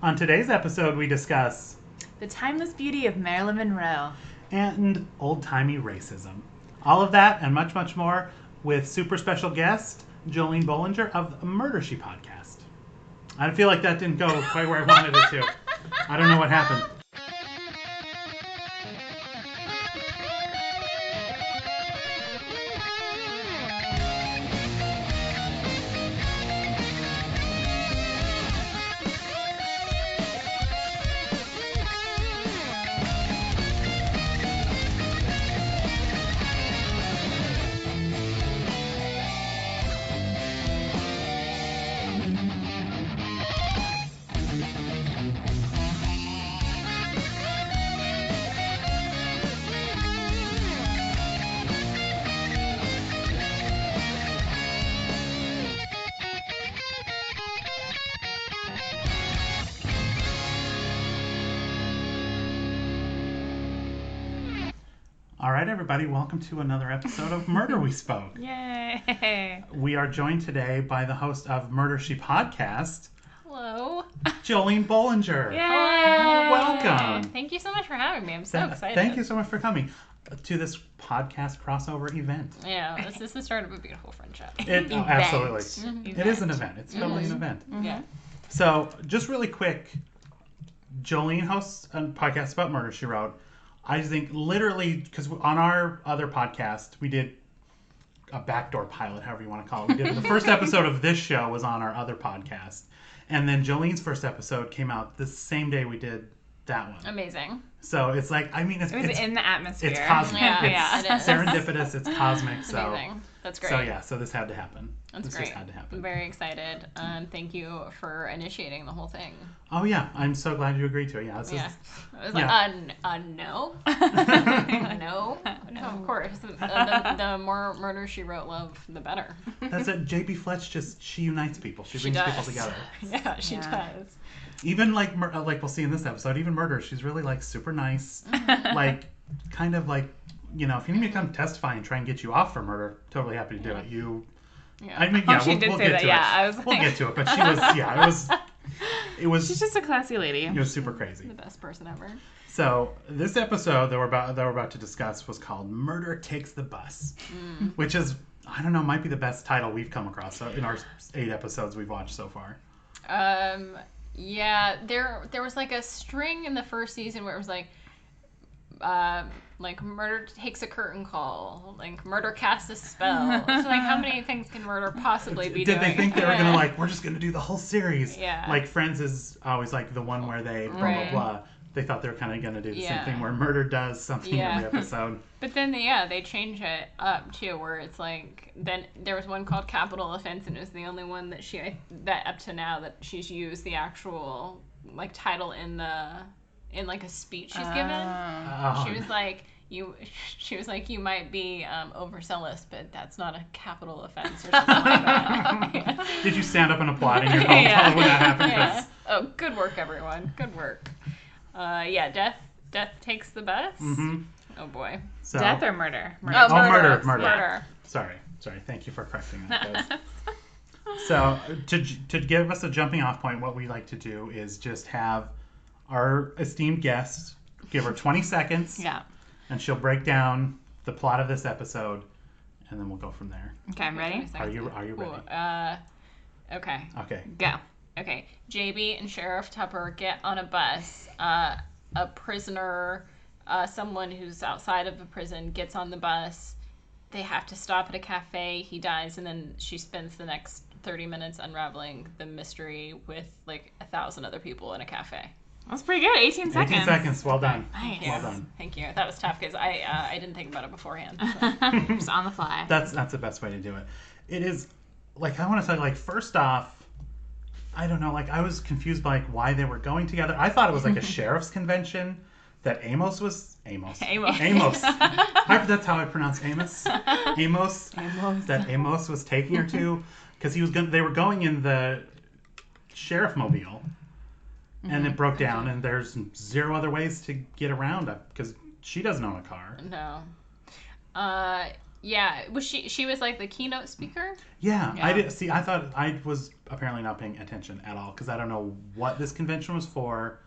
On today's episode, we discuss the timeless beauty of Marilyn Monroe and old-timey racism. All of that and much, much more with super special guest Jolene Bolinger of the Murder She podcast. I feel like that didn't go quite where I wanted it to. I don't know what happened. All right, everybody, welcome to another episode of Murder We Spoke. Yay! We are joined today by the host of Murder She podcast, Hello. Jolene Bolinger. Yay! Hello. Welcome. Thank you so much for having me. I'm so excited. Thank you so much for coming to this podcast crossover event. Yeah, this is the start of a beautiful friendship. Absolutely. Event. It is an event. It's totally an event. Yeah. So, just really quick, Jolene hosts a podcast about Murder, She Wrote. I think literally, because on our other podcast, we did a backdoor pilot, however you want to call it. We did the first episode of this show was on our other podcast. And then Jolene's first episode came out the same day we did that one. Amazing. So it's like, I mean, It was in the atmosphere. it's cosmic. Yeah, It's it is. serendipitous. It's cosmic. So, Amazing. That's great. so this had to happen. That's this great. just had to happen. I'm very excited. Thank you for initiating the whole thing. Oh, yeah. I'm so glad you agreed to it. Yeah. This Yeah. is, I was yeah. like, no. No, of course. The more Murder She Wrote love, the better. that's it. J.B. Fletch she unites people. She brings people together. Yeah, she Yeah. does. Even like we'll see in this episode, even Murder, she's really like super nice. Like kind of like, you know, if you need me to come testify and try and get you off for murder, totally happy to do it. Yeah. I mean, yeah, she we'll did get say to that, it. yeah, I was We'll like- get to it, but she was, yeah, it was She's just a classy lady. it was super crazy. The best person ever. So this episode that we're about to discuss was called "Murder Takes the Bus," which is, I don't know, might be the best title we've come across in our 8 episodes we've watched so far. Yeah, there was like a string in the first season where it was like murder takes a curtain call, like murder casts a spell. So like, how many things can murder possibly be Did doing? they think they were Yeah. gonna like, we're just gonna do the whole series? Yeah. Like Friends is always like the one where they blah Right. blah blah. They thought they were kind of gonna do the same Yeah. thing where murder does something Yeah. every episode. But then they change it up too, where it's like, then there was one called Capital Offense, and it was the only one that up to now that she's used the actual like title in like a speech she's given. Oh. She was like, you might be overzealous, but that's not a capital offense or something like that. Yeah. Did you stand up and applaud in your home Yeah. when that happened? Yeah. 'Cause- Oh, good work, everyone. Good work. Yeah, death takes the bus. Mhm. Oh boy. So, Death or murder? Oh, murder. murder. Sorry. Thank you for correcting that, guys. So, to give us a jumping off point, what we like to do is just have our esteemed guest give her 20 seconds, Yeah. and she'll break down the plot of this episode, and then we'll go from there. Okay, I'm ready. Are you ready? Cool. Okay. Okay. Go. Okay. JB and Sheriff Tupper get on a bus. A prisoner, someone who's outside of the prison, gets on the bus. They have to stop at a cafe. He dies, and then she spends the next 30 minutes unraveling the mystery with like 1,000 other people in a cafe. That's pretty good. 18 seconds. 18 seconds. Well done. Nice. Well done. Thank you. That was tough because I didn't think about it beforehand. Just on the fly. That's the best way to do it. It is, like, I want to say, like, first off, I don't know, like, I was confused by, like, why they were going together. I thought it was, like, a sheriff's convention that Amos. Amos. That's how I pronounce Amos. Amos. That Amos was taking her to, because they were going in the sheriff mobile, and it broke down, and there's 0 other ways to get around it, because she doesn't own a car. No. Yeah, was she was like the keynote speaker? Yeah, Yeah. I did see. I thought I was apparently not paying attention at all because I don't know what this convention was for,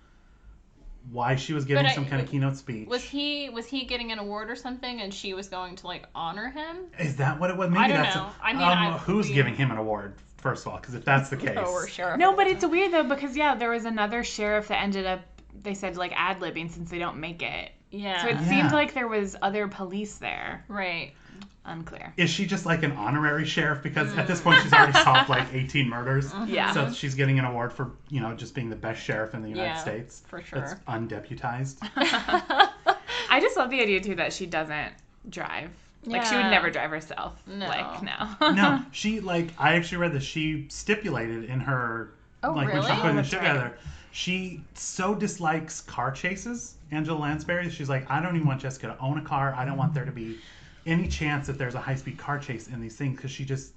why she was giving But some kind of keynote speech. Was he getting an award or something, and she was going to like honor him? Is that what it was? Maybe I don't that's know. I mean, who's giving him an award? First of all, because if that's the case, Or sheriff. No, but it's weird though because there was another sheriff that ended up. They said like ad-libbing since they don't make it. Yeah. So it Yeah. seemed like there was other police there. Right. Unclear. is she just like an honorary sheriff? Because at this point she's already solved like 18 murders. Yeah. So she's getting an award for just being the best sheriff in the United Yeah, States. for sure. That's undeputized. I just love the idea too that she doesn't drive. Like she would Yeah. never drive herself. No. Like no. No, she I actually read that she stipulated in her Oh, when really? she's putting the That's shit right. together. She so dislikes car chases, Angela Lansbury. She's like, I don't even want Jessica to own a car. I don't want there to be any chance that there's a high-speed car chase in these things because she just,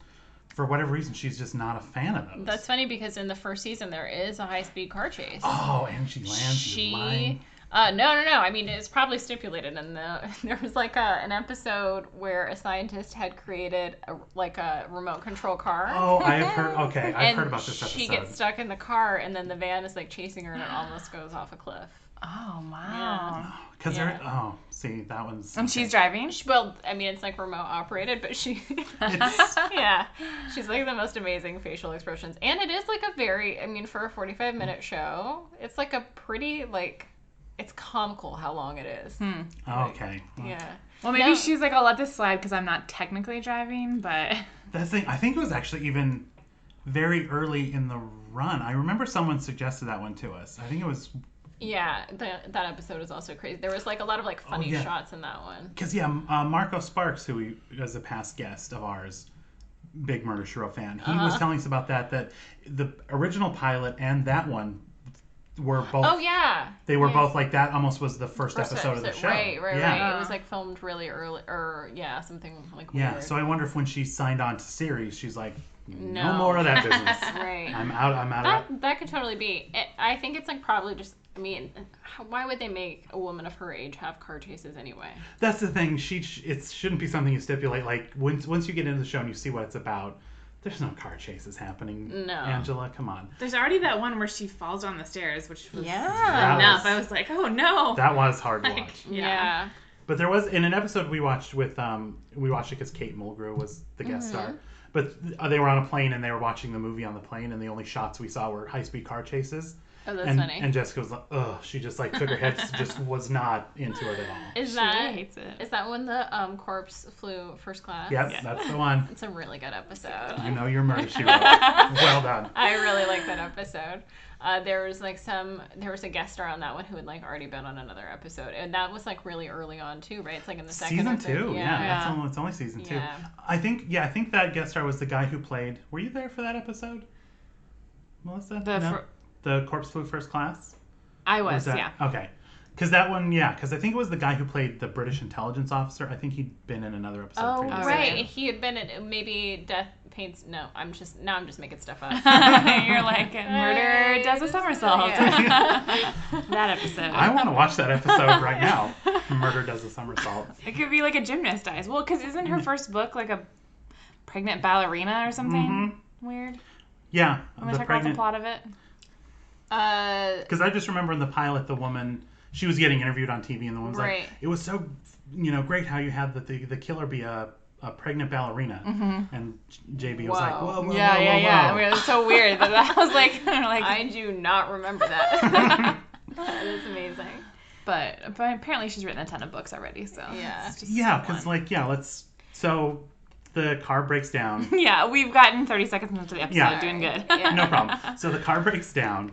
for whatever reason, she's just not a fan of those. That's funny because in the first season there is a high-speed car chase. Oh, and she lands. She's lying. No. I mean, it's probably stipulated in there was like an episode where a scientist had created a remote control car. Oh, I have heard. Okay, I've and heard about this episode. she gets stuck in the car, and then the van is like chasing her, and it almost goes off a cliff. Oh wow. Because Yeah. see, that one's. And she's driving. Well, I mean, it's like remote operated, but she, It's- yeah, she's like the most amazing facial expressions, and it is like a very, I mean, for a 45-minute show, it's like a pretty like, it's comical how long it is. Okay. Well, Yeah. Well, maybe No. she's like, I'll let this slide because I'm not technically driving, but That's the thing. I think it was actually even very early in the run. I remember someone suggested that one to us. I think it was Yeah, that episode is also crazy. There was like a lot of like funny yeah. shots in that one. because Marco Sparks, who was a past guest of ours, big Murder She Wrote fan, he was telling us about that the original pilot and that one were both. Oh yeah. They were Yeah. both like that. Almost was the first episode of the show. Right. Yeah. It was like filmed really early, or something like Yeah. weird. So I wonder if when she signed on to series, she's like, no No. more of that business. Right. I'm out. I'm out of it. That could totally be. I think it's like probably just. I mean, why would they make a woman of her age have car chases anyway? That's the thing. It shouldn't be something you stipulate. Like once you get into the show and you see what it's about, there's no car chases happening. No. Angela, come on. there's already that one where she falls down the stairs, which was Yeah. enough. was- I was like, oh no. That was hard to Like, watch. Yeah. But there was in an episode we watched with we watched it because Kate Mulgrew was the guest star. But they were on a plane and they were watching the movie on the plane, and the only shots we saw were high-speed car chases. Oh, that's and, funny. And Jessica was like, ugh, she just like took her head, just was not into it at all. Is She that really hates it. is that when the corpse flew first class? Yep, Yeah. that's the one. It's a really good episode. You know your Murder She Wrote. Well done. I really like that episode. There was a guest star on that one who had like already been on another episode, and that was like really early on too, right? It's like in the second Season or third. 2, yeah. It's only season 2. Yeah. I think that guest star was the guy who played. Were you there for that episode, Melissa? The corpse flew first class. I was, that, yeah. Okay, because that one, yeah, because I think it was the guy who played the British intelligence officer. I think he'd been in another episode. Oh, previously. right. He had been in maybe Death Paints. No, I'm just making stuff up. You're like, murder does a somersault. Yeah. That episode. I want to watch that episode right now. Murder does a somersault. It could be like a gymnast dies. Well, because isn't her first book like a pregnant ballerina or something weird? Yeah, I'm gonna check out the plot of it. Because I just remember in the pilot, the woman, she was getting interviewed on TV, and the woman's Right. like, "It was so, great how you had the killer be a pregnant ballerina," and JB was like, Whoa. "Whoa, whoa, Yeah, whoa, yeah, whoa, yeah. whoa." I mean, it was so weird that I was like, I do not remember that. That is amazing. but apparently she's written a ton of books already, so Yeah. it's just Yeah, one. because so the car breaks down. Yeah, we've gotten 30 seconds into the episode, Yeah. doing good. Yeah. No problem. So the car breaks down,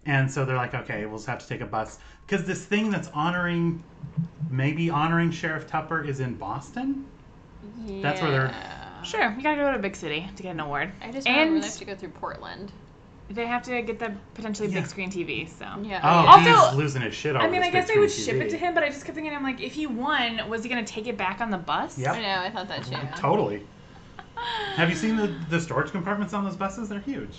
and so they're like, okay, we'll just have to take a bus. Because this thing that's maybe honoring Sheriff Tupper is in Boston? That's where they're- Sure, you gotta go to a big city to get an award. I just And- remember they have to go through Portland. They have to get the potentially Yeah. big screen TV, so. Yeah. Oh, Also- he's losing his shit over I mean, this I guess big they would screen ship it TV. to him, but I just kept thinking, I'm like, if he won, was he gonna take it back on the bus? Yep. I know. I thought that too. Totally. Have you seen the storage compartments on those buses? They're huge.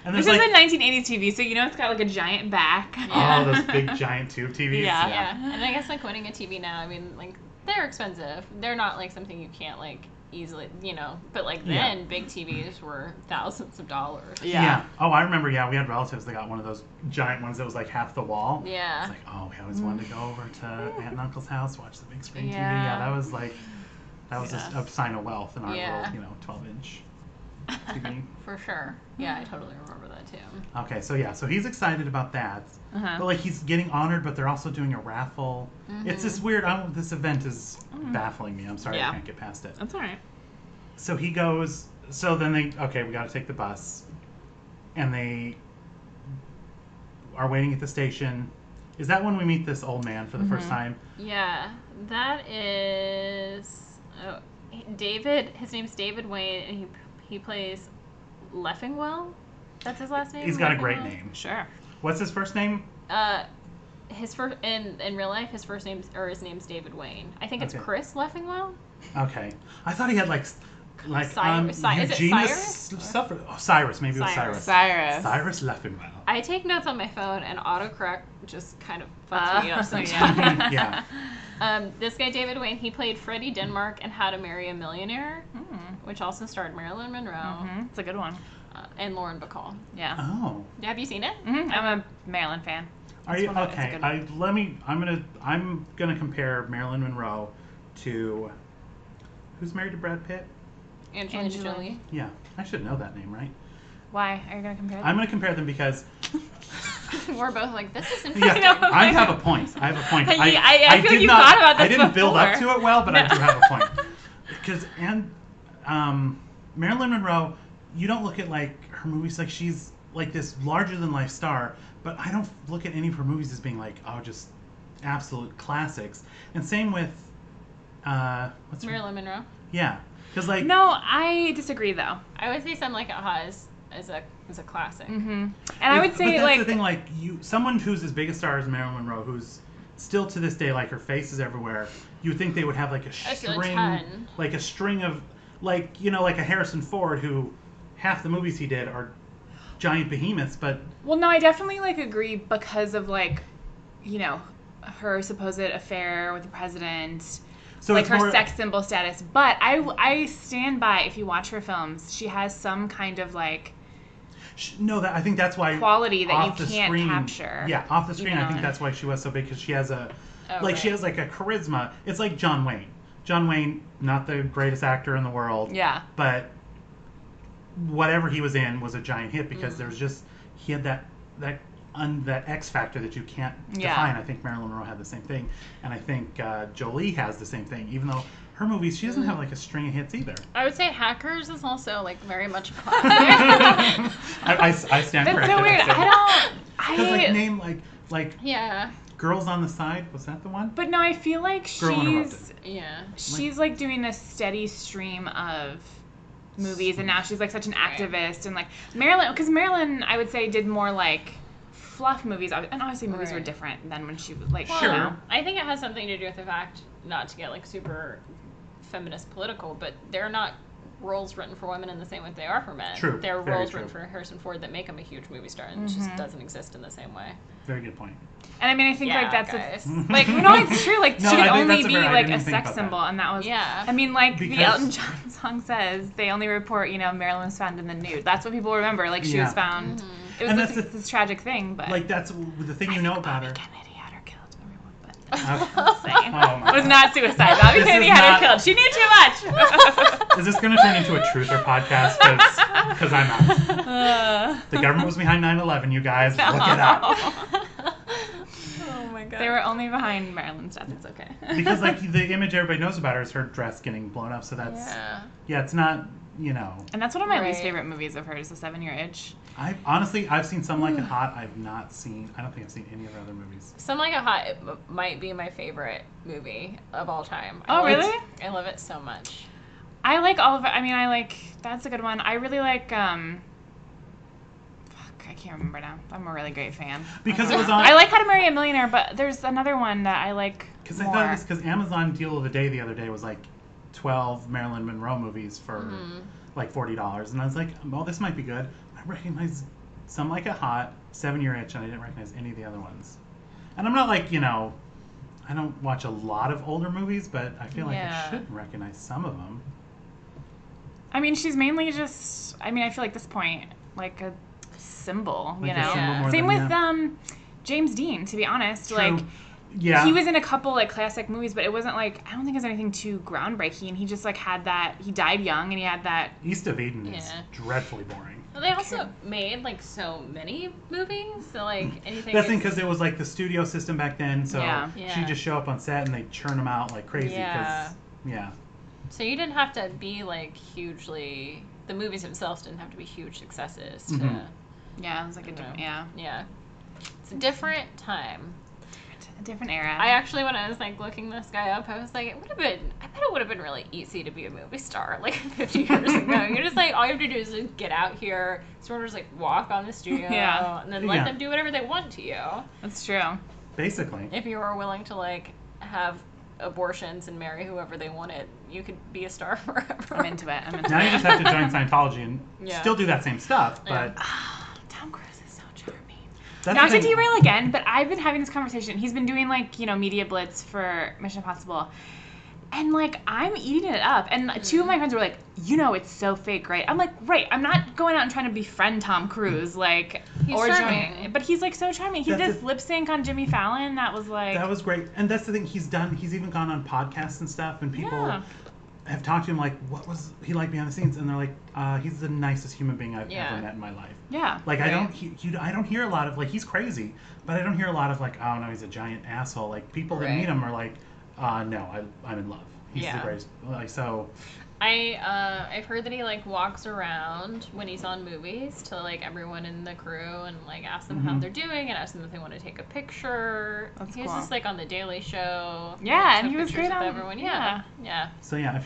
And This there's is like, a 1980s TV, so you know it's got like a giant back. oh, those big giant tube TVs. Yeah. Yeah, and I guess like winning a TV now, I mean, like They're expensive. They're not like something you can't like easily, but like Yeah. then big TVs were thousands of dollars. Yeah. Oh, I remember. Yeah, we had relatives that got one of those giant ones that was like half the wall. Yeah. It's like, oh, we always wanted to go over to Aunt and Uncle's house, watch the big screen TV. Yeah. Yeah, that was just a sign of wealth in our Yeah. little, 12-inch TV. For sure. Yeah, I totally remember that too. Okay, so he's excited about that, but like he's getting honored, but they're also doing a raffle. It's this weird. This event is baffling me. I'm sorry, Yeah. I can't get past it. That's all right. So he goes. So then we got to take the bus, and they are waiting at the station. Is that when we meet this old man for the first time? Yeah, that is David. His name's David Wayne, and he plays Leffingwell. That's his last name. He's got a great Leffingwell? name. Sure. What's his first name? His first in real life, his name's David Wayne. I think it's Okay. Chris Leffingwell. Okay, I thought he had like Cyrus. Is it Eugenius suffered. Oh, Cyrus. Maybe it was Cyrus. Cyrus. Cyrus. Cyrus Leffingwell. I take notes on my phone, and autocorrect just kind of fucks me up Yeah. sometimes. Yeah. This guy, David Wayne, he played Freddie Denmark in How to Marry a Millionaire, which also starred Marilyn Monroe It's a good one. and Lauren Bacall. Yeah. Oh. Have you seen it? I'm a Marilyn fan. Are you one of- it's a okay? good one. I'm gonna compare Marilyn Monroe to who's married to Brad Pitt. Angelina Jolie. Yeah, I should know that name, right? Why are you gonna compare them? I'm gonna compare them because We're both like, this is yeah, interesting. I have a point. I have a point. I feel like did you not, thought about this I didn't build up before. to it well, but I No. do have a point. Because Marilyn Monroe, you don't look at like her movies like she's like this larger than life star, but I don't look at any of her movies as being like, oh, just absolute classics. And same with what's her- Marilyn Monroe. Yeah, because like No, I disagree though. I would say Something Like It Hot is a classic. And I would but say that's like the thing, like someone who's as big a star as Marilyn Monroe, who's still to this day like her face is everywhere. You would think they would have like a string, ton. like a string of like like a Harrison Ford, who half the movies he did are giant behemoths, but well, no, I definitely like agree because of like, her supposed affair with the president. so Like it's her more, sex symbol status, but I stand by, if you watch her films, she has some kind of like No, I think that's why quality that off you the can't screen, capture. Yeah, off the screen, I think know? that's why she was so big, because she has a right. she has like a charisma. It's like John Wayne. John Wayne, not the greatest actor in the world. Yeah. But whatever he was in was a giant hit because there was just he had that X factor that you can't define. I think Marilyn Monroe had the same thing, and I think Jolie has the same thing. Even though her movies, she doesn't have like a string of hits either. I would say Hackers is also like very much a classic. I stand That's corrected. so weird. Because like name like Yeah. Girls on the Side, was that the one? But no, I feel like Girl she's Interrupted. like doing a steady stream of movies, and now she's like such an activist, and like Marilyn, I would say, did more like fluff movies, and obviously movies were different than when she was like, Well, I think it has something to do with the fact, not to get like super feminist political, but they're not roles written for women in the same way they are for men. True. They're Very roles true. written for Harrison Ford that make him a huge movie star, and it just doesn't exist in the same way. Very good point. And I mean, I think Yeah, like that's guys. like no, it's true. Like No, she could I think only that's be I like didn't a think sex about symbol, that. and that was Yeah. I mean, like the Because- Elton John song says, they only report Marilyn was found in the nude. That's what people remember. Like she Yeah. was found. It was And this, that's this tragic thing, but Like that's the thing you know about her. Kennedy had her killed. Everyone, but Okay. saying. Oh my It was God. not suicide. Bobby This Kennedy is had not- her killed. She knew too much. Is this going to turn into a truther podcast? Because I'm not. The government was behind 9/11. You guys, look it up. Oh my god. They were only behind Marilyn's death. It's okay. Because like the image everybody knows about her is her dress getting blown up. So that's it's not And that's one of my least Right. favorite movies of hers, The 7-Year Itch. I've seen Some Like It Hot. I've not seen. I don't think I've seen any of her other movies. Some Like It Hot might be my favorite movie of all time. Oh, really? I love it so much. I like all of it. I mean, that's a good one. I really like, I can't remember now. I'm a really great fan. Because it was on. I like How to Marry a Millionaire, but there's another one that I like Because I more. thought it was because Amazon deal of the day the other day was like 12 Marilyn Monroe movies for like $40, and I was like, well, this might be good. I recognized Some Like It Hot, 7-Year Itch, and I didn't recognize any of the other ones. And I'm not like I don't watch a lot of older movies, but I feel like Yeah. I should recognize some of them. I mean, she's mainly just. I mean, I feel like at this point, like a symbol, Like you a know. symbol more Same than- with yeah. James Dean. To be honest, True. like Yeah. he was in a couple like classic movies, but it wasn't like I don't think it was anything too groundbreaking. He just like had that. He died young, and he had that. East of Eden is Yeah. dreadfully boring. Well, they also made like so many movies. So like anything. That's the thing, because it was like the studio system back then, so Yeah. Yeah. she'd just show up on set and they'd churn them out like crazy. Yeah. Yeah. So you didn't have to be like hugely. The movies themselves didn't have to be huge successes. To, Mhm. Yeah, it was like a different. Yeah, Yeah. It's a different time. a different era. I actually, when I was like looking this guy up, I was like, I bet it would have been really easy to be a movie star like 50 years ago. You're just like, all you have to do is just get out here, sort of just like walk on the studio, Yeah. and then let Yeah. them do whatever they want to you. That's true. Basically. If you were willing to like have abortions and marry whoever they wanted, you could be a star forever. I'm into it. I'm into Now it. you just have to join Scientology and Yeah. still do that same stuff, Yeah. but Tom Cruise is so charming. that's Not the to thing. derail again, but I've been having this conversation. He's been doing like, media blitz for Mission Impossible. And like I'm eating it up. And two of my friends were like, it's so fake, right? I'm like, right, I'm not going out and trying to befriend Tom Cruise, like He's or charming. join. But he's like so charming. He did That's this it. lip sync on Jimmy Fallon. That was like That was great. And that's the thing he's even gone on podcasts and stuff, and people Yeah. have talked to him like, what was he like behind the scenes? And they're like, he's the nicest human being I've Yeah. ever met in my life. Yeah. Like Right. I don't hear a lot of like he's crazy, but I don't hear a lot of like, oh no, he's a giant asshole. Like people that Right. meet him are like, no, I'm in love. He's Yeah. the greatest. Like so. I've heard that he like walks around when he's on movies to like everyone in the crew and like asks them how Mhm. they're doing and asks them if they want to take a picture. That's he was cool. just like on the Daily Show. Yeah, like, and took he was pictures great with on- everyone. yeah. Yeah. So yeah,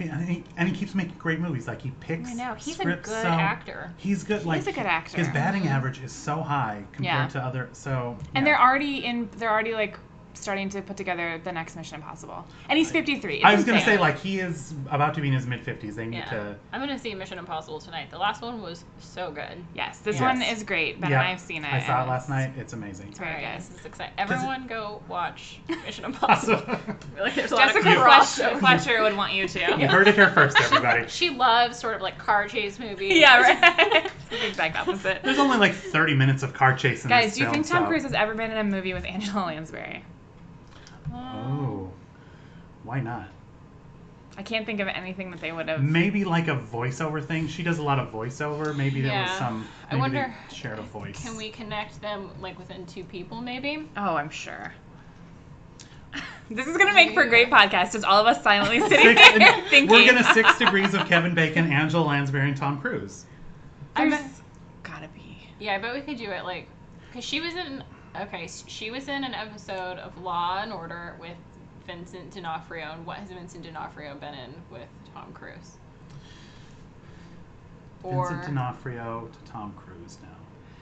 and he keeps making great movies. Like he picks. I know he's a scripts good so- actor. He's good. Like a good actor. His batting average is so high compared Yeah. to other. So And yeah. they're already like starting to put together the next Mission Impossible. And he's 53. It's I was gonna insane. say like he is about to be in his mid-50s. They need Yeah. to. I'm gonna see Mission Impossible tonight. The last one was so good. Yes, this Yes. one is great. Ben Yeah, and I have seen it. I saw it and last night. It's amazing. It's very Alright, good. this is exciting. Everyone go watch Mission Impossible. I feel like there's a lot Jessica of cross. Fletcher would want you to. You heard it here first, everybody. She loves sort of like car chase movies. Yeah, right. It's the exact opposite. There's only like 30 minutes of car chase in Guys, this do you film, think Tom so- Cruise has ever been in a movie with Angela Lansbury? Oh, why not? I can't think of anything that they would have. Maybe like a voiceover thing. She does a lot of voiceover. Maybe there was Yeah. some. I Maybe wonder, they shared a voice. Can we connect them like within two people maybe? Oh, I'm sure. This is gonna make for a great podcast. Just all of us silently sitting there thinking. We're gonna 6 degrees of Kevin Bacon, Angela Lansbury, and Tom Cruise. There's bet- gotta be. Yeah, I bet we could do it like because she was in an episode of Law and Order with Vincent D'Onofrio, and what has Vincent D'Onofrio been in with Tom Cruise? Vincent D'Onofrio to Tom Cruise now.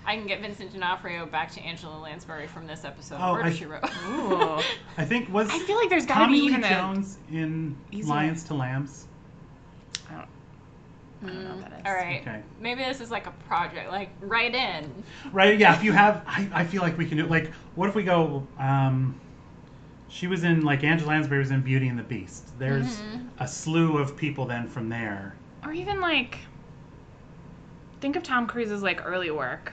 I can get Vincent D'Onofrio back to Angela Lansbury from this episode Oh, of Murder, I- She Wrote. Ooh. I think was I feel like there's gotta Tommy be Lee even a. Jones in easier- Lions to Lambs. I don't know what that is. All right. Okay. Maybe this is like a project. Like, write in. Right? Yeah. If you have, I feel like we can do. Like, what if we go? She was in like Angela Lansbury was in Beauty and the Beast. There's Mm-hmm. a slew of people then from there. Or even like. Think of Tom Cruise's like early work.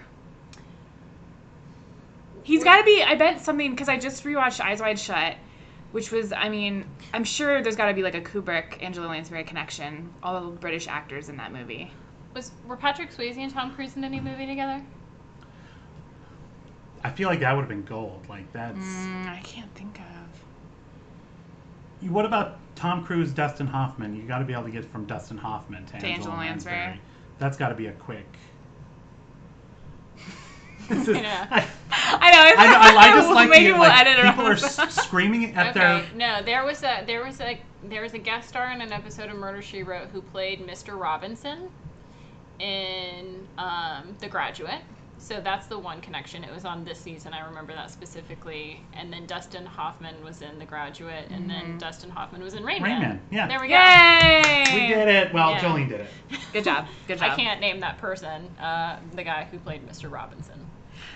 He's got to be. I bet something because I just rewatched Eyes Wide Shut, which was. I mean, I'm sure there's got to be like a Kubrick Angela Lansbury connection. All the British actors in that movie. Were Patrick Swayze and Tom Cruise in any movie together? I feel like that would have been gold. Like that's. I can't think of. What about Tom Cruise, Dustin Hoffman? You got to be able to get from Dustin Hoffman to Angela Lansbury. Lansbury. That's got to be a quick. Yeah. I know. I just like maybe the, we'll like, edit people are around. screaming at Okay. their. No, there was a guest star in an episode of Murder, She Wrote who played Mr. Robinson in The Graduate. So that's the one connection. It was on this season. I remember that specifically. And then Dustin Hoffman was in The Graduate, and then Dustin Hoffman was in Rain Man. Rain Man, yeah. There we go. Yay! We did it. Well, Yeah. Jolene did it. Good job. Good job. I can't name that person, the guy who played Mr. Robinson.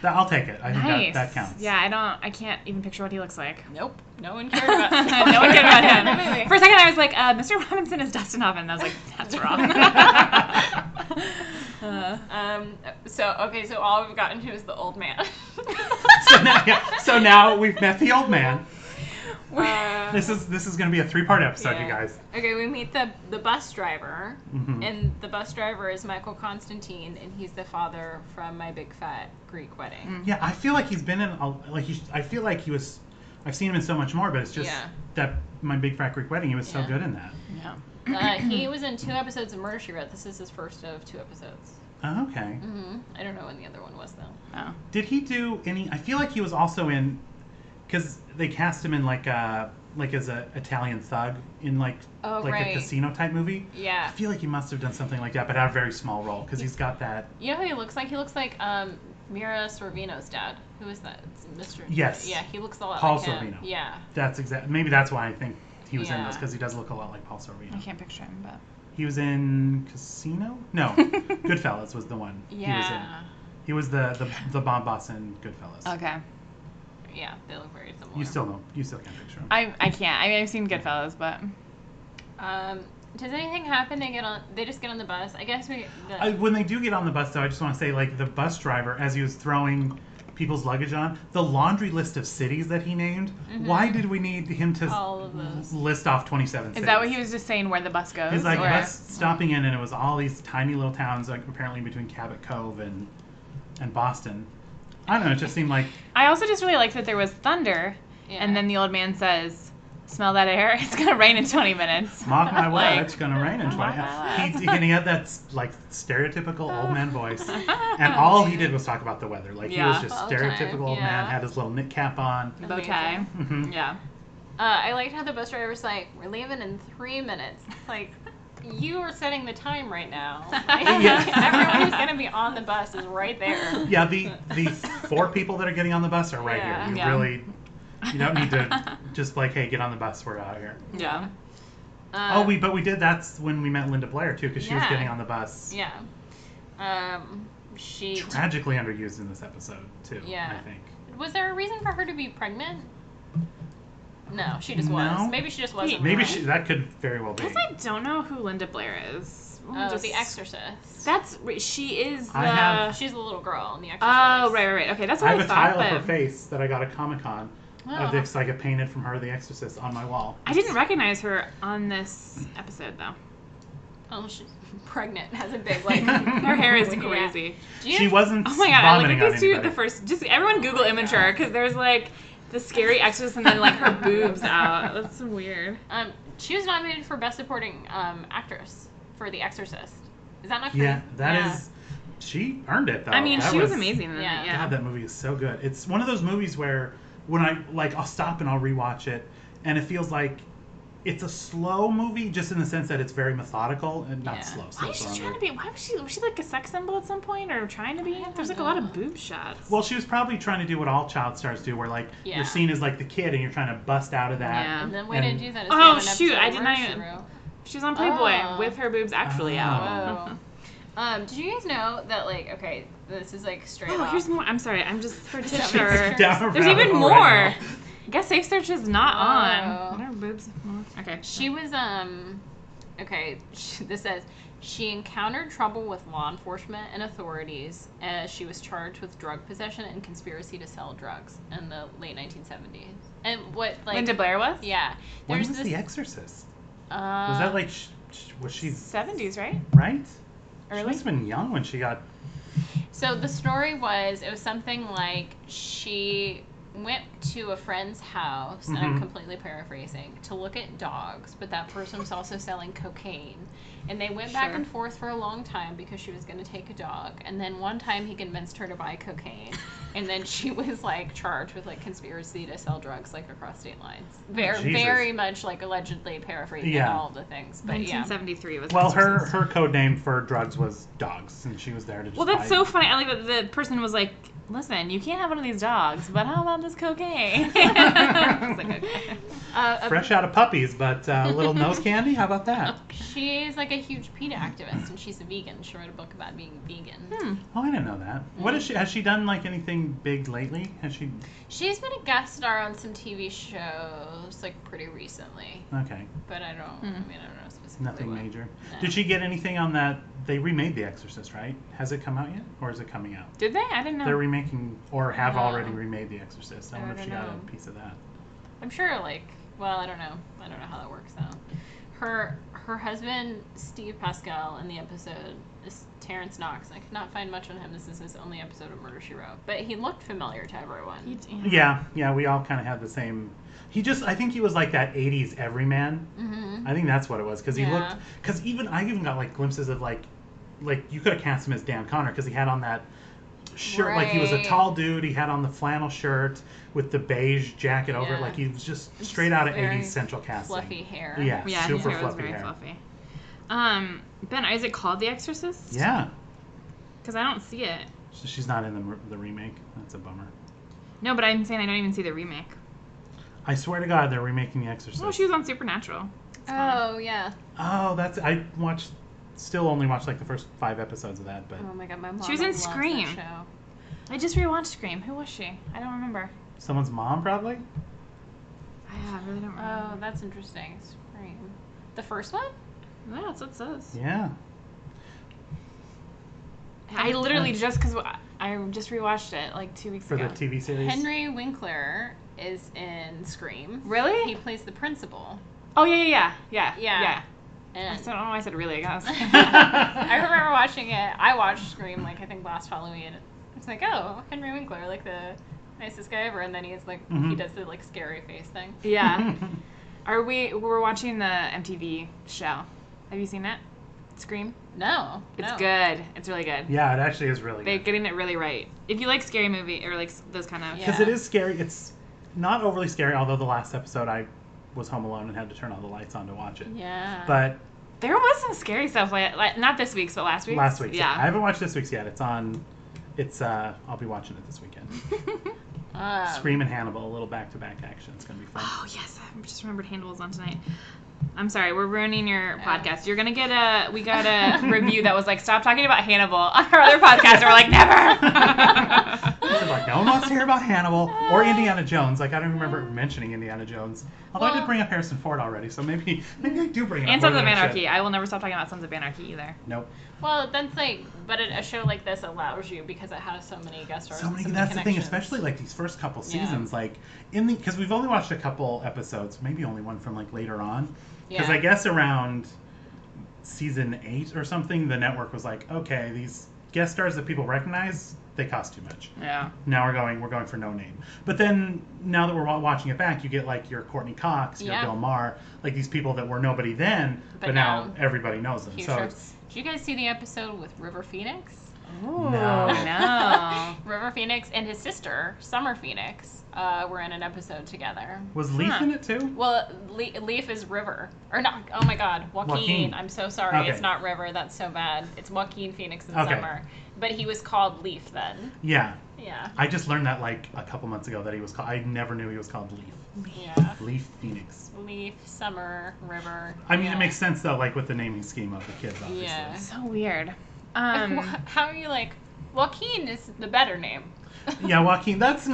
I'll take it. I think Nice. that counts. Yeah, I can't even picture what he looks like. Nope. No one cared about No one cared about him. For a second, I was like, Mr. Robinson is Dustin Hoffman. I was like, that's wrong. So all we've gotten to is the old man. So now we've met the old man. Uh, This is going to be a 3-part episode, yeah. you guys. Okay, we meet the bus driver, Mhm. and the bus driver is Michael Constantine, and he's the father from My Big Fat Greek Wedding. Yeah, I feel like he's been in I feel like he was. I've seen him in so much more, but it's just that My Big Fat Greek Wedding. He was so good in that. Yeah. He was in 2 episodes of Murder, She Wrote. This is his first of 2 episodes. Oh, okay. I don't know when the other one was, though. Oh. Did he do any? I feel like he was also in, because they cast him in like as a Italian thug in like right. a casino type movie. Yeah. I feel like he must have done something like that, but had a very small role because he's got that. You know who he looks like? He looks like Mira Sorvino's dad. Who is that? It's Mr. Yes. Yeah, he looks a lot Paul like him. Sorvino. Yeah. That's exact. Maybe that's why I think he was in Yeah. this, because he does look a lot like Paul Sorvino. I can't picture him, but. He was in Casino? No, Goodfellas was the one he was in. Yeah. He was the Bob boss in Goodfellas. Okay. Yeah, they look very similar. You still can't picture him. I can't. I mean, I've seen Goodfellas, but. Does anything happen? They just get on the bus. I guess When they do get on the bus, though, I just want to say, like, the bus driver, as he was throwing people's luggage on, the laundry list of cities that he named, why did we need him to all of those. list off 27 cities? Is that what he was just saying, where the bus goes? He's like, or... bus stopping in, and it was all these tiny little towns, like, apparently between Cabot Cove and Boston. I don't know, it just seemed like... I also just really liked that there was thunder, and then the old man says, smell that air? It's going to rain in 20 minutes. Mark my word, Like, it's going to rain in 20 mark my minutes. He had that, like, stereotypical old man voice. And all he did was talk about the weather. Like, he was just All the stereotypical time, old yeah. man, had his little knit cap on. Bow tie. Mhm. Yeah. I liked how the bus driver's like, we're leaving in 3 minutes. Like, you are setting the time right now. Everyone who's going to be on the bus is right there. Yeah, the 4 people that are getting on the bus are right Yeah. here. You don't need to just like, hey, get on the bus, we're out of here. Yeah. But we did, that's when we met Linda Blair, too, because she was Yeah. getting on the bus. Yeah. She... Tragically underused in this episode, too, Yeah. I think. Was there a reason for her to be pregnant? No, she just No. was. Maybe she just wasn't. Maybe real. that could very well be. Because I don't know who Linda Blair is. Oh, The Exorcist. She is the... I have- She's the little girl in The Exorcist. Oh, right. Okay, that's what I I, have a thought, tile of her but face that I got at Comic-Con Oh. of this, like a painted from her, The Exorcist, on my wall. I didn't recognize her on this episode, though. Oh, she's pregnant. Has a big, like... Her hair is Yeah. crazy. Do you She wasn't Oh my god, I vomiting look at on these two at anybody. the first. Just everyone Google image her, because there's like the scary exorcist and then like her boobs out. That's so weird. She was nominated for Best Supporting Actress for The Exorcist. Is that not crazy? Yeah, that is... She earned it, though. I mean, That she was amazing in yeah. it. Yeah. God, that movie is so good. It's one of those movies where when I'll stop and I'll rewatch it, and it feels like it's a slow movie, just in the sense that it's very methodical and not Yeah. slow. Why is she trying to be? Why was she like a sex symbol at some point, or trying to be? There's like a lot of boob shots. Well, she was probably trying to do what all child stars do, where like Yeah. you're seen as like the kid, and you're trying to bust out of that. Yeah. And then way And- to do that is Oh, we have an shoot, episode I of did not Murder, even- She Wrote. She was on Playboy Oh. with her boobs actually out. Oh. Did you guys know that, like, okay, this is like straight Oh, off. here's more. I'm sorry. I'm just for Is tip that sure. picture? Down a There's rabbit even hole more. right now. I guess Safe Search is not Oh. on. What are boobs? Okay. She was, this says, she encountered trouble with law enforcement and authorities as she was charged with drug possession and conspiracy to sell drugs in the late 1970s. And what, like... Linda Blair was? Yeah. When There's was this... The Exorcist? Uh, Was that like, was she 70s, right? right? She Early? must have been young when she got. So the story was, it was something like she went to a friend's house, and I'm Mhm. completely paraphrasing, to look at dogs, but that person was also selling cocaine. And they went back Sure. and forth for a long time because she was going to take a dog. And then one time he convinced her to buy cocaine. And then she was like charged with like conspiracy to sell drugs like across state lines. Jesus. Very much like allegedly paraphrasing Yeah. all the things. But yeah. 1973 was. Well, her Exorcist. code name for drugs was dogs, and she was there to just. Well, that's buy so funny. I like that the person was like listen, you can't have one of these dogs, but how about this cocaine? I was like, okay. Fresh out of puppies, but a little nose candy? How about that? She's like a huge PETA activist, and she's a vegan. She wrote a book about being vegan. Oh, I didn't know that. What is she? Has she done like anything big lately? Has she? She's been a guest star on some TV shows like pretty recently, Okay, but I don't know specifically. nothing what. major. No. Did she get anything on that? They remade The Exorcist, right? Has it come out yet, or is it coming out? Did they? I didn't know. They're remaking, or have No. already remade The Exorcist. I I wonder if don't she got know. a piece of that. I'm sure, like, well, I don't know. I don't know how that works though. Her husband Steve Pascal in the episode is Terrence Knox. I could not find much on him. This is his only episode of Murder She Wrote, but he looked familiar to everyone. Yeah, we all kind of had the same. I think he was like that '80s everyman. Mm-hmm. I think that's what it was because he Yeah. looked. Because I even got like glimpses of like you could have cast him as Dan Connor because he had on that shirt, like he was a Right. tall dude. He had on the flannel shirt with the beige jacket over it, Yeah. like he was just straight out of Very '80s Central casting. Fluffy hair. Yeah, Yeah, super his hair was fluffy very hair. fluffy. Ben, is it called The Exorcist? Yeah, Because I don't see it. she's not in the remake. That's a bummer. No, but I'm saying I don't even see the remake. I swear to God, they're remaking The Exorcist. Oh, she was on Supernatural. It's fine. Oh yeah. Oh, still only watched like the first 5 episodes of that, but Oh my god, my mom She was in loves that Scream. show. I just rewatched Scream. Who was she? I don't remember. someone's mom probably. I really don't remember. Oh, that's interesting. Scream. The first one? Yeah, that's what it says. Yeah. I literally just because I just rewatched it like 2 weeks For ago. the TV series. Henry Winkler is in Scream. Really? He plays the principal. Oh yeah. I And don't know why I said really. I guess. I remember watching it. I watched Scream like I think last Halloween. It's like, oh, Henry Winkler, like the nicest guy ever, and then he's like he does the like scary face thing. Yeah. We're watching the MTV show. Have you seen it? Scream? No, It's no. good. It's really good. Yeah, it actually is really They're good. getting it really right. If you like scary movie or like those kind of Because Yeah. it is scary. It's not overly scary, although the last episode I was home alone and had to turn all the lights on to watch it. Yeah. But there was some scary stuff like not this week's but last week's. last week's. Yeah. I haven't watched this week's yet. It's on. I'll be watching it this weekend. Scream and Hannibal, a little back-to-back action. It's gonna be fun. Oh yes, I just remembered Hannibal was on tonight. I'm sorry, we're ruining your podcast. You're gonna get we got a review that was like, stop talking about Hannibal on our other podcast. And we're like, never. They're like, no one wants to hear about Hannibal or Indiana Jones. Like I don't remember mentioning Indiana Jones. Although I did bring up Harrison Ford already, so maybe I do bring it up. And more Sons of than I should. Anarchy. I will never stop talking about Sons of Anarchy either. Nope. Well, that's like, but a show like this allows you because it has so many guest stars. So many. and That's the thing, connections. especially like these first couple Yeah. seasons. Like because we've only watched a couple episodes, maybe only one from like later on. Because Yeah. I guess around season 8 or something, the network was like, okay, these guest stars that people recognize, they cost too much. Yeah. Now we're going for no name. But then now that we're watching it back, you get like your Courtney Cox, your Yeah. Bill Maher, like these people that were nobody then, but now everybody knows them. Huge So stars. it's, Did you guys see the episode with River Phoenix? Ooh, No. no. River Phoenix and his sister, Summer Phoenix, were in an episode together. was Leaf Huh. in it too? Well, Leaf is River. Or not, oh my god, Joaquin. I'm so sorry. Okay. It's not River, that's so bad. It's Joaquin Phoenix and Okay. Summer. But he was called Leaf then. Yeah. Yeah. I just learned that like a couple months ago that he was called. I never knew he was called Leaf. Yeah. Leaf Phoenix. Leaf, Summer, River. I mean, yeah. it makes sense though, like with the naming scheme of the kids, obviously. Yeah. So weird. How are you like, Joaquin is the better name. Yeah, Joaquin. That's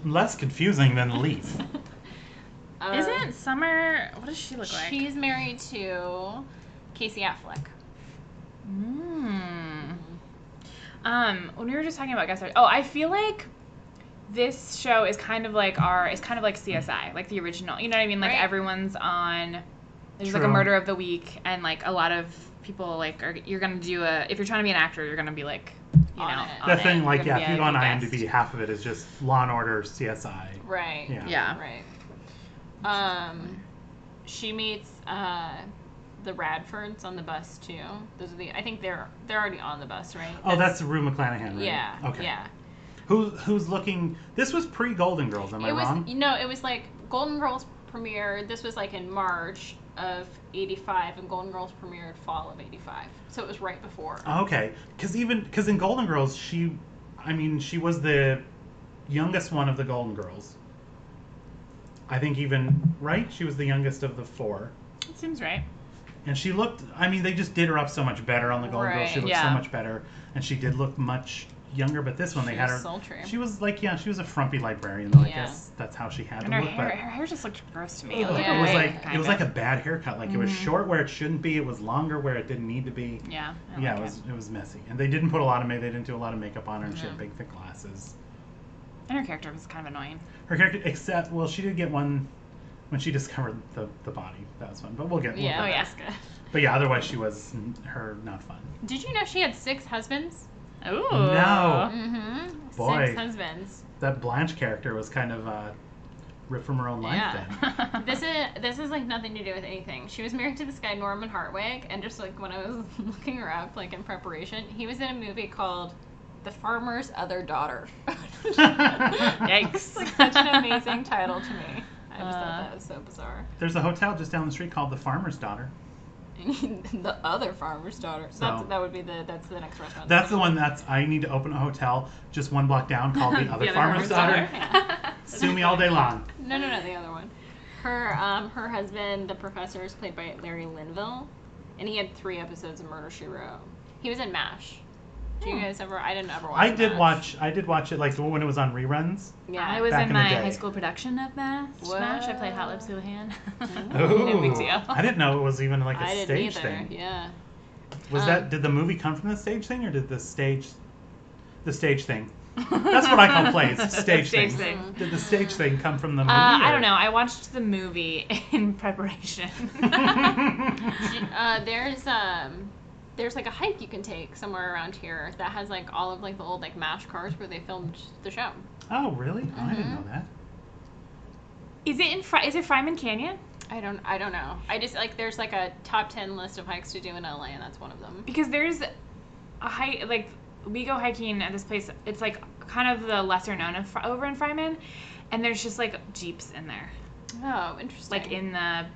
less confusing than Leaf. Isn't Summer? What does she look like? She's married to Casey Affleck. When we were just talking about guest stars, I feel like this show is kind of like CSI, like the original. You know what I mean? Like Right. everyone's on. There's like a True. murder of the week, and like a lot of people you're gonna do if you're trying to be an actor, you're gonna be like, you On know, it. on The it. thing, You're like, gonna yeah, be if you a go on guest. IMDb, half of it is just Law and Order, CSI. Right. Yeah. Yeah. Right. She meets the Radfords on the bus too. Those are I think they're already on the bus, right? Oh, that's Rue McClanahan, right? Yeah. Okay. Yeah. Who's looking? This was pre Golden Girls, am I wrong? It was like Golden Girls premiered. This was like in March of '85, and Golden Girls premiered fall of '85. So it was right before. Okay, because in Golden Girls, she I mean, she was the youngest one of the Golden Girls. I think even, right? She was the youngest of the 4. It seems right. And she looked, I mean, they just did her up so much better on the Golden Girls. She Right. looked Yeah. so much better. And she did look much younger, but this one they She had was her. sultry. She was like, she was a frumpy librarian, though. I Yeah. guess that's how she had And to her look. hair, But her hair just looked gross to me. it Like Yeah. a was wig, like kind it was of. like a bad haircut. Like it was short where it shouldn't be. It was longer where it didn't need to be. Yeah. I Yeah, like it was messy. And they didn't put a lot of They didn't do a lot of makeup on her, and she had No. big thick glasses. And her character was kind of annoying. Her character, except she did get one when she discovered the body. That was fun. But we'll get. Yeah, Oh, yeah. that's good. But yeah, otherwise she was not fun. Did you know she had 6 husbands? Ooh. No. Mm-hmm. Boy. 6 husbands. That Blanche character was kind of ripped from her own life Yeah. then. This is like nothing to do with anything. She was married to this guy Norman Hartwig, and just like when I was looking her up, like in preparation, he was in a movie called The Farmer's Other Daughter. Yikes. It's like such an amazing title to me. I just thought that was so bizarre. There's a hotel just down the street called the Farmer's Daughter. The Other Farmer's Daughter. So- That would be that's the next restaurant. That's the one I need to open a hotel just one block down called the Other The Other Farmer's Farmer's Daughter. Sue me all day long. No, the other one. Her husband, the professor, is played by Larry Linville, and he had 3 episodes of Murder, She Wrote. He was in MASH. Do you guys ever? I didn't ever watch. I did MASH. watch it like when it was on reruns. Yeah. I was Back in in the my day. high school production of Smash. I played Hot Lips Houlihan. Ooh. No big deal. I didn't know it was even like a I didn't stage either. thing. Yeah. Was did the movie come from the stage thing or did the stage thing? That's what I call plays. Stage, Stage things. thing. Did the stage thing come from the movie? I or- don't know. I watched the movie in preparation. There's like a hike you can take somewhere around here that has like all of like the old like MASH cars where they filmed the show. Oh, really? Oh, I didn't know that. Is it Fryman Canyon? I don't know. I just like there's like a top 10 list of hikes to do in LA, and that's one of them. Because there's a hike, like we go hiking at this place. It's like kind of the lesser known of over in Fryman, and there's just like Jeeps in there, Oh, interesting. like in the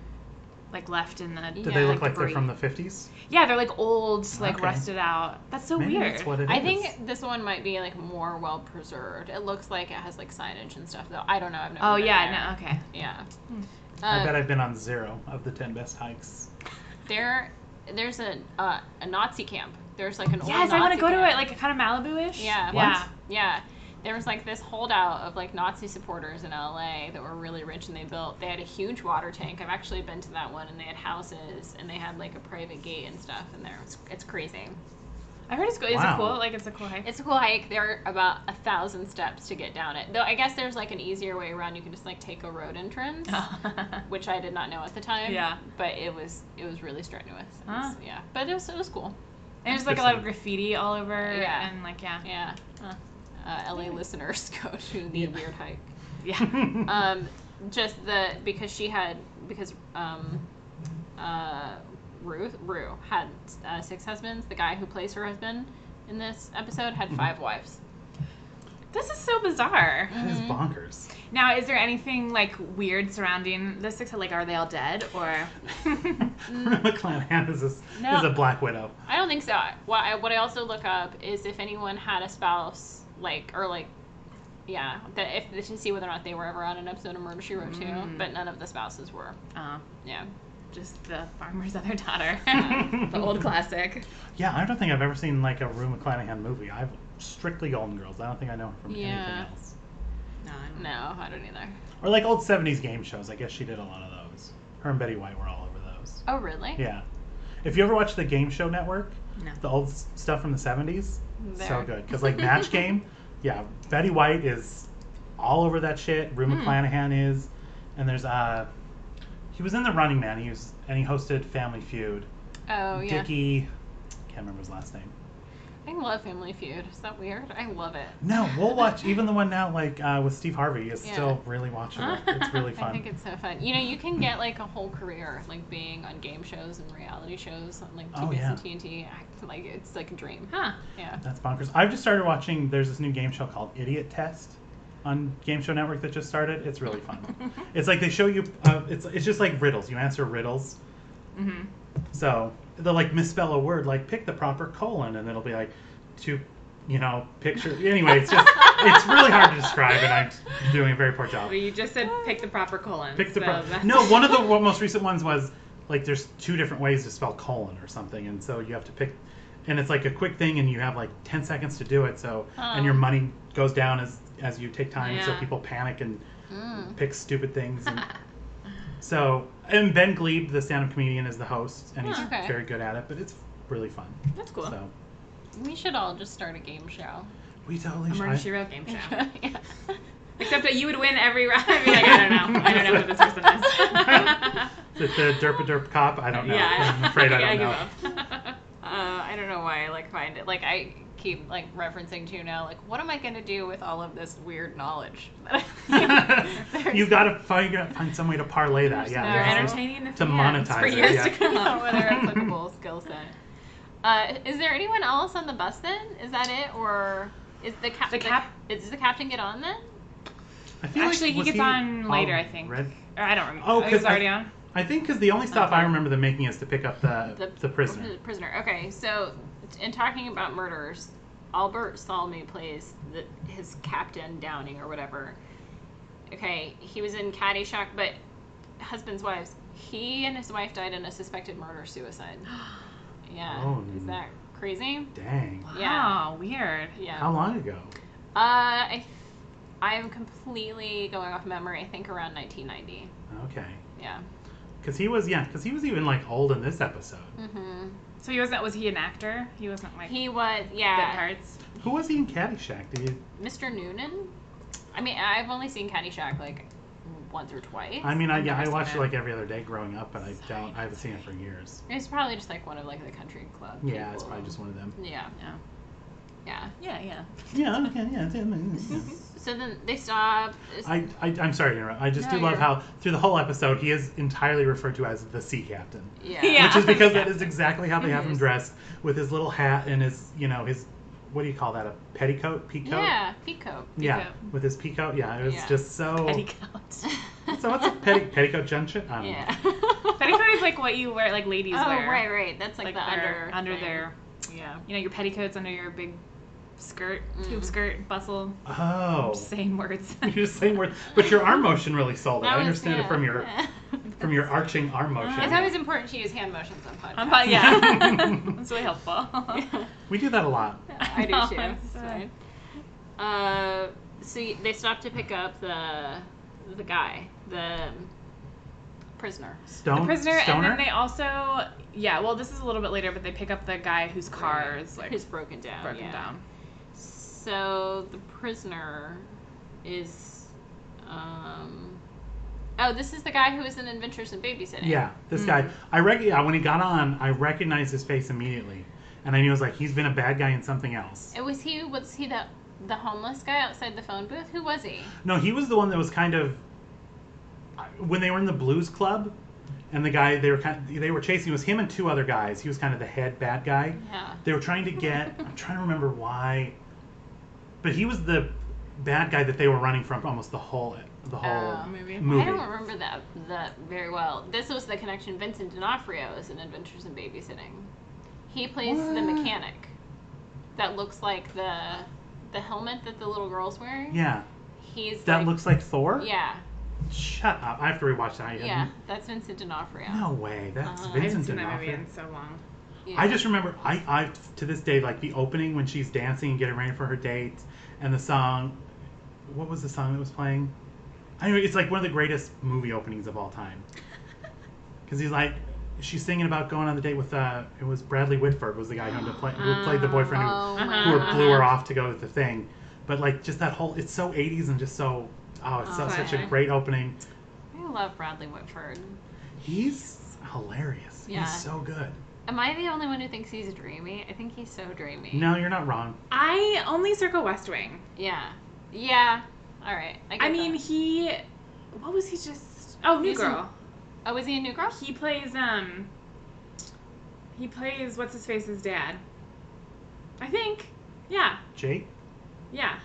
left in the. Did Yeah, they look like debris. they're from the 50s? Yeah, they're like old, like Okay. rusted out. That's so Maybe weird. that's what it is. I think this one might be like more well preserved. It looks like it has like signage and stuff though. I don't know. I've never Oh been yeah, there. no, okay. Yeah. I bet I've been on 0 of the 10 best hikes. There's a Nazi camp. There's like an old Yes, Nazi I want to go to camp. it, like kind of Malibu-ish. Yeah. Yeah. Yeah. There was like this holdout of like Nazi supporters in LA that were really rich, and they had a huge water tank. I've actually been to that one, and they had houses, and they had like a private gate and stuff in there. It's crazy. I heard it's cool. Is Wow. it cool? Like it's a cool hike. It's a cool hike. There are about 1,000 steps to get down it. Though I guess there's like an easier way around. You can just like take a road entrance, which I did not know at the time. Yeah. But it was really strenuous. It Huh. was- yeah. But it was cool. And there's like a lot of graffiti all over. Yeah. And like yeah. Yeah. Huh. LA listeners go to the weird hike. Yeah. Because Rue had 6 husbands. The guy who plays her husband in this episode had 5 wives. This is so bizarre. That is bonkers. Now, is there anything like weird surrounding the 6? Like, are they all dead or? McClanahan is No. a Black Widow. I don't think so. What I also look up is if anyone had a spouse, to see whether or not they were ever on an episode of Murder, She Wrote 2, but none of the spouses were. Oh, Yeah. just the farmer's other daughter, the old classic. Yeah, I don't think I've ever seen like a Rue McClanahan movie. I've strictly Golden Girls. I don't think I know her from Yeah. anything else. No, I don't know. No, I don't either. Or like old 70s game shows. I guess she did a lot of those. Her and Betty White were all over those. Oh, really? Yeah. If you ever watch the Game Show Network, No. the old stuff from the 70s, so There. good. Because like Match Game, yeah, Betty White is all over that shit. Rue McClanahan is. And there's he was in The Running Man. He hosted Family Feud. Oh, yeah. Dickie, can't remember his last name. I love Family Feud. Is that weird? I love it. No, we'll watch even the one now like with Steve Harvey is Yeah. still really watchable. It's really fun. I think it's so fun. You know, you can get like a whole career like being on game shows and reality shows on like Oh, TBS yeah. and TNT. Like it's like a dream. Huh. Yeah. That's bonkers. I've just started watching. There's this new game show called Idiot Test on Game Show Network that just started. It's really fun. It's like they show you. It's just like riddles. You answer riddles. Mm-hmm. So they'll like misspell a word, like pick the proper colon, and it'll be like 2 picture. Anyway, it's really hard to describe, and I'm doing a very poor job. Well, you just said pick the proper colon. No, one of the most recent ones was like there's 2 different ways to spell colon or something, and so you have to pick, and it's like a quick thing, and you have like 10 seconds to do it. So and your money goes down as you take time, so people panic and pick stupid things. And so, and Ben Glebe, the stand-up comedian, is the host, and he's very good at it, but it's really fun. That's cool. So We should all just start a game show. we totally should. Murder, She Wrote game show. Yeah. Except that you would win every round. I'd be like, I don't know who this person is. Is it the Derp a Derp Cop? I don't know. Yeah, I'm afraid I don't know. give up. I don't know why I find it I keep referencing to now what am I gonna do with all of this weird knowledge? You gotta find some way to parlay that. They're Yeah, entertaining the to fans monetize for it. years Yeah. to come. With their applicable skill set. Is there anyone else on the bus then? Is that it, or is the does the captain get on then? I feel Actually, he was gets on later, I think. Red? Or I don't remember. Oh, He's already on. I think because the only stop I remember them making is to pick up the prisoner. The prisoner. Okay, so in talking about murders, Albert Salmi plays his captain Downing or whatever. Okay, he was in Caddyshack, but husbands, wives. He and his wife died in a suspected murder-suicide. Yeah. Oh, Is that crazy? Dang. Wow, weird. Yeah. How long ago? I am completely going off memory. I think around 1990. Okay. Yeah. Because he was even old in this episode. Mm-hmm. So was he an actor? He wasn't He was, bit yeah. parts. Who was he in Caddyshack? Mr. Noonan? I mean, I've only seen Caddyshack once or twice. I mean, I never watched seen it every other day growing up, but I haven't seen it for years. It's probably just one of the country club Yeah, people. it's probably just one of them. Yeah. Yeah. Yeah. Yeah. Yeah, okay, yeah. So then they stop. I'm sorry to interrupt. I just No, do love you're- how through the whole episode he is entirely referred to as the sea captain. Yeah. Yeah. Which is because that is exactly how they have him dressed, with his little hat and his what do you call that? A petticoat? Peacoat? Yeah. Peacoat. Yeah, with his peacoat. Yeah, it was Yeah. just so. Petticoat. So what's a petticoat junction? I don't know. Yeah. Petticoat is what you wear, ladies Oh, wear. right. That's the under thing. their, Yeah. your petticoats under your big skirt, tube skirt, bustle. Oh. I'm just saying words. You're just saying words, but your arm motion really sold it. I understand it from yeah. your arching arm motion. It's always important to use hand motions on podcasts. Yeah. That's really helpful. We do that a lot. I do No, too. it's It's fine. fine. So they stop to pick up the guy, the prisoner. The prisoner, Stoner? and then they also, this is a little bit later, but they pick up the guy whose car is who's broken down. broken yeah. down. So the prisoner is, this is the guy who was in Adventures in Babysitting. Yeah, this guy. When he got on, I recognized his face immediately, and I knew he's been a bad guy in something else. Was he the homeless guy outside the phone booth? Who was he? No, he was the one that was kind of when they were in the Blues Club, and the guy they were chasing. It was him and 2 other guys. He was kind of the head bad guy. Yeah. They were trying to get. I'm trying to remember why, but he was the bad guy that they were running from almost the whole Movie. movie. I don't remember that very well. This was the connection. Vincent D'Onofrio is in Adventures in Babysitting. He plays the mechanic. That looks like the helmet that the little girl's wearing. Yeah. He's That looks like Thor? Yeah. Shut up. I have to rewatch that. Yeah. That's Vincent D'Onofrio. No way. That's I I haven't Vincent seen that movie D'Onofrio. in so long. Yeah. I just remember, I to this day, the opening when she's dancing and getting ready for her date, and the song, what was the song that was playing? Anyway, it's one of the greatest movie openings of all time. Because she's singing about going on the date with, it was Bradley Whitford was the guy who played the boyfriend who blew her off to go to the thing. But just that whole, it's so 80s and just so, such a great opening. I love Bradley Whitford. He's hilarious. Yeah. He's so good. Am I the only one who thinks he's dreamy? I think he's so dreamy. No, you're not wrong. I only circle West Wing. Yeah. Yeah. All right. I mean, what was he just? Oh, New He's Girl. Oh, was he a New Girl? He plays what's his face's dad. I think. Yeah. Jake? Yeah.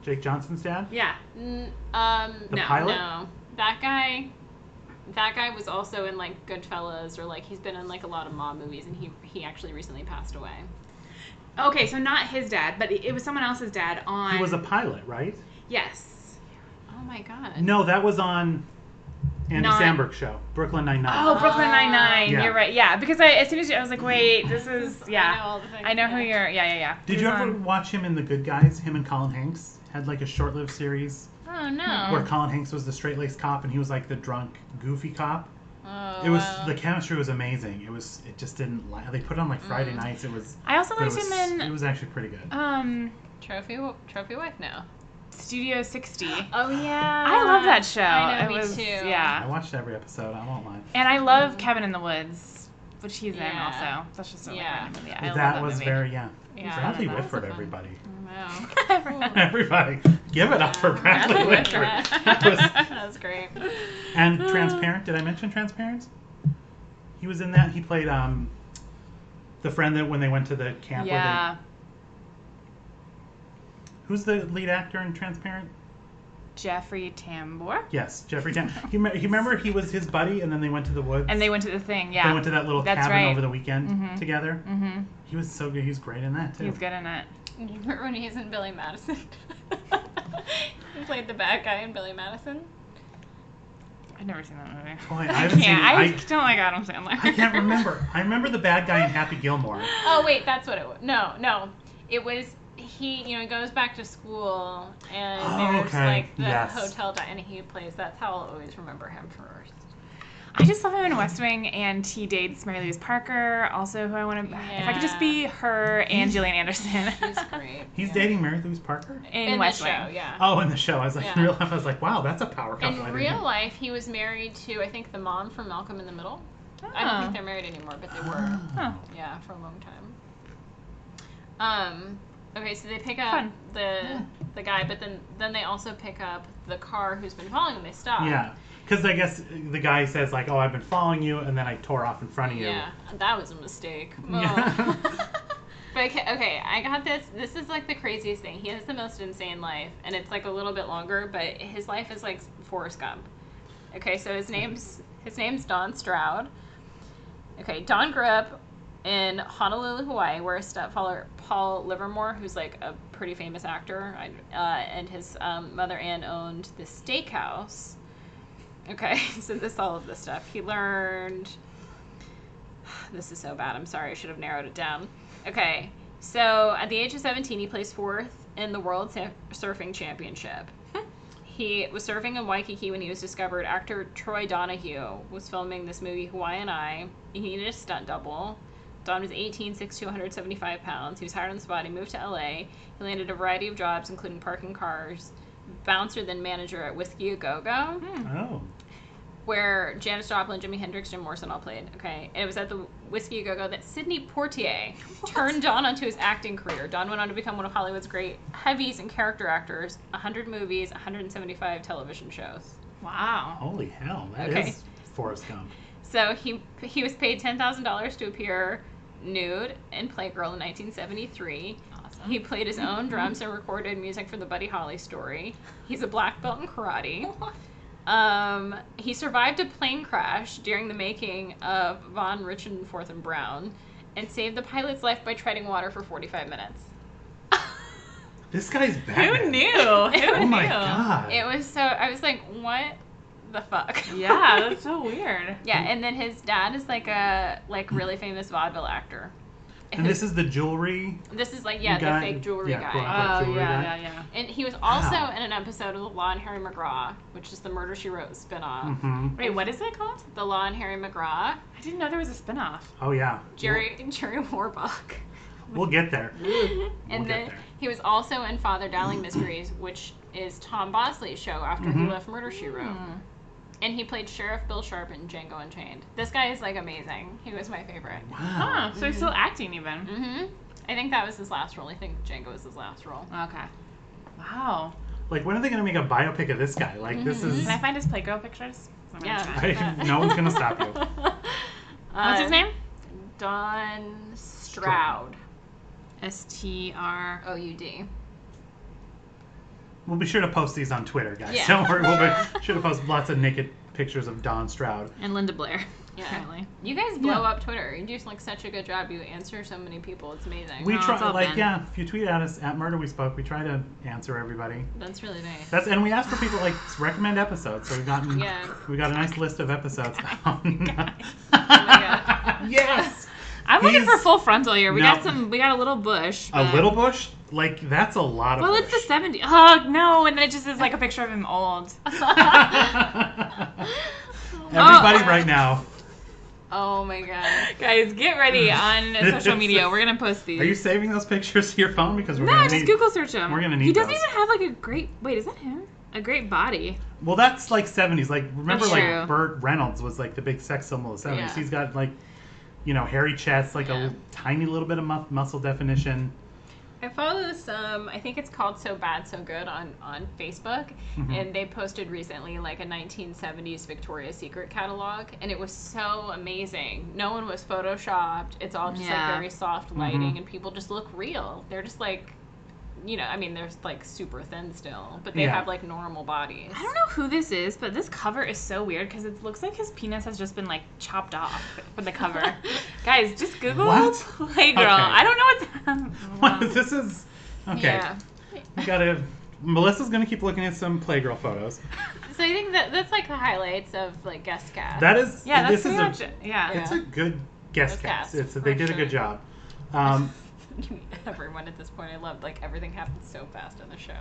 Jake Johnson's dad? Yeah. The no, pilot? No. That guy was also in Goodfellas, or he's been in a lot of mob movies, and he actually recently passed away. Okay, so not his dad, but it was someone else's dad on. He was a pilot, right? Yes. Oh my god. No, that was on Andy Not- Samberg's show, Brooklyn Nine-Nine. Oh, Brooklyn Nine-Nine. Yeah. You're right. Yeah, because as soon as I was like, wait, this is I know yeah. all the things. I know who you're. Yeah. Did He you was ever on- watch him in The Good Guys? Him and Colin Hanks had like a short-lived series Oh no. where Colin Hanks was the straight-laced cop and he was like the drunk, goofy cop. Oh, It was wow. the chemistry was amazing. It just didn't. They put it on like Friday nights. It was. I also but liked him It in was actually pretty good. Trophy wife now. Studio 60. Oh yeah. I love that show. I know, it me was, too. I Yeah. watched every episode. I won't lie. And I love Cabin in the Woods, which he's in Yeah. also. That's just a Yeah. random movie. I love That that was movie. very Yeah. Bradley That was Whitford, fun. everybody. Wow. Everybody, give it up for Bradley Whitford. That was- That was great. And Transparent. Did I mention Transparent? He was in that. He played the friend that when they went to the camp. Yeah. Who's the lead actor in Transparent? Jeffrey Tambor. Yes, Jeffrey Tambor. He remember he was his buddy, and then they went to the woods. And they went to the thing, yeah. They went to that little That's cabin right. over the weekend Mhm. together. Mm-hmm. He was so good. He was great in that too. He's good in it. You remember when he's in Billy Madison? He played the bad guy in Billy Madison. I've never seen that movie. Boy, I I haven't can't. seen. I don't like Adam Sandler. I can't remember. I remember the bad guy in Happy Gilmore. Oh wait, that's what it was. No, it was he goes back to school and Oh, there's okay. like the Yes. hotel and he plays. That's how I'll always remember him first. I just love him in West Wing, and he dates Mary Louise Parker, also who I want to. If I could just be her and Gillian Anderson. He's great. He's Yeah. dating Mary Louise Parker. in in West the Wing. show, yeah. Oh, in the show, I was like, Yeah. in real life, I was like, wow, that's a power couple. I In didn't real know. life, he was married to I think the mom from Malcolm in the Middle. I don't think they're married anymore, but they were. Huh. Yeah, for a long time. Okay, so they pick up Fun. the guy, but then they also pick up the car who's been following them. They stop. Yeah, because I guess the guy says like, "Oh, I've been following you," and then I tore off in front of you. Yeah, that was a mistake. Yeah. Oh. But okay, I got this. This is like the craziest thing. He has the most insane life, and it's like a little bit longer, but his life is like Forrest Gump. Okay, so his name's Don Stroud. Okay, Don grew up in Honolulu, Hawaii, where his stepfather Paul Livermore, who's like a pretty famous actor, and his mother Ann owned the steakhouse. Okay, so all of this stuff he learned. This is so bad. I'm sorry. I should have narrowed it down. Okay, so at the age of 17, he placed fourth in the World Surfing Championship. He was surfing in Waikiki when he was discovered. Actor Troy Donahue was filming this movie, Hawaiian Eye. He needed a stunt double. Don was 18, 6'2", 175 pounds. He was hired on the spot. He moved to LA. He landed a variety of jobs, including parking cars, bouncer, then manager at Whiskey A Go Go, Oh. where Janis Joplin, Jimi Hendrix, Jim Morrison all played. Okay, and it was at the Whiskey A Go Go that Sidney Poitier turned Don onto his acting career. Don went on to become one of Hollywood's great heavies and character actors, 100 movies, 175 television shows. Wow. Holy hell, that Okay. is Forrest Gump. So he was paid $10,000 to appear nude in Playgirl in 1973. Awesome. He played his own drums and recorded music for the Buddy Holly story. He's a black belt in karate. He survived a plane crash during the making of Von Richenforth and Brown and saved the pilot's life by treading water for 45 minutes. This guy's bad. Who knew? Who Oh my knew? god. It was so, I was like, what the fuck? Yeah, that's so weird. Yeah, and then his dad is like a really famous vaudeville actor. And this is the jewelry. This is like, guy- the fake jewelry yeah, guy. quote, Oh, unquote jewelry guy. yeah. And he was also Wow. in an episode of The Law and Harry McGraw, which is the Murder, She Wrote spinoff. Mm-hmm. Wait, what is it called? The Law and Harry McGraw. I didn't know there was a spinoff. Oh yeah. Jerry Warbach. We'll get there. And We'll then get there. he was also in Father Dowling Mysteries, which is Tom Bosley's show after he Mhm. left Murder, She Wrote. And he played Sheriff Bill Sharp in Django Unchained. This guy is like amazing. He was my favorite. Wow. Huh, so he's still acting even. Mm-hmm. I think that was his last role. I think Django was his last role. Okay. Wow. Like, when are they gonna make a biopic of this guy? Like, this is. Can I find his Playgirl pictures? I'm gonna Yeah. try. No one's gonna stop you. What's his name? Don Stroud. STR. OUD. We'll be sure to post these on Twitter, guys. Yeah. Don't worry. We'll be sure to post lots of naked pictures of Dawn Stroud. And Linda Blair. Yeah. Apparently. You guys blow up Twitter. You do like such a good job. You answer so many people. It's amazing. We it's try, all like, Ben. if you tweet at us at Murder We Spoke, we try to answer everybody. That's really nice. And we ask for people like to recommend episodes. So we got a nice list of episodes. Oh my God. Yes. I'm looking for full frontal here. We No. got a little bush. A but- little bush? Like, that's a lot of Well, bush. it's the 70s. Oh, no. And then it just is like a picture of him old. Everybody right now. Oh my god. Guys, get ready on social media. We're going to post these. Are you saving those pictures to your phone? Because we're No, gonna just need... Google search him. We're gonna need He doesn't those. even have like a great... Wait, is that him? A great body. Well, that's like 70s. Like, remember, That's like, true. Burt Reynolds was like the big sex symbol of the 70s. Yeah. He's got, like, hairy chest, like a tiny little bit of muscle definition. I follow this, I think it's called So Bad, So Good on Facebook, and they posted recently like a 1970s Victoria's Secret catalog, and it was so amazing. No one was photoshopped. It's all just like very soft lighting, and people just look real. They're just like, I mean, they're like super thin still, but they have like normal bodies. I don't know who this is, but this cover is so weird because it looks like his penis has just been like chopped off for the cover. Guys, just Google What? Playgirl. Okay. I don't know what's This is... Okay. Yeah. We gotta... Melissa's gonna keep looking at some Playgirl photos. So I think that's like the highlights of like guest cast. That is... Yeah, that's this pretty is much a, it. Yeah. It's a good guest Cast, cast. for They did a sure. good job. Everyone at this point, I loved like everything happened so fast in the show.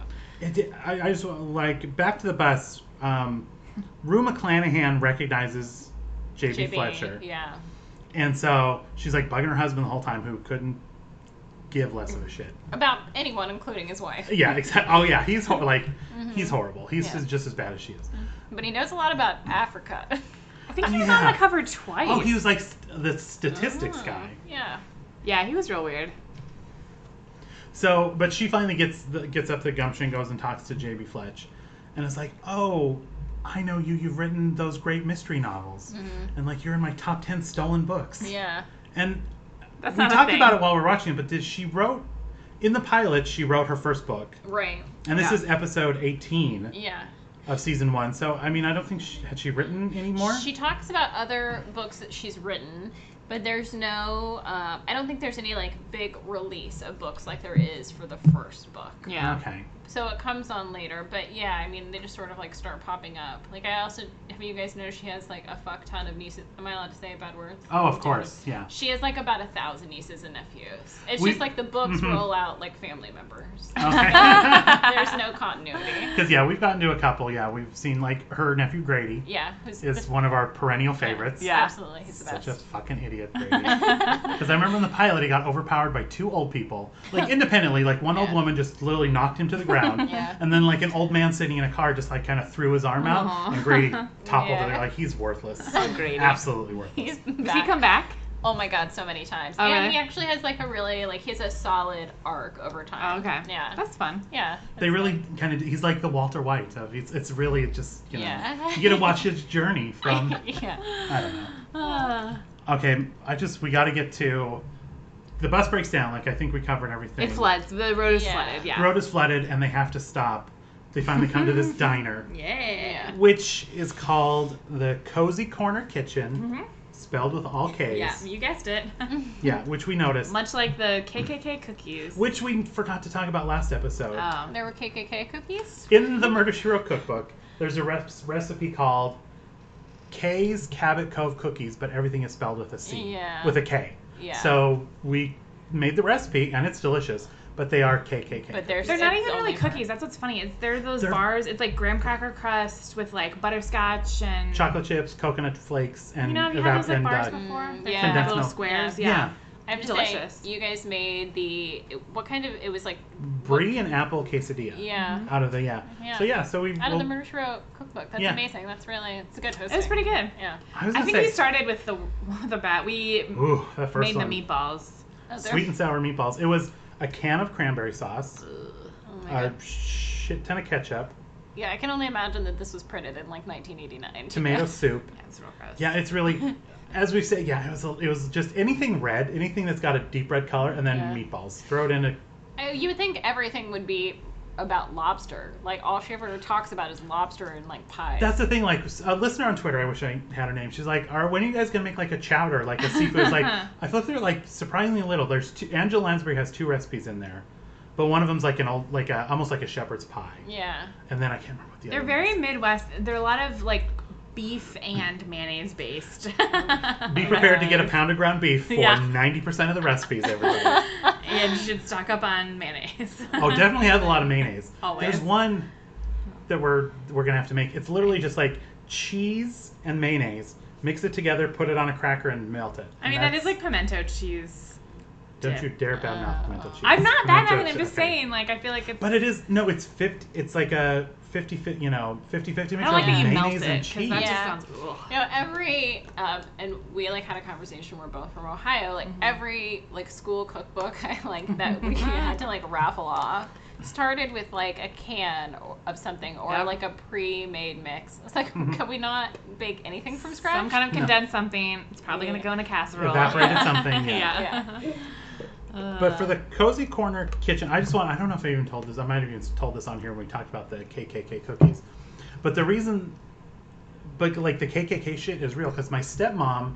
I just like back to the bus. Rue McClanahan recognizes JB Fletcher, Yeah. and so she's like bugging her husband the whole time, who couldn't give less of a shit. About anyone, including his wife. Yeah, exactly. Oh yeah, he's he's horrible. He's Yeah. just as bad as she is. But he knows a lot about Africa. I think he was on the cover twice. Oh, he was like the statistics guy. Yeah. Yeah, he was real weird. So, but she finally gets up the gumption, goes and talks to JB Fletch, and it's like, oh, I know you. You've written those great mystery novels, and like you're in my top 10 stolen books. Yeah. And That's we not a talked thing. about it while we were watching it, but she wrote in the pilot. She wrote her first book, Right. and this Yeah. is episode 18 Yeah. of season 1. So, I mean, I don't think had she written any more. She talks about other books that she's written, but there's no. I don't think there's any like big release of books like there is for the first book. Yeah. Okay. So it comes on later, but yeah, I mean, they just sort of like start popping up. Like I also, have you guys noticed she has like a fuck ton of nieces? Am I allowed to say bad words? Oh, of course. Yeah. She has like about 1,000 nieces and nephews. It's We- just like the books roll out like family members. Okay. There's no continuity. Because we've gotten to a couple. Yeah, we've seen like her nephew Grady Yeah, who's is one of our perennial favorites. Yeah. absolutely, he's the Such best. a fucking idiot, Grady. Because I remember in the pilot, he got overpowered by 2 old people, like independently. Like one old Yeah. woman just literally knocked him to the ground, Yeah. and then like an old man sitting in a car just like kind of threw his arm out, Aw. and Grady toppled Yeah. it. Like he's worthless, So Grady. absolutely worthless. He's Does he back. come back? Oh my god, so many times. Oh, and really? he actually has like a really like he has a solid arc over time. Oh, okay. Yeah. That's fun. Yeah. They it's really like- kind of. He's like the Walter White of. It's really just Yeah. you get to watch his journey from. yeah. I don't know. Ah. Okay, we got to get to. The bus breaks down. Like I think we covered everything. It floods. The road is Yeah. flooded. The Yeah. road is flooded, and they have to stop. They finally come to this diner, Yeah. which is called the Cozy Corner Kitchen, Mm-hmm. spelled with all K's. Yeah, you guessed it. Yeah, which we noticed. Much like the KKK cookies. Which we forgot to talk about last episode. Oh. There were KKK cookies. In the Murder She Wrote cookbook, there's a recipe called K's Cabot Cove Cookies, but everything is spelled with a C. Yeah. With a K. Yeah. So we made the recipe, and it's delicious, but they are KKK. But They're not it's even really only for- cookies. That's what's funny. They're those They're- bars. It's like graham cracker crust with like butterscotch and chocolate chips, coconut flakes, and You know, have you had those like bars and, before? They're yeah. like Condensed little milk. squares. Yeah. Yeah. I have to Delicious. say, you guys made what kind of, it was like, brie and apple quesadilla. yeah, Out of the Yeah. So we out of the Murder She Wrote cookbook. That's Yeah. amazing. That's really, it's a good hosting. It was pretty good. Yeah. I was I gonna think say, we started with the bat. We Ooh, that first made one. the meatballs. Oh, they're- Sweet and sour meatballs. It was a can of cranberry sauce, Oh my a God. shit ton of ketchup, Yeah, I can only imagine that this was printed in like 1989. tomato soup. Yeah, it's real gross. Yeah, it's really, as we say, yeah, it was just anything red, anything that's got a deep red color, and then Yeah. meatballs. Throw it in a. You would think everything would be about lobster. Like, all she ever talks about is lobster and, like, pies. That's the thing. Like, a listener on Twitter, I wish I had her name. She's like, when are you guys gonna make like a chowder, like a seafood? It's like, I feel like they're like surprisingly little. There's Angela Lansbury has 2 recipes in there, but one of them's like almost like a shepherd's pie. Yeah. And then I can't remember what the They're other very one Midwest. They're a lot of like beef and mayonnaise based. Be prepared to get a pound of ground beef for Yeah. 90% of the recipes every day. And you should stock up on mayonnaise. Oh, definitely have a lot of mayonnaise. Always. There's one that we're gonna have to make. It's literally just like cheese and mayonnaise. Mix it together, put it on a cracker, and melt it. I mean, that is like pimento cheese. Don't dip. you dare badmouth pimento cheese. I'm not bad at Pimento it. I'm just okay. saying, like, I feel like it's. But it is no. It's 50. It's like a 50. 50 I don't like mix that you of melt mayonnaise it and because cheese. that Yeah. just sounds. Ugh. You know, every and we like had a conversation. We're both from Ohio. Like every like school cookbook, I like that we had to like raffle off. Started with like a can of something or Yep. like a pre-made mix. It's like, can we not bake anything from scratch? Some kind of No. condensed something. It's probably Yeah. gonna go in a casserole. Evaporated something. Yeah. Yeah. But for the Cozy Corner Kitchen, I don't know if I even told this. I might have even told this on here when we talked about the KKK cookies. But the reason, like the KKK shit is real because my stepmom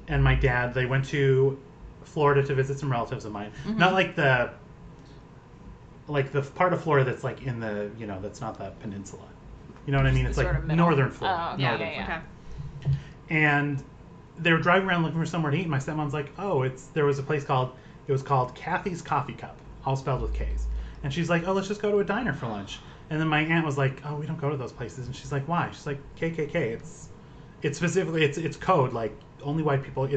and my dad, they went to Florida to visit some relatives of mine. Not like the part of Florida that's like in the, that's not the peninsula. You know what I mean? It's Sort like of middle. northern Florida. Oh, okay, northern yeah, Florida. Okay. And they were driving around looking for somewhere to eat. And my stepmom's like, there was a place called Kathy's Coffee Cup, all spelled with K's. And she's like, let's just go to a diner for lunch. And then my aunt was like, we don't go to those places. And she's like, why? She's like, KKK. It's specifically, it's code, like only white people.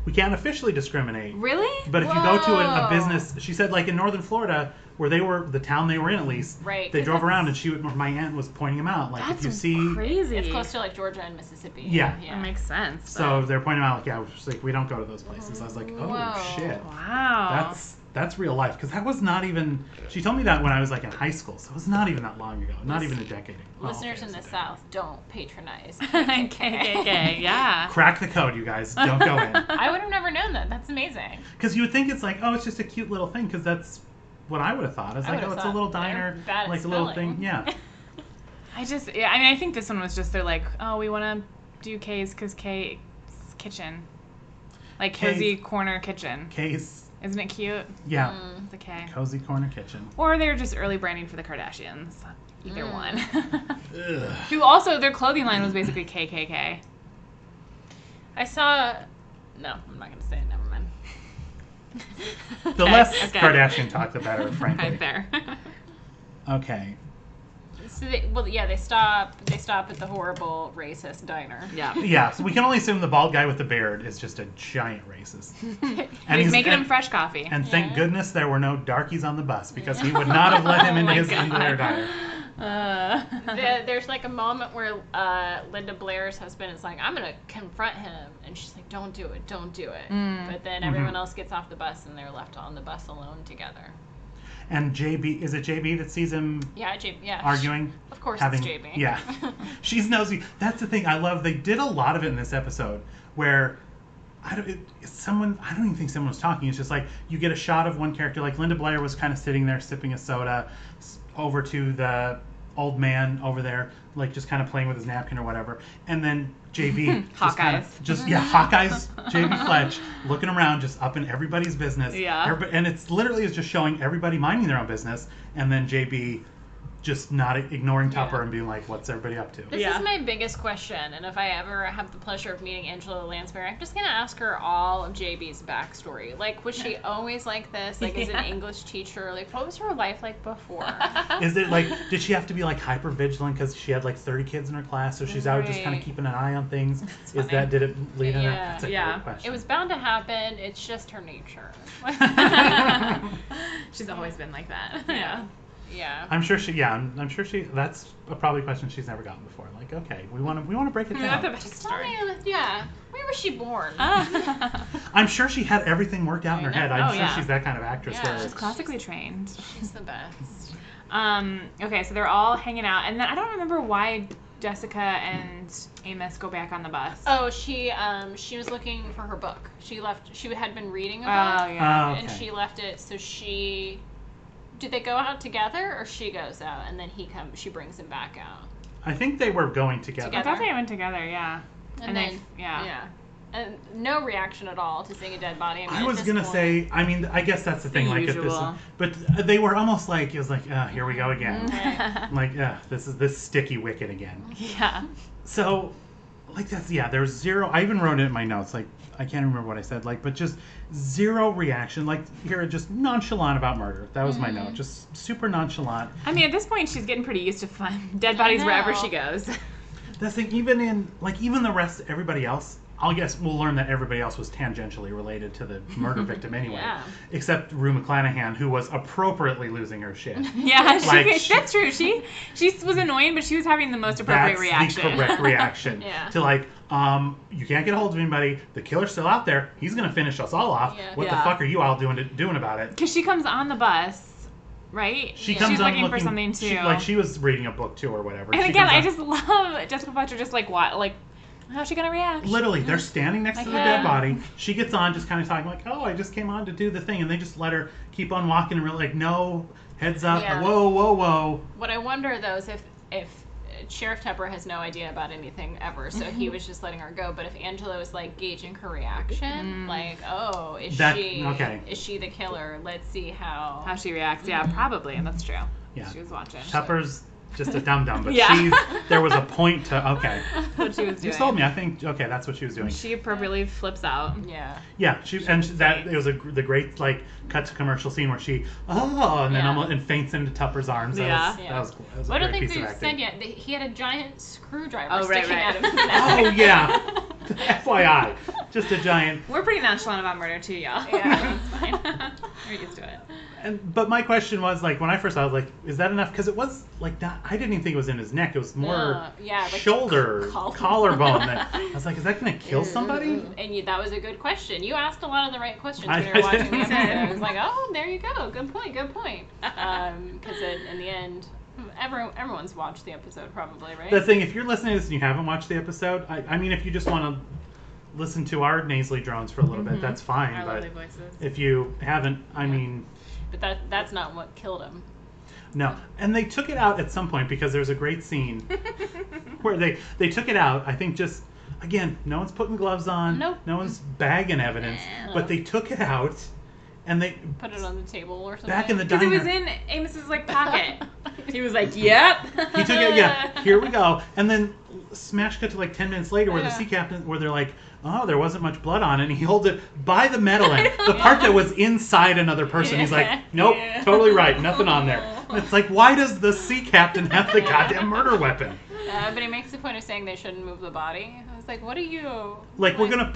We can't officially discriminate. Really? But if you go to a Whoa. business, she said, like in northern Florida, where the town they were in at least, Right, they 'cause drove that's- around and my aunt was pointing them out. Like That's if you see, crazy. It's close to like Georgia and Mississippi. Yeah. That makes sense. so they're pointing them out, like, she's like, we don't go to those places. I was like, oh Whoa. shit. Wow. That's real life, because that was not even. She told me that when I was like in high school, so it was not even that long ago, not even a decade ago. Listeners in the it's a decade. South, don't patronize. KKK. Yeah. Crack the code, you guys. Don't go in, I would have never known that. That's amazing. because you would think it's like, it's just a cute little thing, because that's what I would have thought. I was I like, would've it's a thought little they're diner, bad at like a little spelling. thing, yeah. I think this one was just they're like, we want to do K's because K's kitchen, like K's. cozy corner kitchen. Case, Isn't it cute? yeah, It's a K. cozy corner kitchen. Or they're just early branding for the Kardashians. Either one. Ugh. Who also their clothing line was basically KKK. I saw. No, I'm not going to say it. Never mind. The Okay, less okay. Kardashian talk, the better, frankly. Right there. Okay. So they stop at the horrible racist diner. Yeah. Yeah, so we can only assume the bald guy with the beard is just a giant racist. And He's making and- him fresh coffee. And thank Yeah. goodness there were no darkies on the bus, because he would not have let him into Oh my into their God. diner. There's like a moment where Linda Blair's husband is like, I'm gonna confront him, and she's like, don't do it. But then everyone else gets off the bus and they're left on the bus alone together. And JB, is it JB that sees him Yeah, arguing? Of course Having, it's JB. Yeah. She's nosy. That's the thing I love. They did a lot of it in this episode where I don't even think someone was talking. It's just like you get a shot of one character, like Linda Blair was kind of sitting there sipping a soda, over to the old man over there, like just kind of playing with his napkin or whatever, and then JB Hawkeyes. Hawkeyes, JB Fletch looking around, just up in everybody's business. Yeah. And it's literally is just showing everybody minding their own business, and then JB just not ignoring Tupper Yeah. and being like, what's everybody up to? This Yeah. is my biggest question, and if I ever have the pleasure of meeting Angela Lansbury, I'm just gonna ask her all of JB's backstory. Like, was she always like this? Like, as an Yeah. English teacher, like, what was her life like before? Is it like, did she have to be like hyper vigilant because she had like 30 kids in her class, so she's out just kind of Right. keeping an eye on things? funny. Did it lead in Yeah. that? That's a Yeah. great question. It was bound to happen. It's just her nature. She's always been like that. Yeah. Yeah. I'm sure she. That's probably a question she's never gotten before. Like, okay, we want to break it That's a down. Tell me, yeah. Where was she born? I'm sure she had everything worked out in her I know. head. I'm Oh, sure yeah. she's that kind of actress. Yeah. where She's classically trained. She's the best. Okay, so they're all hanging out, and then I don't remember why Jessica and Amos go back on the bus. Oh, she was looking for her book. She had been reading a book. Oh, yeah. Oh, okay. And she left it, so she do they go out together, or she goes out and then she brings him back out? I think they were going together. I thought they went together, yeah. And then, and no reaction at all to seeing a dead body. I mean, I was gonna say, I mean, I guess that's the thing. Like, at this, but they were almost like it was like, here we go again. Like, this is this sticky wicket again. Yeah. So, like there's zero. I even wrote it in my notes. Like, I can't remember what I said. Like, but just zero reaction. Like, here, just nonchalant about murder. That was my note. Just super nonchalant. I mean, at this point, she's getting pretty used to dead bodies wherever she goes. That's the thing. Even the rest, everybody else. I guess we'll learn that everybody else was tangentially related to the murder victim anyway. Except Rue McClanahan, who was appropriately losing her shit. Yeah, that's true. She was annoying, but she was having the most appropriate reaction. That's the correct reaction. To like, you can't get a hold of anybody. The killer's still out there. He's going to finish us all off. What the fuck are you all doing about it? Because she comes on the bus, right? She comes She's on looking for something, too. She was reading a book, too, or whatever. And again, I just love Jessica Fletcher just like, what? Like, how's she gonna react? Literally, they're standing next to the dead body. She gets on, just kind of talking like, "Oh, I just came on to do the thing," and they just let her keep on walking and really like, "No, heads up, whoa, whoa, whoa." What I wonder though is if Sheriff Tupper has no idea about anything ever, so he was just letting her go. But if Angela was like gauging her reaction, like, "Oh, is she the killer? Let's see how she reacts." Yeah, probably, and that's true. Yeah, she was watching. Tupper's just a dum-dum, but there was a point to, that's what she was doing. You told me, I think, that's what she was doing. She appropriately flips out. Yeah, it was the great, like, cut to commercial scene where she, and then almost faints into Tupper's arms. That was What a do great think piece of they acting. said yet? He had a giant screwdriver sticking out of his neck. Oh, yeah. FYI. Just a giant. We're pretty nonchalant about murder, too, y'all. Yeah, it's fine. We're used to it. But my question was, like, when I first saw it, I was like, is that enough? Because it was, like, not, I didn't even think it was in his neck. It was more like shoulder, collarbone. I was like, is that going to kill somebody? And that was a good question. You asked a lot of the right questions when you were watching the episode. I was like, oh, there you go. Good point. Because in the end, everyone's watched the episode probably, right? The thing, if you're listening to this and you haven't watched the episode, I mean, if you just want to listen to our nasally drones for a little bit, that's fine. Our but lovely voices. If you haven't, I mean... But that's not what killed him. No. And they took it out at some point because there's a great scene where they took it out, I think just... Again, no one's putting gloves on. Nope. No one's bagging evidence. But they took it out and they... Put it on the table or something? Back in the diner. Because it was in Amos's, like, pocket. He was like, yep. He took it, here we go. And then smash cut to like 10 minutes later where the sea captain, where they're like, oh, there wasn't much blood on it. And he holds it by the metal end. The part that was inside another person. He's like, nope, totally right. Nothing on there. And it's like, why does the sea captain have the goddamn murder weapon? But he makes the point of saying they shouldn't move the body. I was like, what are you... Like, we're gonna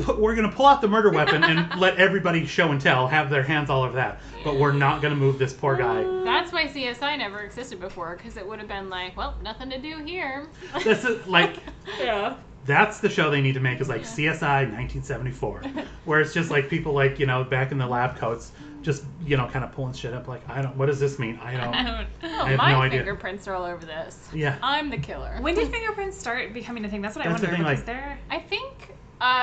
pull out the murder weapon and let everybody show and tell, have their hands all over that. But we're not gonna move this poor guy. That's why CSI never existed before, because it would have been like, well, nothing to do here. That's it, like... Yeah. That's the show they need to make, is like CSI 1974, where it's just like people like, back in the lab coats, just, kind of pulling shit up like, what does this mean? I have no idea. My fingerprints are all over this. Yeah. I'm the killer. When did fingerprints start becoming a thing? That's what I wonder. I think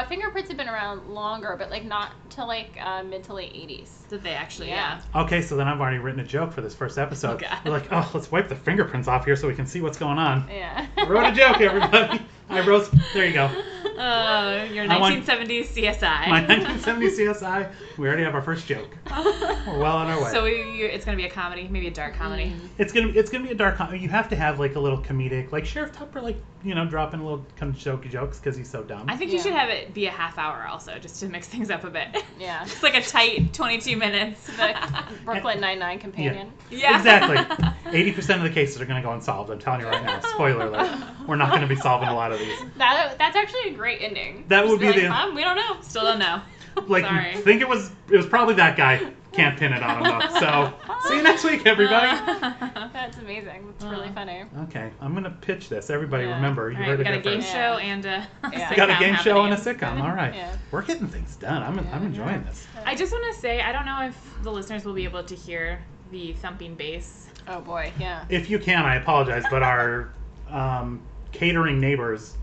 fingerprints have been around longer, but like not till like mid to late 80s. Did they actually? Yeah. Okay, so then I've already written a joke for this first episode. Okay. We're like, let's wipe the fingerprints off here so we can see what's going on. Yeah. I wrote a joke, everybody. There you go. Your 1970s CSI. My 1970s CSI. We already have our first joke. We're well on our way. So it's gonna be a comedy, maybe a dark comedy. It's gonna be a dark comedy. You have to have like a little comedic, like Sheriff Tupper, like dropping a little kind of jokey jokes because he's so dumb. I think you should have it be a half hour also, just to mix things up a bit. Yeah. It's like a tight 22 minutes. The Brooklyn Nine-Nine companion. Yeah. Exactly. 80% of the cases are going to go unsolved. I'm telling you right now. Spoiler alert. We're not going to be solving a lot of these. That's actually a great ending. That would be like, the... we don't know. Still don't know. Like, sorry. You think it was probably that guy. Can't pin it on him though. So, see you next week, everybody. That's amazing. That's really funny. Okay, I'm gonna pitch this. Everybody, remember, you heard it here first. We got a game show and a sitcom. Got a game show and a sitcom. happening. All right, we're getting things done. I'm enjoying this. I just want to say, I don't know if the listeners will be able to hear the thumping bass. Oh boy, yeah. If you can, I apologize, but our catering neighbors.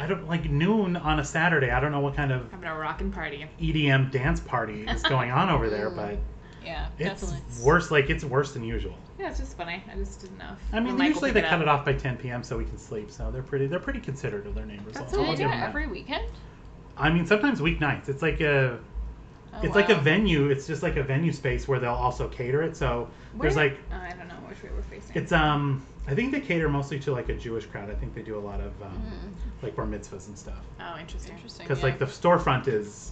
I don't like noon on a Saturday. I don't know what kind of having a rockin' party EDM dance party is going on over there, but Yeah, It's definitely. worse. Like, it's worse than usual. Yeah, it's just funny. I just didn't know. I mean, usually they cut it off by 10 p.m. so we can sleep. So they're pretty considerate of their neighbors. That's Do so they I'll do give it them that. every weekend? I mean, sometimes weeknights. It's like a like a venue. It's just like a venue space where they'll also cater it. So there's Where? like I don't know which way we're facing. it's I think they cater mostly to like a Jewish crowd. I think they do a lot of like bar mitzvahs and stuff. Oh, interesting. Interesting. Because like the storefront is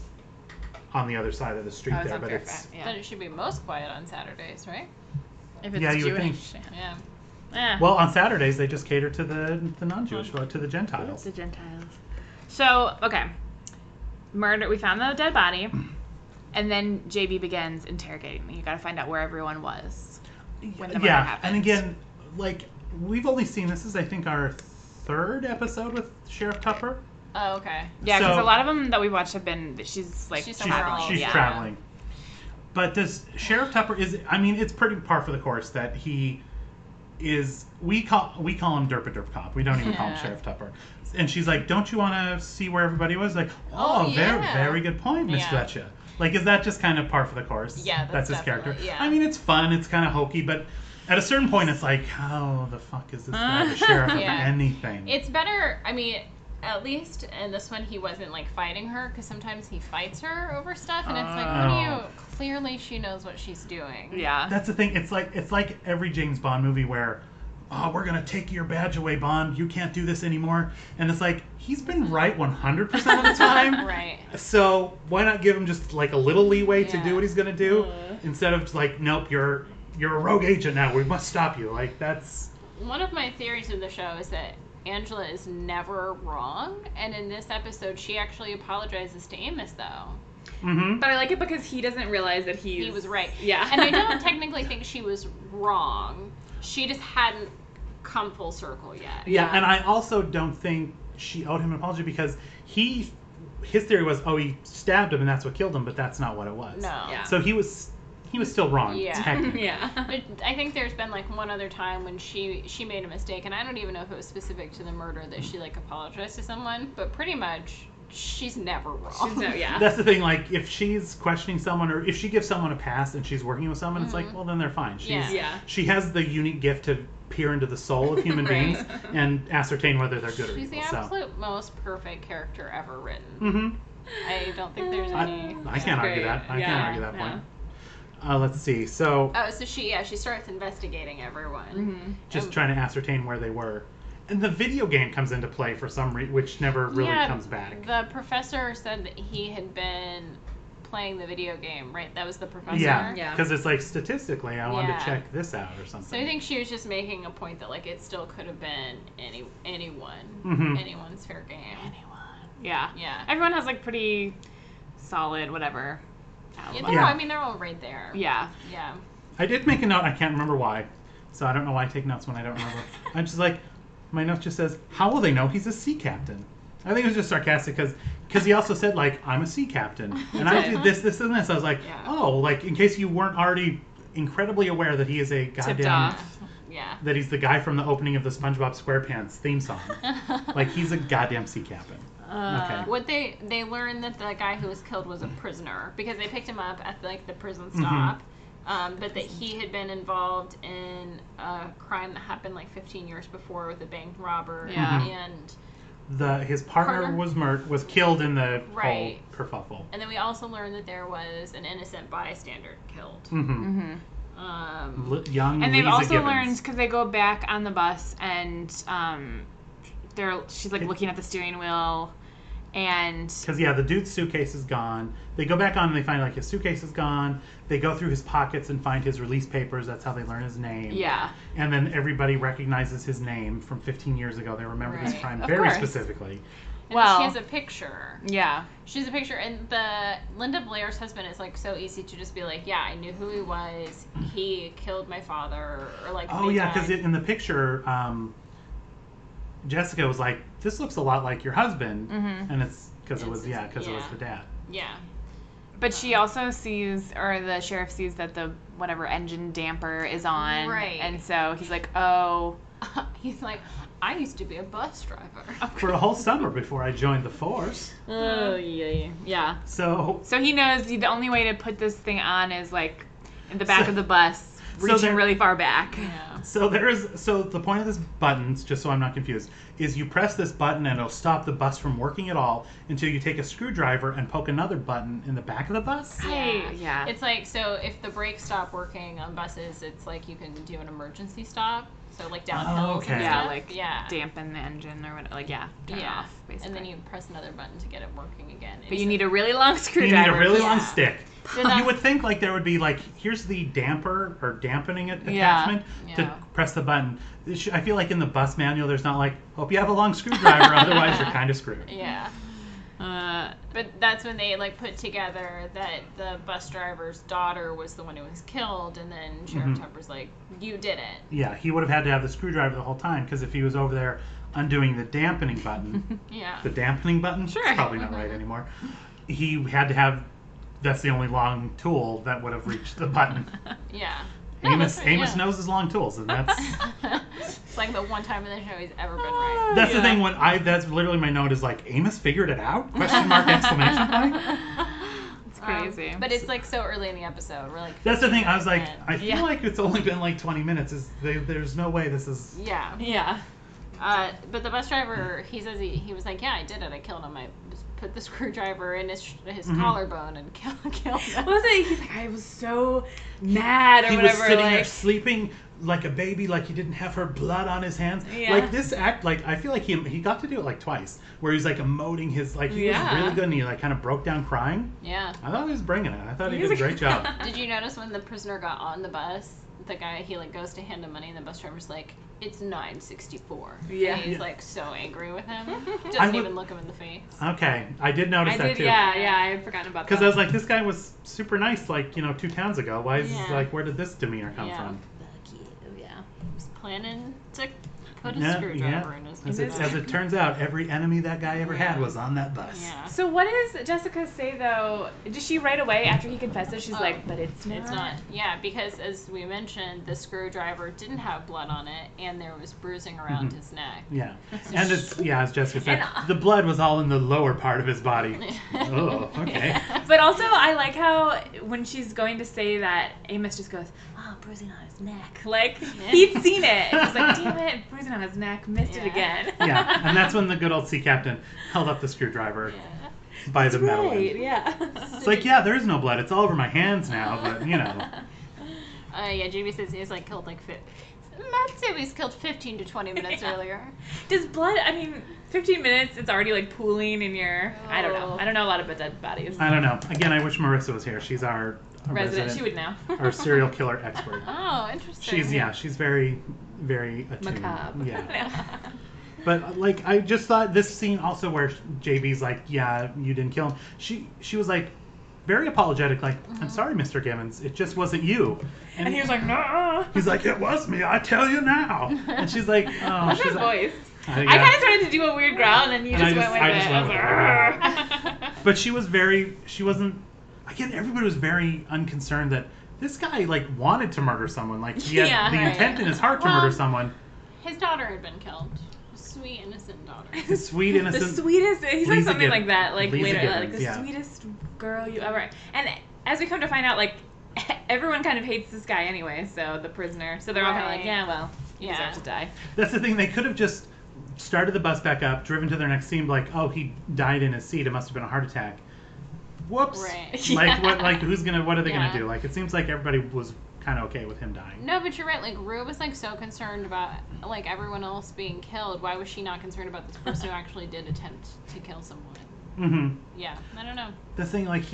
on the other side of the street Oh, it's there, on but Fairfax. Then Yeah. it should be most quiet on Saturdays, right? If it's Yeah, you would Jewish. think. Yeah. Yeah. Well, on Saturdays they just cater to the non-Jewish, to the Gentiles. The Gentiles. So, okay. Murder. We found the dead body. And then JB begins interrogating me. You gotta find out where everyone was when the murder happened. And again, like we've only seen this is I think our third episode with Sheriff Tupper. Oh, okay. Yeah, because So- a lot of them that we watched have been. She's like She's traveling. She's yeah. traveling. But this Sheriff Tupper is, I mean, it's pretty par for the course that he is, we call him Derpa Derp Cop. We don't even call him Yeah. Sheriff Tupper. And she's like, don't you want to see where everybody was? Like, Oh, very, yeah. very good point, Miss Yeah. Fletcher. Like, is that just kind of par for the course? Yeah, that's his character. definitely- yeah. I mean, it's fun, it's kind of hokey, but at a certain point, it's like, how the fuck is this guy the sheriff of Yeah. anything? It's better, I mean, at least in this one he wasn't like fighting her, because sometimes he fights her over stuff, and it's like, what do you, clearly she knows what she's doing. Yeah. That's the thing. It's like every James Bond movie where, oh, we're gonna take your badge away, Bond. You can't do this anymore. And it's like he's been right 100% of the time. Right. So why not give him just like a little leeway to Yeah. do what he's gonna do instead of just like, nope, you're a rogue agent now. We must stop you. Like that's One of my theories of the show is that Angela is never wrong, and in this episode she actually apologizes to Amos though. mm-hmm. But I like it because he doesn't realize that He was right. Yeah. And I don't technically think she was wrong. She just hadn't come full circle yet. Yeah, and I also don't think she owed him an apology because his theory was, oh, he stabbed him and that's what killed him, but that's not what it was. No. Yeah. So he was still wrong. Yeah. Technically. Yeah. But I think there's been like one other time when she made a mistake, and I don't even know if it was specific to the murder that she like apologized to someone, but pretty much she's never wrong. Yeah. That's the thing, like, if she's questioning someone or if she gives someone a pass and she's working with someone, it's like, well, then they're fine. Yeah. Yeah. She has the unique gift to peer into the soul of human Right. beings and ascertain whether they're good or She's the evil. absolute most perfect character ever written. Mm-hmm. I don't think there's any. I can't argue great. that. I Yeah. can't argue that Yeah. point. Let's see. So, Oh, so she starts investigating everyone. Mm-hmm. just trying to ascertain where they were. And the video game comes into play for some reason, which never really Yeah, comes back. The professor said that he had been playing the video game, right? That was the professor. Yeah, Yeah. because it's like statistically, I wanted Yeah. to check this out or something. So I think she was just making a point that like it still could have been anyone, Mhm. anyone's fair game. Yeah. Yeah. Everyone has like pretty solid whatever. Yeah, outlook. they're all, I mean, they're all right there. Yeah. Yeah. I did make a note. I can't remember why, so I don't know why I take notes when I don't remember. I'm just like, my note just says, "How will they know he's a sea captain?" I think it was just sarcastic because he also said like, "I'm a sea captain," and I did this, and this. I was like, Yeah. oh, like in case you weren't already incredibly aware that he is a Tipped goddamn off. Yeah. that he's the guy from the opening of the SpongeBob SquarePants theme song. Like he's a goddamn sea captain. Okay. What they learned that the guy who was killed was a prisoner because they picked him up at like the prison Mm-hmm. stop, but that he had been involved in a crime that happened like 15 years before with a bank robber. Yeah. And His partner was killed in the Right. whole kerfuffle. and then we also learned that there was an innocent bystander killed. Mm-hmm. Young And they've Lisa also Gibbons. learned because they go back on the bus and she's like looking at the steering wheel, and Because, yeah, the dude's suitcase is gone. They go back on and they find, like, his suitcase is gone. They go through his pockets and find his release papers. That's how they learn his name. yeah, And then everybody recognizes his name from 15 years ago. They remember this Right. crime Of very course. specifically. And Well- she has a picture. yeah, She has a picture, and the Linda Blair's husband is like so easy to just be like, yeah, I knew who he was. He killed my father, or like. Oh, they yeah, because died. in the picture, Jessica was like, this looks a lot like your husband. Mhm. And it's because it was, It's- it was yeah. the dad. Yeah. but she also sees, or the sheriff sees that the whatever engine damper is on, Right. and so he's like, oh, He's like, I used to be a bus driver. For a whole summer before I joined the force. oh yeah, yeah. So, So he knows the only way to put this thing on is like in the back of the bus, reaching really far back. Yeah. So the point of this buttons, just so I'm not confused, is you press this button and it'll stop the bus from working at all until you take a screwdriver and poke another button in the back of the bus. Yeah. It's like, so if the brakes stop working on buses, it's like you can do an emergency stop. So like down hills okay. and Yeah, stuff. like dampen the engine or whatever. Like, turn it off, basically. And then you press another button to get it working again. But you need a really long You screwdriver. need a really long stick. So You would think like there would be like, here's the damper or dampening attachment Yeah. to press the button. I feel like in the bus manual there's not like, hope you have a long screwdriver, otherwise you're kind of screwed. Yeah. But that's when they like put together that the bus driver's daughter was the one who was killed, and then Sheriff Tupper's like, "You did it." Yeah, he would have had to have the screwdriver the whole time because if he was over there undoing the dampening button, the dampening button, Sure. it's probably not right anymore. He had to have. That's the only long tool that would have reached the button. Yeah. Amos knows his long tools, and that's It's like the one time in the show he's ever been right. that's the thing. That's literally my note is like Amos figured it out? Question mark exclamation point. It's crazy. But it's like so early in the episode. We're like. That's the thing. I was like, 15 I feel like it's only been like 20 minutes. There's no way this is. Yeah. Yeah. But the bus driver, he says he was like, yeah, I did it. I killed him. I just put the screwdriver in his collarbone and killed him. What was it? He's like, I was so mad or He whatever. was sitting like, there sleeping like a baby, like he didn't have her blood on his hands. Yeah. Like this act, like I feel like he got to do it like twice, where he's like emoting his like he was really good and he like kind of broke down crying. Yeah. I thought he was bringing it. I thought he did a great job. Did you notice when the prisoner got on the bus, the guy, he like goes to hand him money and the bus driver's like, it's $9.64. Yeah. And he's like so angry with him. Doesn't even look him in the face. Okay, I did notice that too. Yeah, I had forgotten about that. Because I was like, this guy was super nice, like 2 towns ago. Why is like, where did this demeanor come from? Yeah. He was planning to put a screwdriver in his As it turns out, every enemy that guy ever had was on that bus. Yeah. So what does Jessica say though? Does she right away after he confesses? She's like, but it's not. It's not. Yeah, because as we mentioned, the screwdriver didn't have blood on it, and there was bruising around his neck. Yeah, and it's as Jessica said, the blood was all in the lower part of his body. Oh, okay. But also, I like how when she's going to say that, Amos just goes, "Oh, bruising on his neck." Like he'd seen it. He's like, "Damn it, bruising on his neck, missed it again." Yeah, and that's when the good old sea captain held up the screwdriver by the metal end. Yeah. It's like, yeah, there's no blood. It's all over my hands now, but Yeah, Jamie says he's like killed like Matt said he's killed 15 to 20 minutes earlier. Does blood? I mean, 15 minutes. It's already like pooling in your. I don't know. I don't know a lot about dead bodies. I don't know. Again, I wish Marissa was here. She's our Resident. She would know. Our serial killer expert. Oh, interesting. She's very, very attuned. Macabre. Yeah. But like, I just thought this scene also where JB's like, yeah, you didn't kill him. She was like, very apologetic, like, I'm sorry, Mr. Gibbons, it just wasn't you. And he was like, no. He's like, it was me, I tell you now. And she's like, oh, What's she's that like, voice? I kind of started to do a weird growl, and then you just went with I it. just went with it. But she wasn't, again, everybody was very unconcerned that this guy, like, wanted to murder someone. Like, he had the intent in his heart to murder someone. His daughter had been killed. Sweet, innocent daughter. His sweet, innocent... The sweetest... He said something like that, like, Lisa later. Gibbons, Like, the sweetest girl you ever... And as we come to find out, like, everyone kind of hates this guy anyway, so the prisoner. So they're all kind of like, yeah, well, he deserves to die. That's the thing. They could have just started the bus back up, driven to their next scene, like, oh, he died in his seat. It must have been a heart attack. Whoops. Right. Like, what? Like, what are they gonna do? Like, it seems like everybody was kind of okay with him dying. No, but you're right. Like, Rue was like so concerned about like everyone else being killed. Why was she not concerned about this person who actually did attempt to kill someone? Mm-hmm. Yeah, I don't know. The thing, like,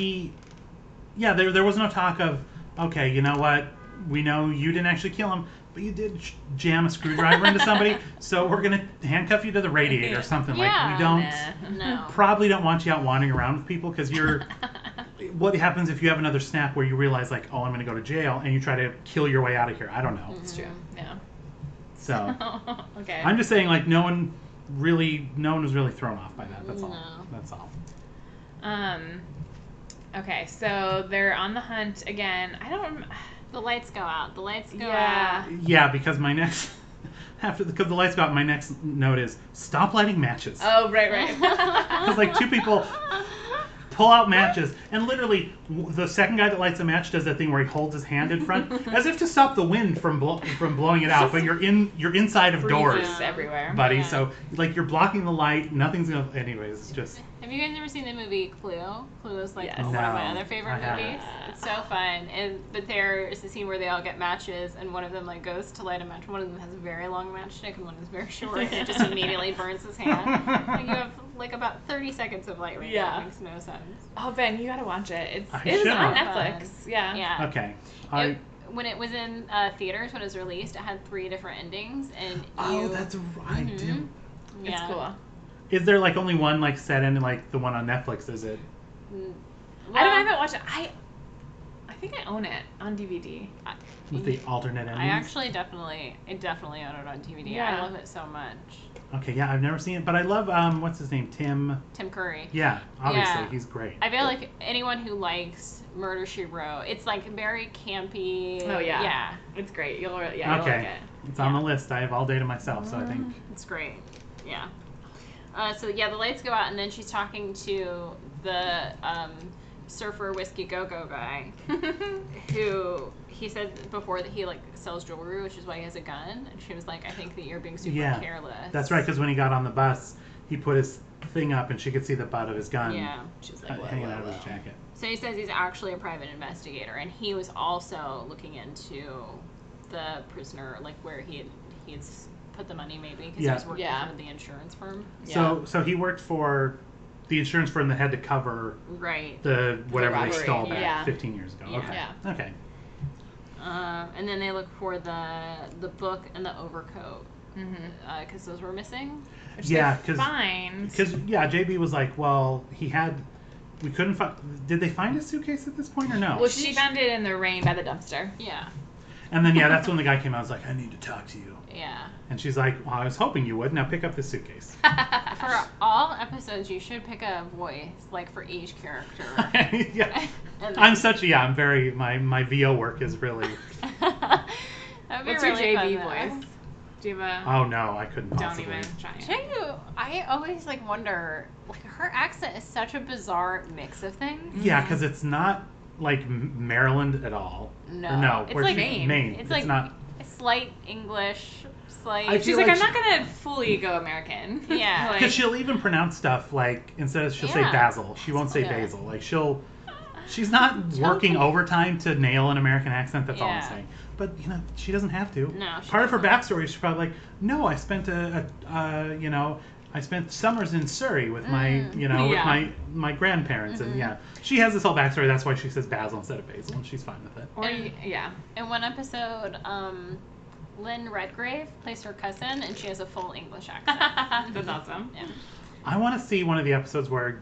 there was no talk of, okay, you know what? We know you didn't actually kill him, but you did jam a screwdriver into somebody, so we're gonna handcuff you to the radiator or something. Yeah, like, we no. probably don't want you out wandering around with people because you're. What happens if you have another snap where you realize, like, oh, I'm going to go to jail, and you try to kill your way out of here? I don't know. It's true. Yeah. So, okay. I'm just saying, like, no one was really thrown off by that. That's all. No. That's all. Okay, so they're on the hunt again. I don't. The lights go out. The lights go Yeah. out. Yeah, because my next because the lights go out, my next note is stop lighting matches. Oh, right. Because like two people pull out matches, and literally the second guy that lights a match does that thing where he holds his hand in front as if to stop the wind from blowing it out. But you're inside of doors everywhere, buddy. Yeah. So like you're blocking the light. Nothing's gonna. Anyways, it's just. Have you guys ever seen the movie Clue? Clue is like Yes. one of my No, other favorite I haven't. movies. It's so fun. But there's a scene where they all get matches, and one of them like goes to light a match. One of them has a very long matchstick, and one is very short, and it just immediately burns his hand. And you have like about 30 seconds of light right Yeah. now. It makes no sense. Oh, Ben, you gotta watch it. I It's should. on Fun. Netflix. Yeah. Yeah. Okay. When it was in theaters, when it was released, it had 3 different endings, and Oh, that's right. Mhm. It's Yeah. cool. Is there like only one like set ending like the one on Netflix? Is it? I haven't watched it. I think I own it on DVD. With the alternate endings? I actually definitely own it on DVD. Yeah. I love it so much. Okay, yeah, I've never seen it, but I love what's his name, Tim. Tim Curry. Yeah, obviously Yeah. he's great. I feel like anyone who likes Murder, She Wrote, it's like very campy. Oh yeah. Yeah. It's great. You'll like Okay, it. it's on the list. I have all day to myself, so I think. It's great. Yeah. So yeah, the lights go out, and then she's talking to the surfer whiskey go-go guy, who he said before that he like sells jewelry, which is why he has a gun. And she was like, "I think that you're being super Yeah, careless." That's right, because when he got on the bus, he put his thing up, and she could see the butt of his gun Yeah. She's like, hanging out of his jacket. So he says he's actually a private investigator, and he was also looking into the prisoner, like where he had put the money, maybe because Yeah. he was working Yeah. for the insurance firm. So he worked for the insurance firm that had to cover Right. the whatever they robbery, stole back yeah. 15 years ago. Yeah. Okay. Yeah. Okay. And then they look for the book and the overcoat Mm-hmm. because those were missing. Which Yeah, they find. Because JB was like, well, we couldn't find. Did they find his suitcase at this point or no? Well, she found it in the rain by the dumpster. Yeah. And then that's when the guy came out. and was like, I need to talk to you. Yeah. And she's like, well, I was hoping you would. Now pick up this suitcase. For all episodes, you should pick a voice like for each character. Yeah. And I'm very my VO work is really. That'd be What's really your fun, JB though. voice? Do you have a? Oh no, I couldn't Don't possibly. even try. Tell you, I always like wonder, like her accent is such a bizarre mix of things. Yeah, because it's not like Maryland at all. No. Or no, It's where's like she- Maine. It's like not. a slight English, slight. I She's feel like, like I'm not gonna fully go American. Yeah. Like, Because she'll even pronounce stuff like instead of she'll say Yeah. basil, she won't say Yeah. basil. Like she's not working overtime to nail an American accent. That's all I'm Yeah. saying. But she doesn't have to. No, she Part of her doesn't. backstory is she's probably like, no, I spent I spent summers in Surrey with my with Yeah. my grandparents, and she has this whole backstory. That's why she says basil instead of basil, and she's fine with it. or yeah. In one episode, Lynn Redgrave plays her cousin, and she has a full English accent. That's awesome. Yeah. I want to see one of the episodes where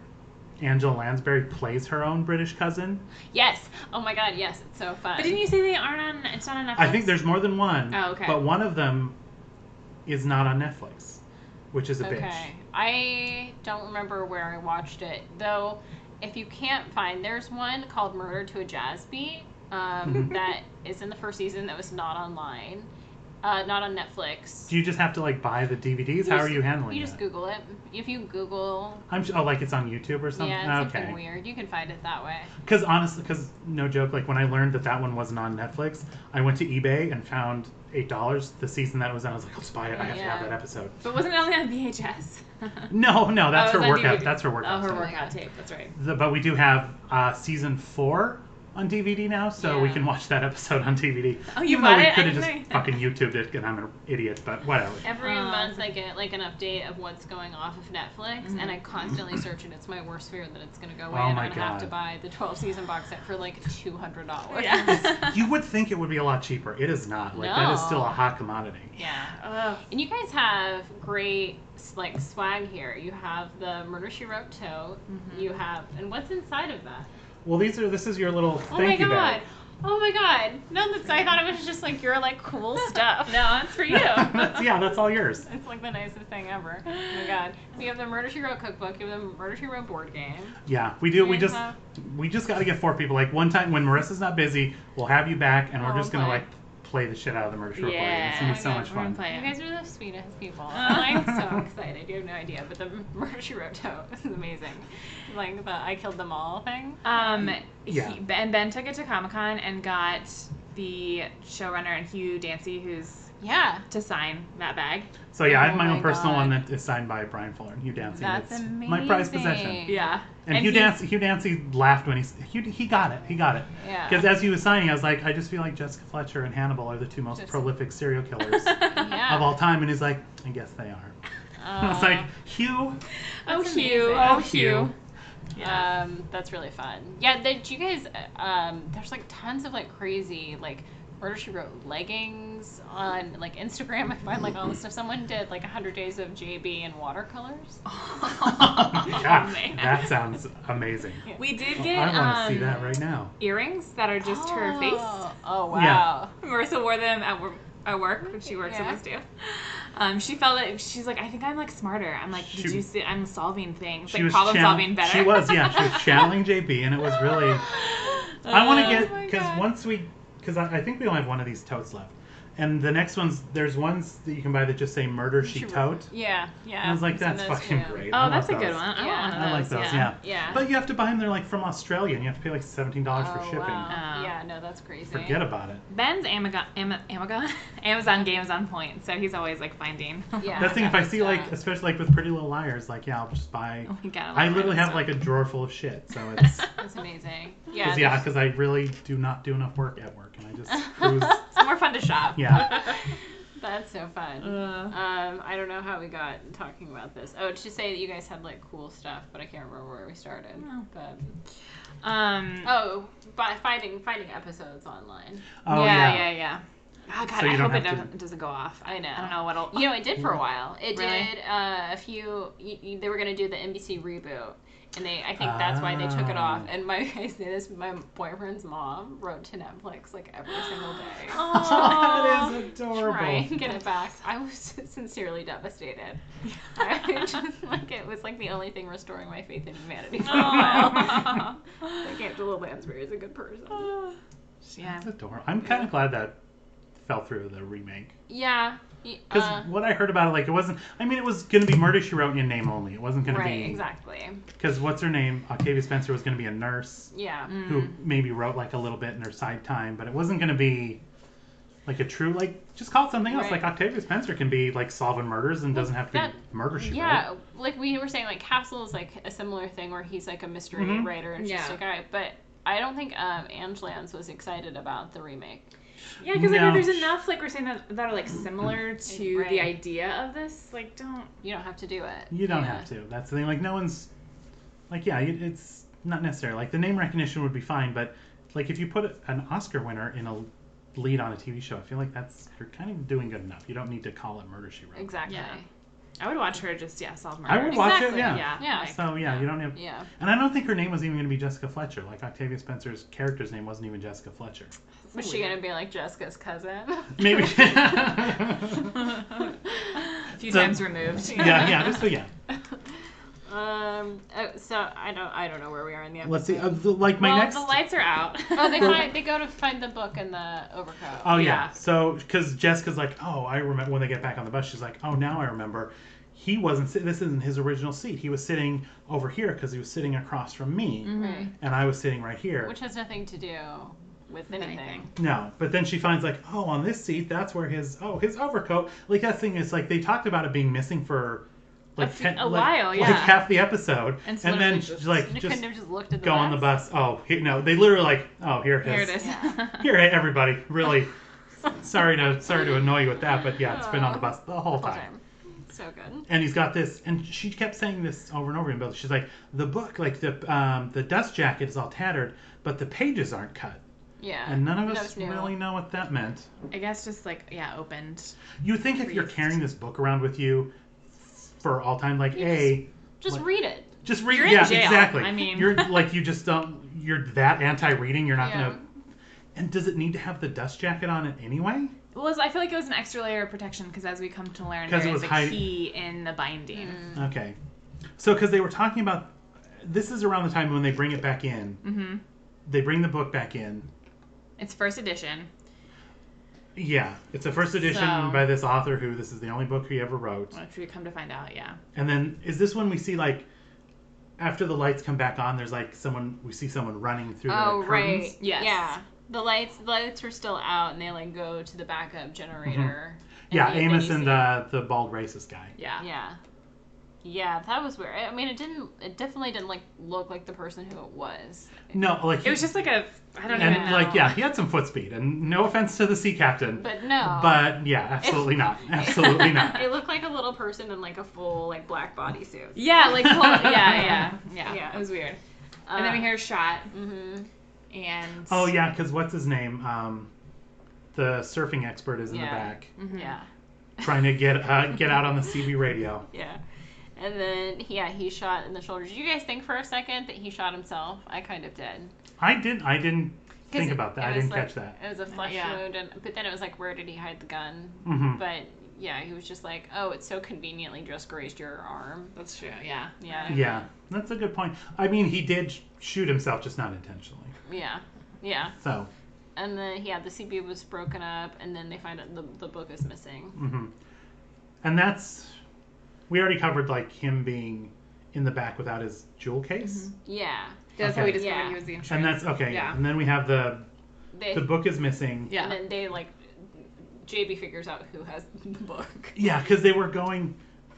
Angela Lansbury plays her own British cousin. Yes. Oh my God. Yes. It's so fun. But didn't you say they aren't on? It's not on Netflix. I think there's more than one. Oh, okay. But one of them is not on Netflix, which is a bitch. Okay. I don't remember where I watched it though. If you can't find, there's one called Murder to a Jazz Beat that is in the first season that was not online, not on Netflix. Do you just have to like buy the DVDs? How are you handling You just it? Google it. If you Google, Like it's on YouTube or something. yeah, it's Okay. something weird. You can find it that way. Because honestly, no joke, like when I learned that one wasn't on Netflix, I went to eBay and found $8 the season that it was on. I was like, let's buy it. I have to have Yeah. that episode. But wasn't it only on VHS? No, that's Oh, her it was on workout. DVD. That's her workout. Oh, her stuff. workout tape. That's right. But we do have season 4 on DVD now, so we Yeah. can watch that episode on DVD. Oh, you Even bought though we it? could I have just didn't know. fucking YouTubed it, and I'm an idiot, but whatever. Every month I get like an update of what's going off of Netflix, and I constantly search it. It's my worst fear that it's going to go away, Oh and my I'm going to have God. to buy the 12-season box set for like $200. Yeah. You would think it would be a lot cheaper. It is not. Like that is No. still a hot commodity. Yeah. Oh. And you guys have great like swag here. You have the Murder She Wrote tote. You have, and what's inside of that? Well, this is your little Oh my thank you God. bag. Oh my God. No, I thought it was just like your like cool stuff. No, it's for you. That's all yours. It's like the nicest thing ever. Oh my God. You have the Murder She Wrote cookbook. You have the Murder She Wrote board game. Yeah, we do. We You just have- got to get 4 people. Like one time when Marissa's not busy, we'll have you back, and we're Oh, just gonna okay. like play the shit out of the Murder She Wrote board game. It's Yeah. gonna be so Oh my much We're gonna fun. play You it. guys are the sweetest people. I'm so excited. You have no idea. But the Murder She Wrote tote is amazing. Like the I Killed Them All thing. Yeah. Ben took it to Comic-Con and got the showrunner and Hugh Dancy, who's Yeah. to sign that bag. So yeah, I have Oh my my own personal God. one that is signed by Brian Fuller and Hugh Dancy. That's It's amazing. my prized possession. Yeah. And Hugh Dancy laughed when he got it. He got it. Yeah. Because as he was signing, I was like, I just feel like Jessica Fletcher and Hannibal are the two most Just- prolific serial killers Yeah. of all time. And he's like, I guess they are. I was like, Hugh. Oh, That's Hugh. amazing. Oh, Hugh. Hugh. Yeah. That's really fun. Yeah, you guys, there's like tons of like crazy like Murder She Wrote leggings on like Instagram. I find like all this stuff. Someone did like 100 days of JB in watercolors. Yeah, man. that sounds amazing. We did I get want to see that right now. earrings that are just her face. Oh wow. Marissa wore them at work when she works Yeah. with us too. She felt that she's like, I think I'm like smarter. I'm like, did you see? I'm solving things, like problem solving better. She was channeling JB, and it was really. I want to Oh my get because God. because I think we only have one of these totes left, and the next there's ones that you can buy that just say "Murder She Tote." Yeah, yeah. And I was like, Send that's those fucking too. great. I Oh, love that's a good those. one. I Yeah. want one of I like those, yeah. Yeah. But you have to buy them. They're like from Australia, and you have to pay like $17 for shipping. Wow. Oh. Yeah, no, that's crazy. Forget about it. Ben's Amazon game is on point, so he's always like finding. Yeah. That's the thing. If I that's, see like, especially like with Pretty Little Liars, like I'll just buy. We got I literally have like a drawer full of shit. So it's That's amazing. Yeah. because I really do not do enough work at work, and I just cruise. It's more fun to shop. Yeah. That's so fun. I don't know how we got talking about this. Oh, to say that you guys had like cool stuff, but I can't remember where we started. No. But by fighting episodes online. Oh yeah. Oh God, So you I don't hope have it doesn't go off. I know. I don't know what'll. You know, it did for a while. It Really? did a few. They were gonna do the NBC reboot, and I think that's why they took it off. And my boyfriend's mom wrote to Netflix like every single day. that is adorable. Trying to get it back. I was sincerely devastated. I just like it was like the only thing restoring my faith in humanity for a while. I can't. Jaleel Lansbury is a good person. Yeah. That's adorable. I'm kind of glad that fell through the remake. Yeah. Because what I heard about it, like it wasn't. I mean, it was going to be Murder She Wrote in name only. It wasn't going to Right. be Exactly. because what's her name? Octavia Spencer was going to be a nurse Yeah. who maybe wrote like a little bit in her side time, but it wasn't going to be like a true like. Just call it something else. Right. Like Octavia Spencer can be like solving murders and doesn't have to that- be Murder She Yeah, Wrote. like we were saying, like Castle is like a similar thing where he's like a mystery Mhm. writer and just Yeah. a guy. But I don't think Ange Lance was excited about the remake. Yeah, because I No. know there's enough like we're saying that are like similar to Right. the idea of this. Like, don't. You don't have to do it. You don't Yeah. have to. That's the thing. Like no one's like it's not necessary. Like the name recognition would be fine, but like if you put an Oscar winner in a lead on a TV show, I feel like you're kind of doing good enough. You don't need to call it Murder She Wrote. Exactly. Yeah. I would watch her just solve murder. I would watch Exactly. it. Yeah. Yeah. Yeah. like- So yeah, you don't have. Yeah. And I don't think her name was even going to be Jessica Fletcher. Like Octavia Spencer's character's name wasn't even Jessica Fletcher. Was she gonna be like Jessica's cousin? Maybe. a few So- times removed. yeah. Just so yeah. So I don't know where we are in the episode. Let's see. Like my well, next. the lights are out. Oh, they go to find the book and the overcoat. Oh yeah. Yeah. So because Jessica's like, oh, I remember when they get back on the bus. She's like, oh, now I remember. He wasn't. This isn't his original seat. He was sitting over here because he was sitting across from me, Right. and I was sitting right here. Which has nothing to do with anything. No, but then she finds like, oh, on this seat, that's where his overcoat. Like that thing is like they talked about it being missing for like A while, like yeah. half the episode, And and then literally she's like You just couldn't have just looked at the go on the bus. Oh, here, no, they literally like, oh, here it is. Here it is. Yeah. Here, everybody, really. sorry to annoy you with that, but yeah, it's been on the bus the whole Whole time. time. So good. And he's got this, and she kept saying this over and over again. But she's like, the book, like the dust jacket is all tattered, but the pages aren't cut. Yeah. And none of That us was new. really know what that meant. I guess just like You opened. would think if you're Creased. carrying this book around with you for all time, like Just like- read it. just read. You're in Yeah, jail. exactly. I mean- you're like you just don't. You're that anti-reading. You're not Yeah. gonna. And does it need to have the dust jacket on it anyway? Well, I feel like it was an extra layer of protection because as we come to learn, 'Cause it there was is a hiding- key in the binding. Okay. So because they were talking about, this is around the time when they bring it back in. Mm-hmm. They bring the book back in. It's first edition. Yeah, it's a first edition So- by this author who this is the only book he ever wrote. Which we come to find out, yeah. And then is this when we see like after the lights come back on, there's like we see someone running through the curtains. Right. Yes. Yeah. The lights are still out, and they like go to the backup generator. Yeah, then Amos you and see- the bald racist guy. Yeah. Yeah. Yeah, that was weird. I mean, it definitely didn't like look like the person who it was. No, like It was just like I don't and even know. like yeah, he had some foot speed, and no offense to the sea captain, But no. but yeah, absolutely not, absolutely not. It looked like a little person in like a full like black bodysuit. Yeah, like, yeah. Yeah. It was weird. And then we hear a shot, Mm-hmm. and... Oh yeah, because what's his name? The surfing expert is in the Yeah. back, Mhm. Yeah. trying to get out on the CB radio. Yeah. And then he shot in the shoulder. Did you guys think for a second that he shot himself? I kind of did. I didn't think 'Cause about that. it I was didn't like- catch that. It was a flesh Yeah. wound, but then it was like, where did he hide the gun? Hmm. But yeah, he was just like, oh, it so conveniently just grazed your arm. That's true, yeah. Yeah. Yeah, that's a good point. I mean, he did shoot himself, just not intentionally. Yeah. Yeah. So, And then the CB was broken up, and then they find out the book is missing. hmm and we already covered like him being in the back without his jewel case, Yeah. That's how Okay. we discovered Yeah. he was the insurance. and that's okay. Yeah. And then we have the They, book is missing. Yeah. And then they like, JB figures out who has the book. Yeah, because they were going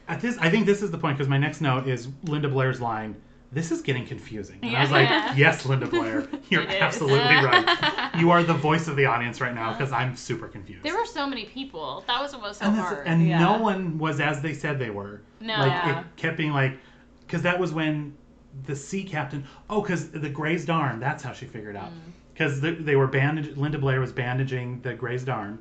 at this. I think this is the point. Because my next note is Linda Blair's line. This is getting confusing. And I was like, Yeah. yes, Linda Blair, you're It is. absolutely right. You are the voice of the audience right now because I'm super confused. There were so many people. That was what was so and, hard. and Yeah. no one was as they said they were. No. Like Yeah. it kept being like, because that was when the sea captain. Oh, because the grazed arm. That's how she figured out. Because they were bandaged. Linda Blair was bandaging the grazed arm.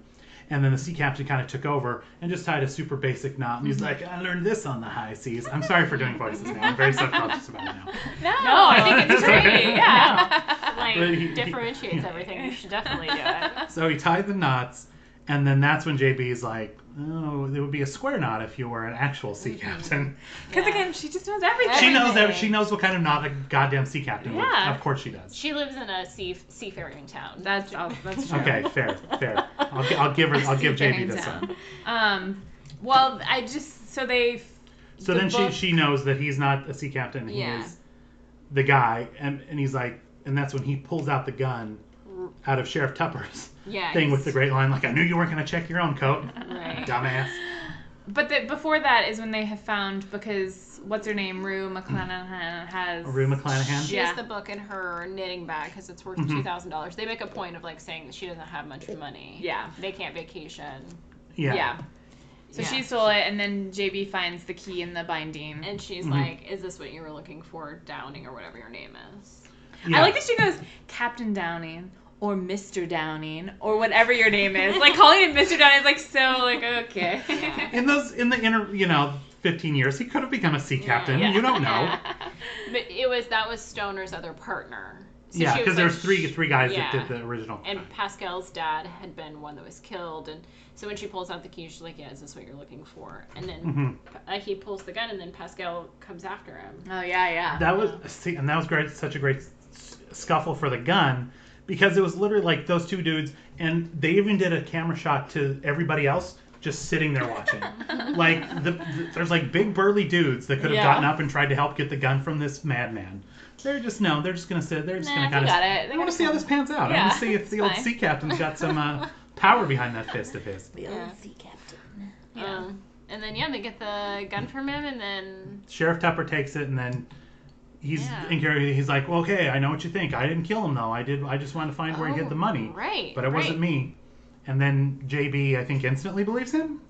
And then the sea captain kind of took over and just tied a super basic knot. And he's like, I learned this on the high seas. I'm sorry for doing voices now. I'm very self-conscious about it now. No, I think it's It's okay. great, yeah. like, But he- differentiates everything. You should definitely do it. So he tied the knots. And then that's when JB's like, oh, it would be a square knot if you were an actual sea captain. Because again, she just knows everything. She knows Everything. she knows what kind of knot a goddamn sea captain would. Yeah. Of course she does. She lives in a seafaring town. That's true. Okay, fair. I'll give JB this one. Well, so they... So the then book- she knows that he's not a sea captain. He Yeah. is the guy, and he's like, and that's when he pulls out the gun out of Sheriff Tupper's Yeah. thing with the great line, like, I knew you weren't going to check your own coat, Right. dumbass. But before that is when they have found, because what's her name, Rue McClanahan has... Rue McClanahan? She Yeah. has the book in her knitting bag because it's worth Mm-hmm. $2,000. They make a point of like saying that she doesn't have much money. Yeah. They can't vacation. Yeah. So Yeah. she stole it, and then JB finds the key in the binding. And she's Mm-hmm. like, is this what you were looking for, Downing, or whatever your name is? Yeah. I like that she goes, Captain Downing, or Mr. Downing, or whatever your name is. Like, calling him Mr. Downing is like, so, like, okay. Yeah. In the 15 years, he could have become a sea captain. Yeah. You don't know. But that was Stoner's other partner. So Yeah, she because was there like, was three guys yeah. that did the original. And Pascal's dad had been one that was killed, and so when she pulls out the key, she's like, "Yeah, is this what you're looking for?" And then he pulls the gun, and then Pascal comes after him. Oh, yeah. That was great. Such a great scuffle for the gun, because it was literally like those two dudes, and they even did a camera shot to everybody else just sitting there watching. Like there's like big burly dudes that could have Yeah. gotten up and tried to help get the gun from this madman. They're just gonna sit. They're just Nah, gonna they kind got of. it. They I want got to see how this pans out. I Yeah, want to see if the old it's fine. sea captain's got some power behind that fist of his. The Yeah. old sea captain. And then they get the gun from him, and then Sheriff Tupper takes it, and then he's like, well, okay, I know what you think. I didn't kill him though. I just wanted to find where he hid the money. Right. But it wasn't me. And then JB, I think, instantly believes him.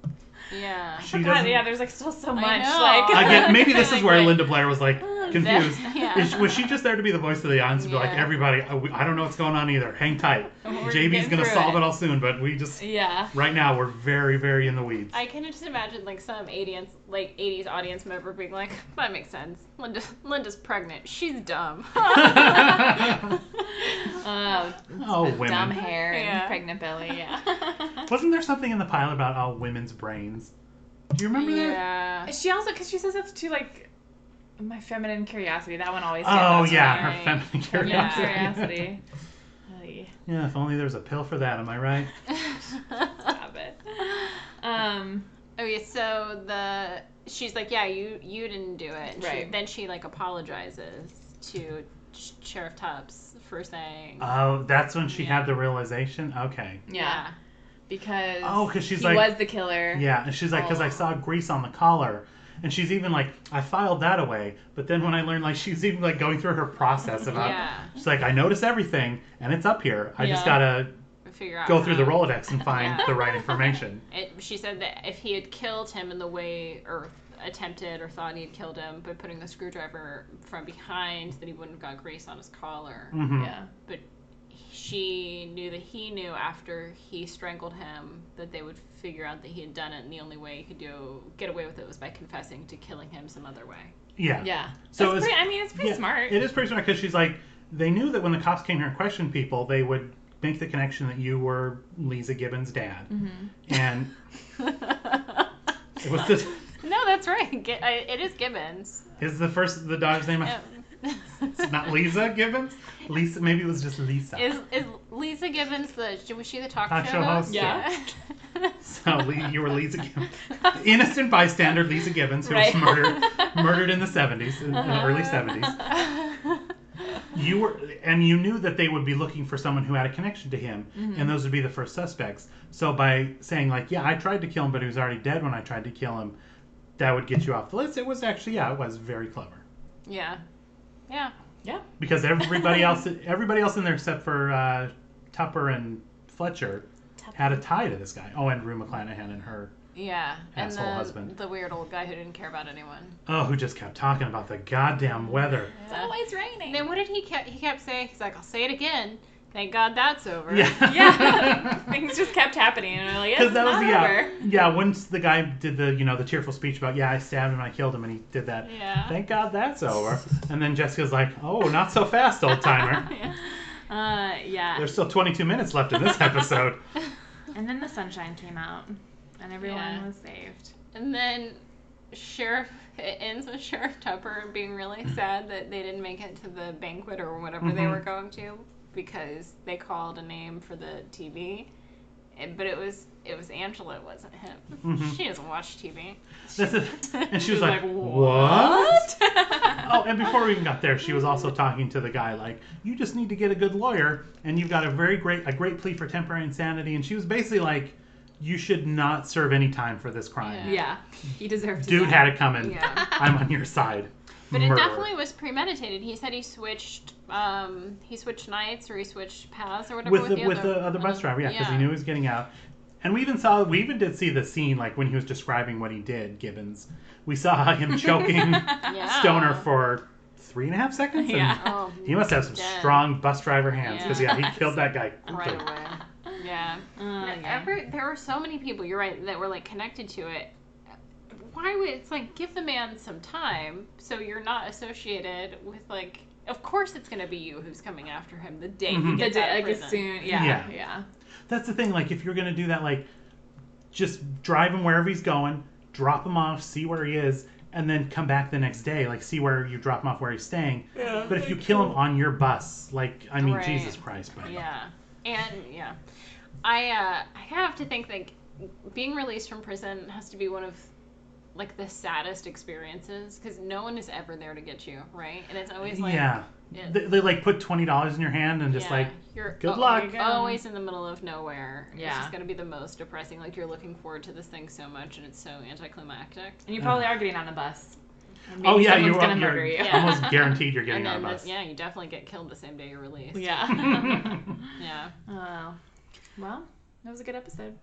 Yeah. She God, doesn't. yeah, there's like still so I much. know. Like, Again, maybe this is Like, where wait. Linda Blair was like confused. Yeah. Was she just there to be the voice of the audience and be like, Yeah. everybody, I don't know what's going on either. Hang tight. We're JB's getting gonna through solve it. it all soon, but we just yeah. right now we're very, very in the weeds. I can just imagine like some 80s audience member being like, "That makes sense. Linda's pregnant. She's dumb." Oh, women. Dumb hair and Yeah. pregnant belly. Yeah. Wasn't there something in the pilot about all women's brains? Do you remember that? Yeah. She also, because she says it's too like my feminine curiosity. That one always. Oh stands out to yeah, me. her feminine Feminine curiosity. curiosity. Ay. Yeah, if only there was a pill for that. Am I right? Oh yeah, so she's like, yeah, you didn't do it. And Right. then she like apologizes to Sheriff Tubbs for saying. Oh, that's when she had the realization? Okay. Yeah. Because she's he like, was the killer. Yeah, and she's like, because I saw grease on the collar. And she's even like, I filed that away. But then when I learned, like, she's even like going through her process about, she's like, I noticed everything, and it's up here. I just gotta figure out go through the Rolodex and find the right information. She said that if he had killed him in the way, or attempted or thought he had killed him by putting the screwdriver from behind, that he wouldn't have got grease on his collar. Mm-hmm. Yeah. But she knew that he knew after he strangled him that they would figure out that he had done it, and the only way he could get away with it was by confessing to killing him some other way. Yeah. Yeah. So it's pretty smart. It is pretty smart because she's like, they knew that when the cops came here and questioned people, they would make the connection that you were Lisa Gibbons' dad. Mm-hmm. And it was the... No, that's right. It is Gibbons. Is the daughter's name? It's not Lisa Gibbons? Lisa, maybe it was just Lisa. Is Lisa Gibbons was she the talk show host? Yeah. So you were Lisa Gibbons. Innocent bystander Lisa Gibbons, who was murdered in the 70s, in the early 70s. You knew that they would be looking for someone who had a connection to him, and those would be the first suspects. So by saying like, yeah, I tried to kill him, but he was already dead when I tried to kill him, that would get you off the list. It was actually, it was very clever. Yeah. Yeah. Yeah. Because everybody else in there except for Tupper and Fletcher had a tie to this guy. Oh, and Rue McClanahan and her asshole husband. The weird old guy who didn't care about anyone. Oh, who just kept talking about the goddamn weather. It's always raining. And then what did he kept saying? He's like, I'll say it again. Thank God that's over. Yeah. Things just kept happening, and I'm like, it's not over. Yeah. Once the guy did the tearful speech about, I stabbed him, I killed him, and he did that. Yeah. Thank God that's over. And then Jessica's like, oh, not so fast, old timer. Yeah. There's still 22 minutes left in this episode. And then the sunshine came out, and everyone was saved. And then it ends with Sheriff Tupper being really sad that they didn't make it to the banquet or whatever they were going to, because they called a name for the TV, but it was Angela, it wasn't him. Mm-hmm. She doesn't watch TV. And she was like, what? Oh, and before we even got there, she was also talking to the guy like, you just need to get a good lawyer, and you've got a great plea for temporary insanity. And she was basically like, you should not serve any time for this crime. Yeah, he deserved to Dude die. had it coming. Yeah. I'm on your side. But it definitely was premeditated. He said he switched nights, or he switched paths or whatever with the other bus driver. Yeah, because he knew he was getting out. And we even did see the scene, like when he was describing what he did, Gibbons. We saw him choking Stoner for 3.5 seconds. And he must have some strong bus driver hands, because he killed that guy right away. Yeah. There were so many people, you're right, that were like connected to it. Why would it's like, give the man some time so you're not associated with, like, of course it's gonna be you who's coming after him the day he gets out of prison. As soon, yeah. That's the thing, like, if you're gonna do that, like, just drive him wherever he's going, drop him off, see where he is, and then come back the next day, like, see where you drop him off, where he's staying. Yeah, but if you kill him on your bus, like, I mean, Jesus Christ, buddy. Yeah. And I have to think that being released from prison has to be one of, like, the saddest experiences, because no one is ever there to get you, right? And it's always like, they like put $20 in your hand and just like, you're good luck. Always in the middle of nowhere. Yeah. It's just gonna be the most depressing. Like, you're looking forward to this thing so much, and it's so anticlimactic. And you probably are getting on the bus. Maybe someone's gonna murder you. Almost guaranteed you're getting on the bus. You definitely get killed the same day you're released. Yeah. Yeah. Well, that was a good episode.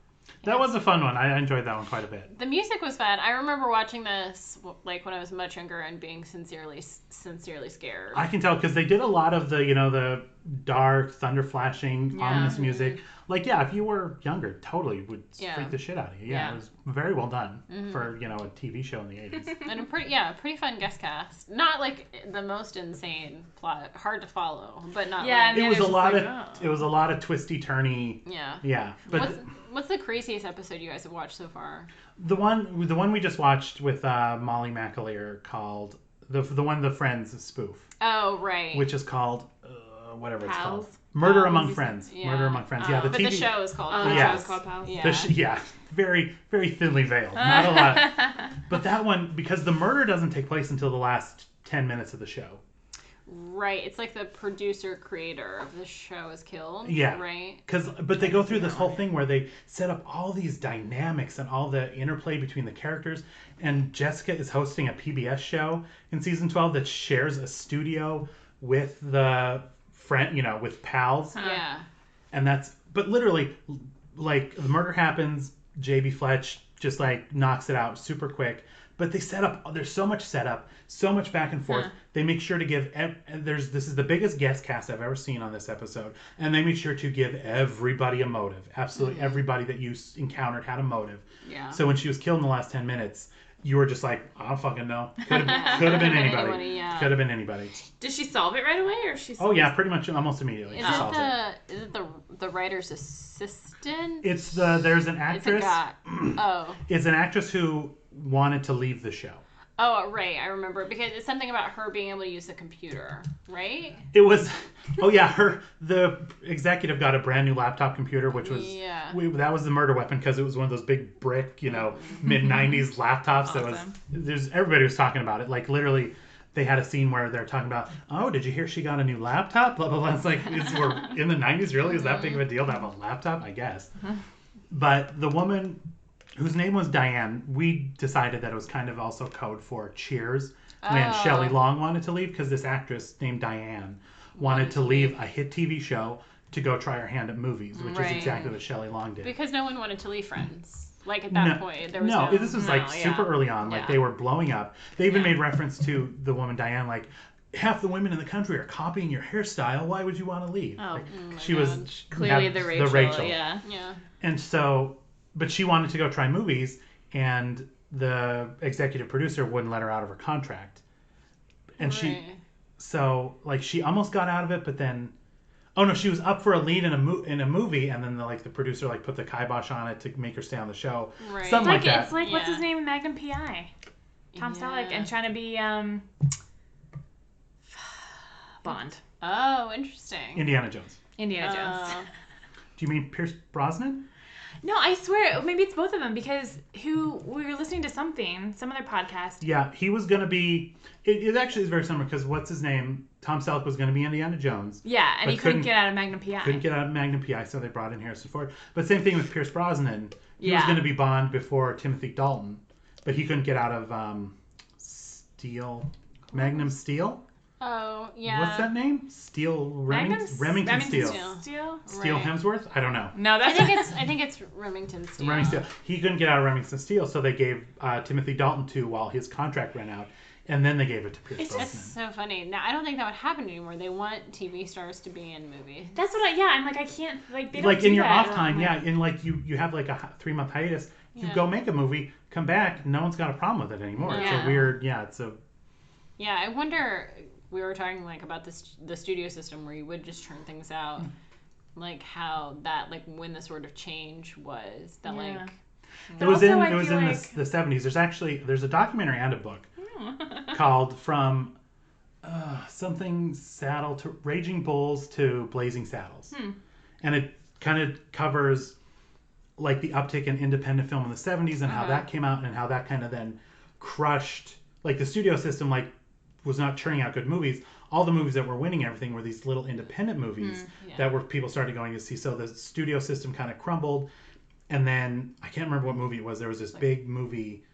That was a fun one. I enjoyed that one quite a bit. The music was fun. I remember watching this, like, when I was much younger and being sincerely scared. I can tell, because they did a lot of the, the dark, thunder flashing, ominous music. Like, if you were younger, totally would freak the shit out of you. Yeah, it was very well done for, a TV show in the 80s. And a pretty fun guest cast. Not, like, the most insane plot. Hard to follow, but not it was a lot of twisty-turny. Yeah. But what's the craziest episode you guys have watched so far? The one we just watched with Molly McAleer, called the Friends spoof. Oh, right. Which is called whatever it's called. Murder Pals, Among you said? Friends. Yeah. Murder Among Friends. Yeah, the But TV. the show is called. The Yeah. show is called Pals. Yeah. Very, very thinly veiled. Not a lot. But that one, because the murder doesn't take place until the last 10 minutes of the show. Right. It's like the producer creator of the show is killed. Yeah. Right. But they go through this whole thing where they set up all these dynamics and all the interplay between the characters. And Jessica is hosting a PBS show in season 12 that shares a studio with the friend, with pals. Yeah. And but literally, like, the murder happens, JB Fletch just, like, knocks it out super quick. But they set up, there's so much setup, so much back and forth. They make sure to give, this is the biggest guest cast I've ever seen on this episode. And they made sure to give everybody a motive. Absolutely everybody that you encountered had a motive. Yeah. So when she was killed in the last 10 minutes, you were just like, I don't fucking know. Could have been anybody. Could have been anybody. Did she solve it right away, or she? Oh yeah, pretty much almost immediately. Is it the writer's assistant? There's an actress. It's a guy. Oh. It's an actress who wanted to leave the show. Oh, right. I remember because it's something about her being able to use the computer, right? It was, the executive got a brand new laptop computer, which was, that was the murder weapon because it was one of those big brick, mid-90s laptops. Awesome. Everybody was talking about it. Like, literally, they had a scene where they're talking about, oh, did you hear she got a new laptop? Blah, blah, blah. It's like, we're in the 90s, really? Is that big of a deal to have a laptop? I guess. But the woman whose name was Diane, we decided that it was kind of also code for Cheers when Shelley Long wanted to leave because this actress named Diane wanted to leave a hit TV show to go try her hand at movies, which is exactly what Shelley Long did. Because no one wanted to leave Friends. Like at that point, there was this was super early on. Like they were blowing up. They even made reference to the woman Diane, like, half the women in the country are copying your hairstyle. Why would you want to leave? Oh, she was clearly the Rachel. Yeah. And so, but she wanted to go try movies, and the executive producer wouldn't let her out of her contract. And she almost got out of it, but then, she was up for a lead in a movie, and then the producer put the kibosh on it to make her stay on the show. Right. Something like that. It's like what's his name in Magnum PI? Tom Selleck, and trying to be Bond. Oh, interesting. Indiana Jones. Do you mean Pierce Brosnan? No, I swear, maybe it's both of them because we were listening to some other podcast. Yeah, he was going to be, it actually is very similar because what's his name? Tom Selleck was going to be Indiana Jones. Yeah, and he couldn't get out of Magnum PI. Couldn't get out of Magnum PI, so they brought in Harrison Ford. But same thing with Pierce Brosnan. He was going to be Bond before Timothy Dalton, but he couldn't get out of Magnum Steel. Oh, yeah. What's that name? Remington Steel. Steel Hemsworth? I don't know. No, I think it's Remington Steel. Remington Steel. He couldn't get out of Remington Steel, so they gave Timothy Dalton to while his contract ran out, and then they gave it to Pierce Brosnan. It's so funny. Now I don't think that would happen anymore. They want TV stars to be in movies. That's what I'm like, I can't, they don't like do in your that. off time, you have like a 3-month hiatus. You go make a movie, come back, no one's got a problem with it anymore. Yeah. It's a weird, it's a. Yeah, I wonder. We were talking about the studio system where you would just turn things out, like how that when the sort of change was that It was in the 70s. There's a documentary and a book called From something Saddle to Raging Bulls to Blazing Saddles, and it kind of covers the uptick in independent film in the 70s and how that came out and how that kind of then crushed the studio system was not churning out good movies. All the movies that were winning everything were these little independent movies that were people started going to see. So the studio system kind of crumbled, and then I can't remember what movie it was. There was this big movie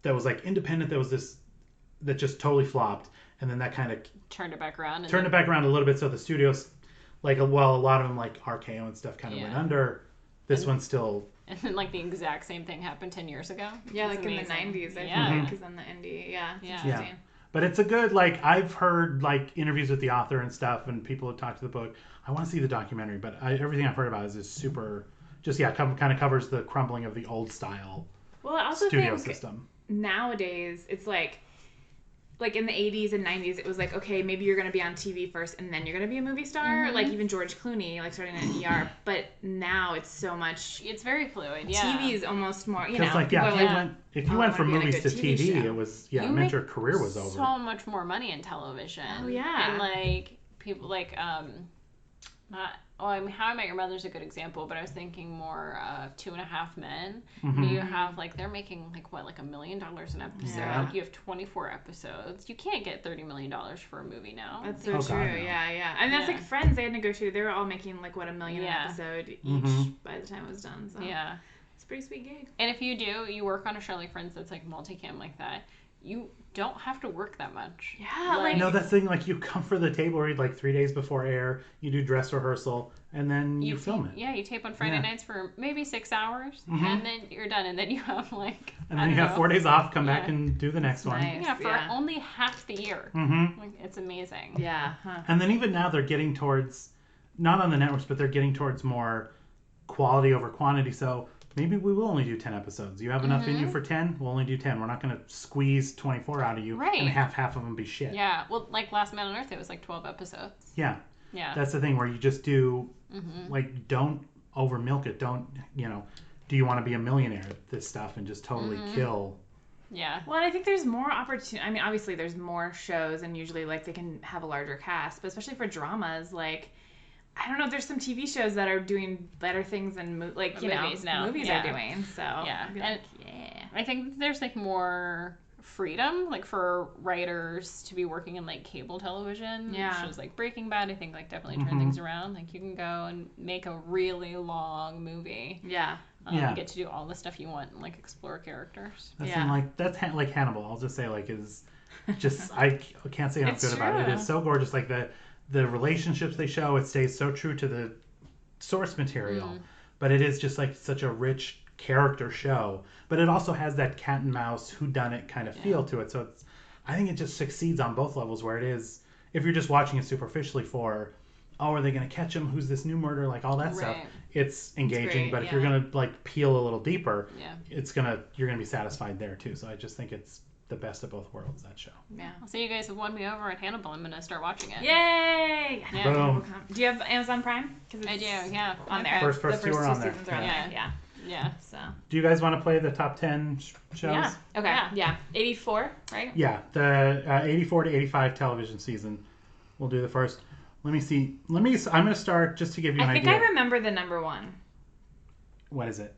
that was independent. That just totally flopped, and then that kind of turned it back around. Turned it back around a little bit. So the studios, a lot of them RKO and stuff kind of went under. This one's still. And then the exact same thing happened 10 years ago. Yeah, in the 90s. I think is on the indie. Yeah. Yeah. But it's a good, I've heard, interviews with the author and stuff, and people have talked to the book. I want to see the documentary, but everything I've heard about is super, kind of covers the crumbling of the old style studio system. Nowadays, it's in the 80s and 90s, it was okay, maybe you're going to be on TV first, and then you're going to be a movie star. Even George Clooney, starting at ER. But now it's so much. It's very fluid. Yeah. TV is almost more. If you went from movies to TV, it was it meant your career was over. So much more money in television. Oh yeah. And people I mean, How I Met Your Mother's a good example, but I was thinking more of 2.5 Men. Mm-hmm. You have they're making like $1 million an episode. Yeah. You have 24 episodes. You can't get $30 million for a movie now. That's so Oh, true. God, no. Yeah. And that's like Friends. They had negotiated. They were all making like $1 million an episode each Mm-hmm. by the time it was done. So Yeah. it's a pretty sweet gig. And if you work on a show like Friends that's like multicam like that, you don't have to work that much. Yeah, Like- No, that thing, like, you come for the table read like 3 days before air, you do dress rehearsal, and then you film it. Yeah, you tape on Friday Yeah. nights for maybe 6 hours, Mhm. and then you're done. And then you have And then you have 4 days off, come back Yeah. and do the next one. nice. Yeah, for Yeah. only half the year. Mm-hmm. Like, it's amazing. Yeah. Huh. And then even now they're getting towards, not on the networks, but they're getting towards more quality over quantity. So maybe we will only do 10 episodes. You have enough in you for 10? We'll only do 10. We're not going to squeeze 24 out of you Right. and half of them be shit. Yeah, well, like Last Man on Earth, it was like 12 episodes. Yeah. Yeah. That's the thing where you just do, Mm-hmm. like, don't over milk it. Don't, do you want to be a millionaire at this stuff and just totally Mm-hmm. kill? Yeah. Well, and I think there's more opportunity. I mean, obviously there's more shows, and usually like they can have a larger cast, but especially for dramas, like I don't know, there's some TV shows that are doing better things than Movies now. movies Yeah. are doing. So Yeah. I'd be And like, yeah. I think there's like more freedom, like for writers to be working in like cable television. Yeah. Shows like Breaking Bad, I think like definitely turn Mhm. things around. Like you can go and make a really long movie. Yeah. Yeah. Get to do all the stuff you want and like explore characters. That's Yeah. like Hannibal. I'll just say like is just I can't say enough It's good about it. true. It is so gorgeous. Like the relationships they show, it stays so true to the source material, but it is just like such a rich character show. But it also has that cat and mouse whodunit kind of feel to it. So I think it just succeeds on both levels. Where it is, if you're just watching it superficially for, oh, are they going to catch him? Who's this new murderer? Like all that stuff. Right. It's engaging. great, But if yeah. you're going to like peel a little deeper, Yeah. you're gonna be satisfied there too. So I just think it's the best of both worlds, that show. Yeah. So you guys have won me over at Hannibal. I'm gonna start watching it. Yay! Yeah. Boom. Do you have Amazon Prime? 'Cause I it's do. Yeah. On there. First the two first are two on there. seasons are on Yeah. there. Yeah. Yeah. So. Do you guys want to play the top 10 shows? Yeah. Okay. Yeah. Yeah. 84, right? Yeah, the 84 to 85 television season. We'll do the first. Let me see. I'm gonna start just to give you an I think idea. I remember the number one. What is it?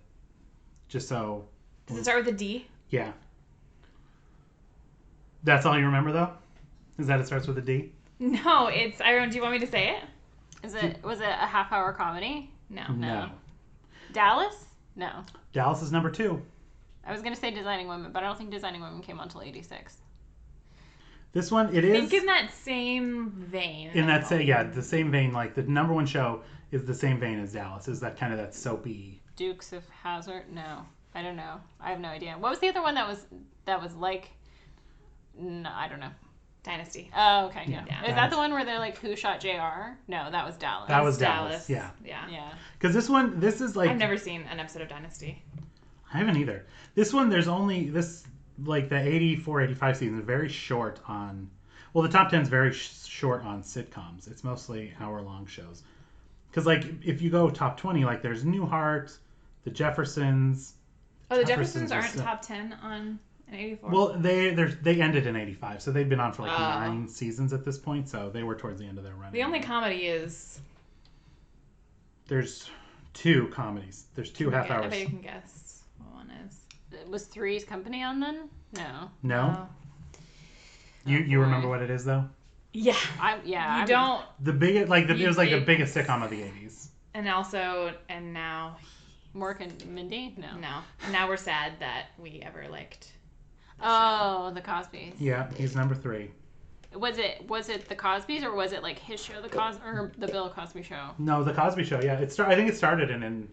Just so. Does it start with a D? Yeah. That's all you remember though? Is that it starts with a D? No, it's. I don't. Do you want me to say it? Was it a half-hour comedy? No. No. Dallas? No. Dallas is number 2. I was gonna say Designing Women, but I don't think Designing Women came on until '86. This one, it I is. think in that same vein. In that the same vein, like the number 1 show is the same vein as Dallas. Is that kind of that soapy? Dukes of Hazzard? No, I don't know. I have no idea. What was the other one that was like? No, I don't know. Dynasty. Oh, okay, yeah. Yeah. Is that the one where they're like, who shot JR? No, that was Dallas. That was Dallas. Yeah. Yeah. Yeah. Because this is like I've never seen an episode of Dynasty. I haven't either. This one, there's only this like the 84, 85 season is very short on. Well, the top 10 is very short on sitcoms. It's mostly hour-long shows. Because like if you go top 20, like there's Newhart, The Jeffersons. Oh, the Jeffersons Jeffersons are aren't still- top 10 on an 84. Well, they ended in 85, so they'd been on for like Oh. 9 seasons at this point. So they were towards the end of their run. the only comedy is. There's 2 comedies. There's 2 half I hours. bet you can guess what one is. Was Three's Company on then? No. No, Oh. you boy. remember what it is though? Yeah. I You don't. The biggest it was like the it- biggest sitcom of the 80s. And now. Mork and Mindy? No. No. Now we're sad that we ever liked. Oh, the Cosbys. Yeah, he's number 3. Was it the Cosbys or was it like his show, or the Bill Cosby Show? No, the Cosby Show. Yeah, I think it started in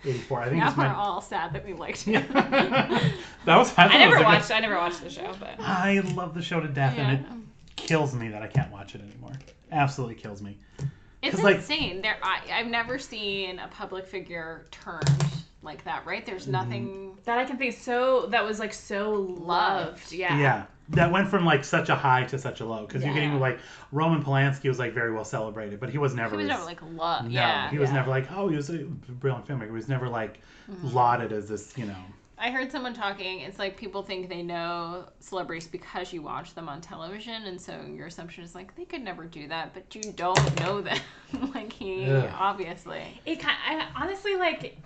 84. I think Now it's we're my. all sad that we liked it. Yeah. That was. I I thought never watched the show, but. I love the show to death, Yeah. and it kills me that I can't watch it anymore. Absolutely kills me. It's 'Cause, like- insane. I've never seen a public figure turned like that, right? There's nothing. That I can think that was like so loved. Yeah. Yeah, that went from like such a high to such a low because you're Yeah. getting like Roman Polanski was like very well celebrated, but he was never. He was as- never like loved. No, Yeah. he was yeah. never like, oh, he was a brilliant filmmaker. He was never like lauded as this, I heard someone talking, it's like people think they know celebrities because you watch them on television, and so your assumption is like, they could never do that, but you don't know them. Like, obviously. I honestly, like,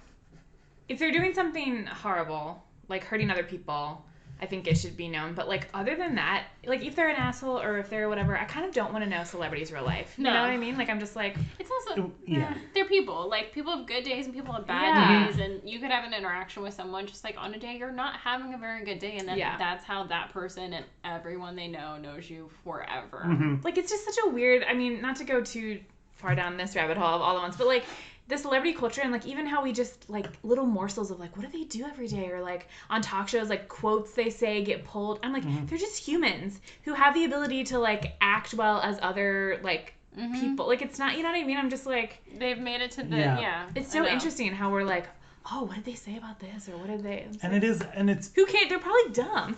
if they're doing something horrible, like hurting other people, I think it should be known. But, like, other than that, like, if they're an asshole or if they're whatever, I kind of don't want to know celebrities' real life. You know what I mean? Like, I'm just like... It's also... They're people. Like, people have good days and people have bad days. And you could have an interaction with someone just, like, on a day you're not having a very good day. And then that's how that person and everyone they know knows you forever. Mm-hmm. Like, it's just such a weird... I mean, not to go too far down this rabbit hole of all at once, but, like... the celebrity culture and, like, even how we just, like, little morsels of, like, what do they do every day? Or, like, on talk shows, like, quotes they say get pulled. I'm like, they're just humans who have the ability to, like, act well as other, like, people. Like, it's not, you know what I mean? I'm just like... they've made it to the... It's so interesting how we're like, oh, what did they say about this? Or what did they... And like, it is, and it's... Who can't... They're probably dumb.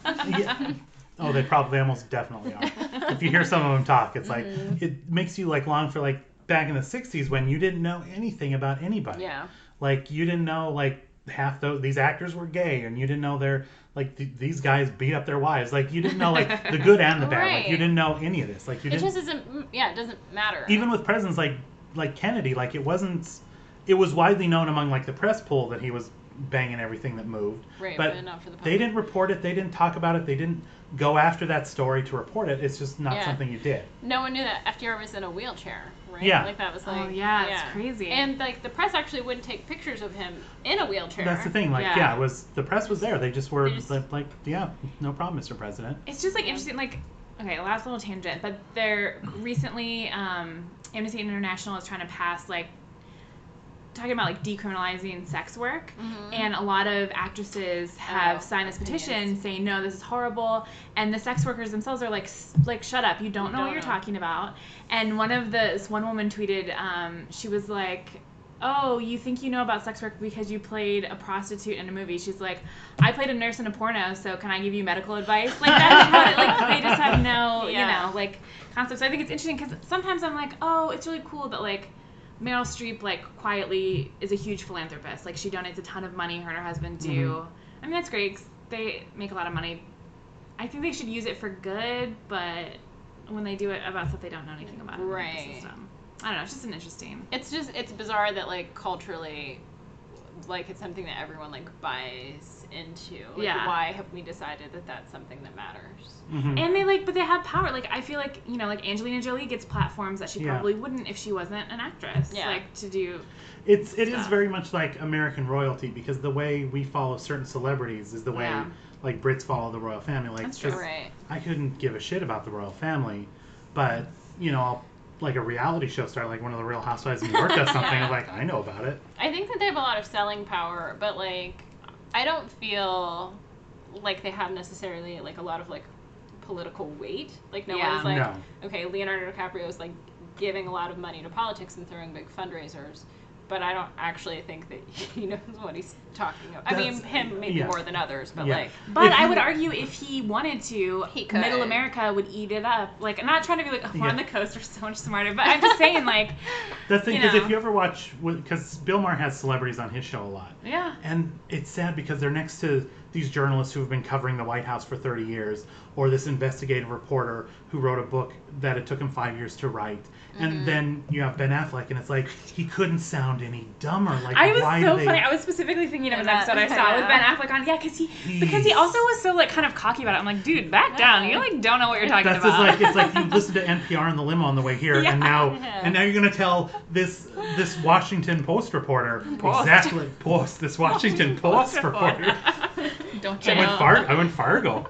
Oh, they almost definitely are. If you hear some of them talk, it's like, it makes you, like, long for, like, back in the 60s when you didn't know anything about anybody. Yeah. Like, you didn't know, like, half these actors were gay, and you didn't know they're, like, these guys beat up their wives. Like, you didn't know, like, the good and the bad. Right. Like, you didn't know any of this. Like, you didn't... It just isn't... Yeah, it doesn't matter. Even with presidents like Kennedy, like, it wasn't... It was widely known among, like, the press pool that he was banging everything that moved. Right, but not for the public. They didn't report it. They didn't talk about it. They didn't go after that story to report it. It's just not something you did. No one knew that FDR was in a wheelchair, right? Yeah. Like, that was like... Oh, yeah, it's crazy. And, like, the press actually wouldn't take pictures of him in a wheelchair. That's the thing. Like, it was... The press was there. They just were like, yeah, no problem, Mr. President. It's just, like, interesting, like... Okay, last little tangent, but they're recently... Amnesty International is trying to pass, like... talking about, like, decriminalizing sex work, and a lot of actresses have signed this petition saying, no, this is horrible, and the sex workers themselves are like shut up, you don't know what you're talking about. And this one woman tweeted, she was like, oh, you think you know about sex work because you played a prostitute in a movie. She's like, I played a nurse in a porno, so can I give you medical advice? Like, that's how it, like, they just have no, you know, like, concept. So I think it's interesting because sometimes I'm like, oh, it's really cool that, like, Meryl Streep, like, quietly is a huge philanthropist. Like, she donates a ton of money, her and her husband do. I mean, that's great 'cause they make a lot of money. I think they should use it for good, but when they do it about stuff they don't know anything about. Right. The system. I don't know, it's just an interesting... It's bizarre that, like, culturally, like, it's something that everyone, like, buys into. Like, why have we decided that that's something that matters? And they, like, but they have power. Like, I feel like, you know, like, Angelina Jolie gets platforms that she probably wouldn't if she wasn't an actress. Yeah. Like, to do... It is very much like American royalty, because the way we follow certain celebrities is the way, like, Brits follow the royal family. Like, that's true. Right. I couldn't give a shit about the royal family, but, you know, like a reality show star, like one of the Real Housewives of New York does something, I'm like, I know about it. I think that they have a lot of selling power, but, like, I don't feel like they have necessarily, like, a lot of, like, political weight. Like, no one is like, okay, Leonardo DiCaprio is, like, giving a lot of money to politics and throwing big fundraisers, but I don't actually think that he knows what he's talking about. I mean, him maybe more than others, but like... But I would argue if he wanted to, he could. Middle America would eat it up. Like, I'm not trying to be like, we're on the coast, we're so much smarter, but I'm just saying, like... That's the thing, because if you ever watch... Because Bill Maher has celebrities on his show a lot. Yeah. And it's sad because they're next to these journalists who have been covering the White House for 30 years, or this investigative reporter who wrote a book that it took him 5 years to write. And then you have Ben Affleck, and it's like, he couldn't sound any dumber. Like, I was why so funny. I was specifically thinking of an episode I saw with Ben Affleck on. Yeah, because he also was so, like, kind of cocky about it. I'm like, dude, back down. You, like, don't know what you're talking about. It's like you listened to NPR in the limo on the way here, and now you're gonna tell this Washington Post reporter this Washington Post reporter. Don't you I went Fargo.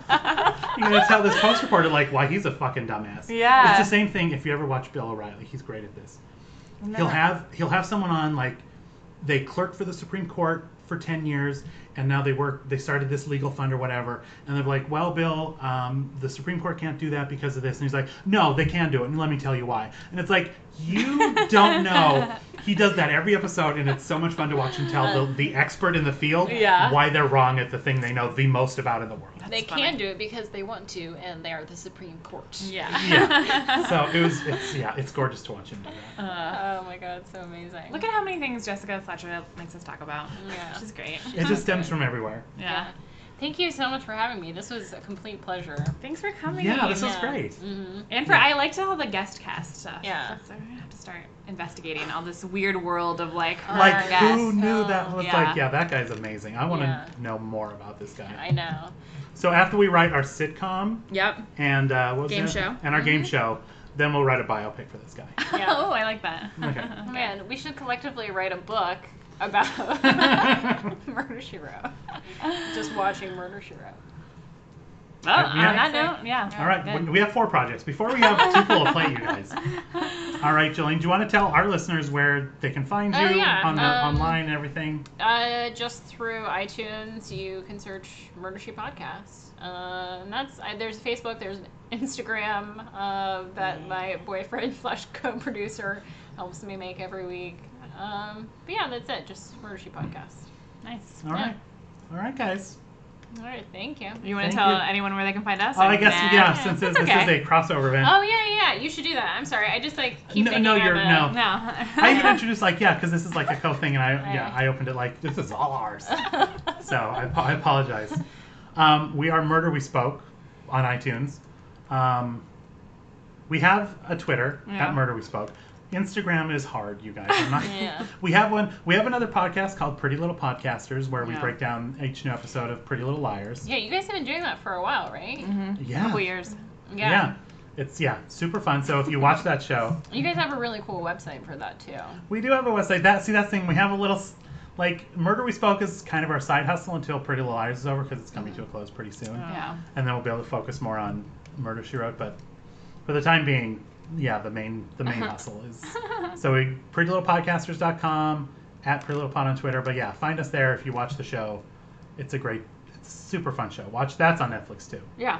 You're gonna tell this Post reporter, like, why he's a fucking dumbass. Yeah. It's the same thing if you ever watch Bill O'Reilly. He's great at this. He'll have someone on, like, they clerked for the Supreme Court for 10 years, and now they started this legal fund or whatever, and they're like, well, Bill, the Supreme Court can't do that because of this. And he's like, no, they can do it, and let me tell you why. And it's like, you don't know he does that every episode, and it's so much fun to watch him tell the expert in the field Yeah. why they're wrong at the thing they know the most about in the world. They funny. can do it because they want to, and they are the Supreme Court. Yeah. Yeah. So it's gorgeous to watch him do that. Oh my god, so amazing. Look at how many things Jessica Fletcher makes us talk about. Yeah. Which is great. It just stems from everywhere. Yeah. Thank you so much for having me. This was a complete pleasure. Thanks for coming. Yeah, this was Yeah. great. Mm-hmm. And for I liked all the guest cast stuff. Yeah. I'm gonna have to start investigating all this weird world of like Like, our guests. who knew that was Yeah. like, yeah, that guy's amazing. I want to Yeah. know more about this guy. I know. So after we write our sitcom Yep. and what was Game it? show. And our game show, then we'll write a biopic for this guy. Yeah. Oh, I like that. Okay. Man, we should collectively write a book about Murder, She Wrote. Just watching Murder, She Wrote. Well, Yeah. on that note, yeah. All right, Good. we have 4 projects. Before we have too full a plate, you guys. All right, Jolene, do you want to tell our listeners where they can find you Yeah, on the online and everything? Just through iTunes, you can search Murder, She Podcast. And there's Facebook, there's Instagram that my boyfriend / co-producer helps me make every week. But yeah, that's it. Just Murder, She Podcast. Nice. All right. All right, guys. All right, thank you. You want Thank to tell you. anyone where they can find us? Oh, I guess, Nah. yeah, since this is okay. a crossover event. Oh yeah, you should do that. I'm sorry, I just keep thinking no, of you're, a- no. No. I even introduced, because this is a co-thing, and I opened it this is all ours. So I apologize. We are Murder We Spoke on iTunes. We have a Twitter at Murder We Spoke. Instagram is hard, you guys. Yeah. We have one. We have another podcast called Pretty Little Podcasters, where we Yeah. break down each new episode of Pretty Little Liars. Yeah, you guys have been doing that for a while, right? Mm-hmm. Yeah. Couple years. Yeah. It's super fun. So if you watch that show, You guys have a really cool website for that too. we do have a website. That's the thing. We have a little Murder We Spoke is kind of our side hustle until Pretty Little Liars is over because it's coming to a close pretty soon, Yeah. and then we'll be able to focus more on Murder She Wrote. But for the time being, the main hustle is prettylittlepodcasters.com, at Pretty Little Pod on Twitter. But yeah, find us there if you watch the show. It's a super fun show. That's on Netflix too. Yeah.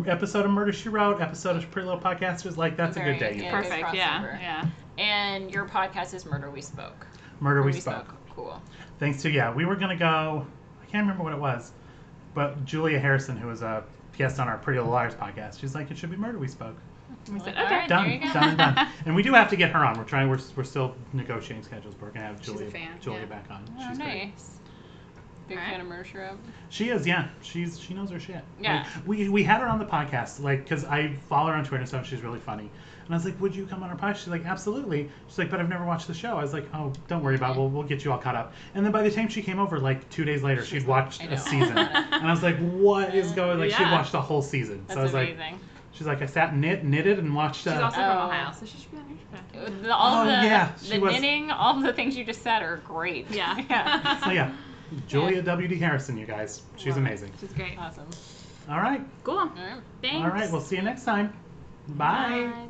Episode of Murder She Wrote, episode of Pretty Little Podcasters. That's a good day. Yeah, Perfect. good Yeah. crossover. Yeah. And your podcast is Murder We Spoke. Murder We Spoke. Cool. Thanks to, we were going to go, I can't remember what it was, but Julia Harrison, who was a guest on our Pretty Little Liars podcast, she's like, it should be Murder We Spoke. We said, All okay. right, there you go. Done and done. And we do have to get her on. We're still negotiating schedules. We're going to have She's a Julia fan, back on. Oh, She's great. nice. Big All right. fan of Murder, She Wrote. She is, yeah. She knows her shit. Yeah. We had her on the podcast, because I follow her on Twitter and stuff. She's really funny. And I was like, would you come on our podcast? She's like, absolutely. She's like, but I've never watched the show. I was like, oh, don't worry about it. We'll get you all caught up. And then by the time she came over, 2 days later, she'd watched I a know. season. And I was like, what is going on? She'd Yeah. watched the whole season. That's So I was amazing. she's like, I sat and knitted and watched. She's also from Oh. Ohio, so she should be on your show. The knitting, all the things you just said are great. Yeah. Yeah. So yeah, Julia W.D. Harrison, you guys. She's amazing. She's great. Awesome. All right. Cool. All right. Thanks. All right. We'll see you next time. Bye. Bye.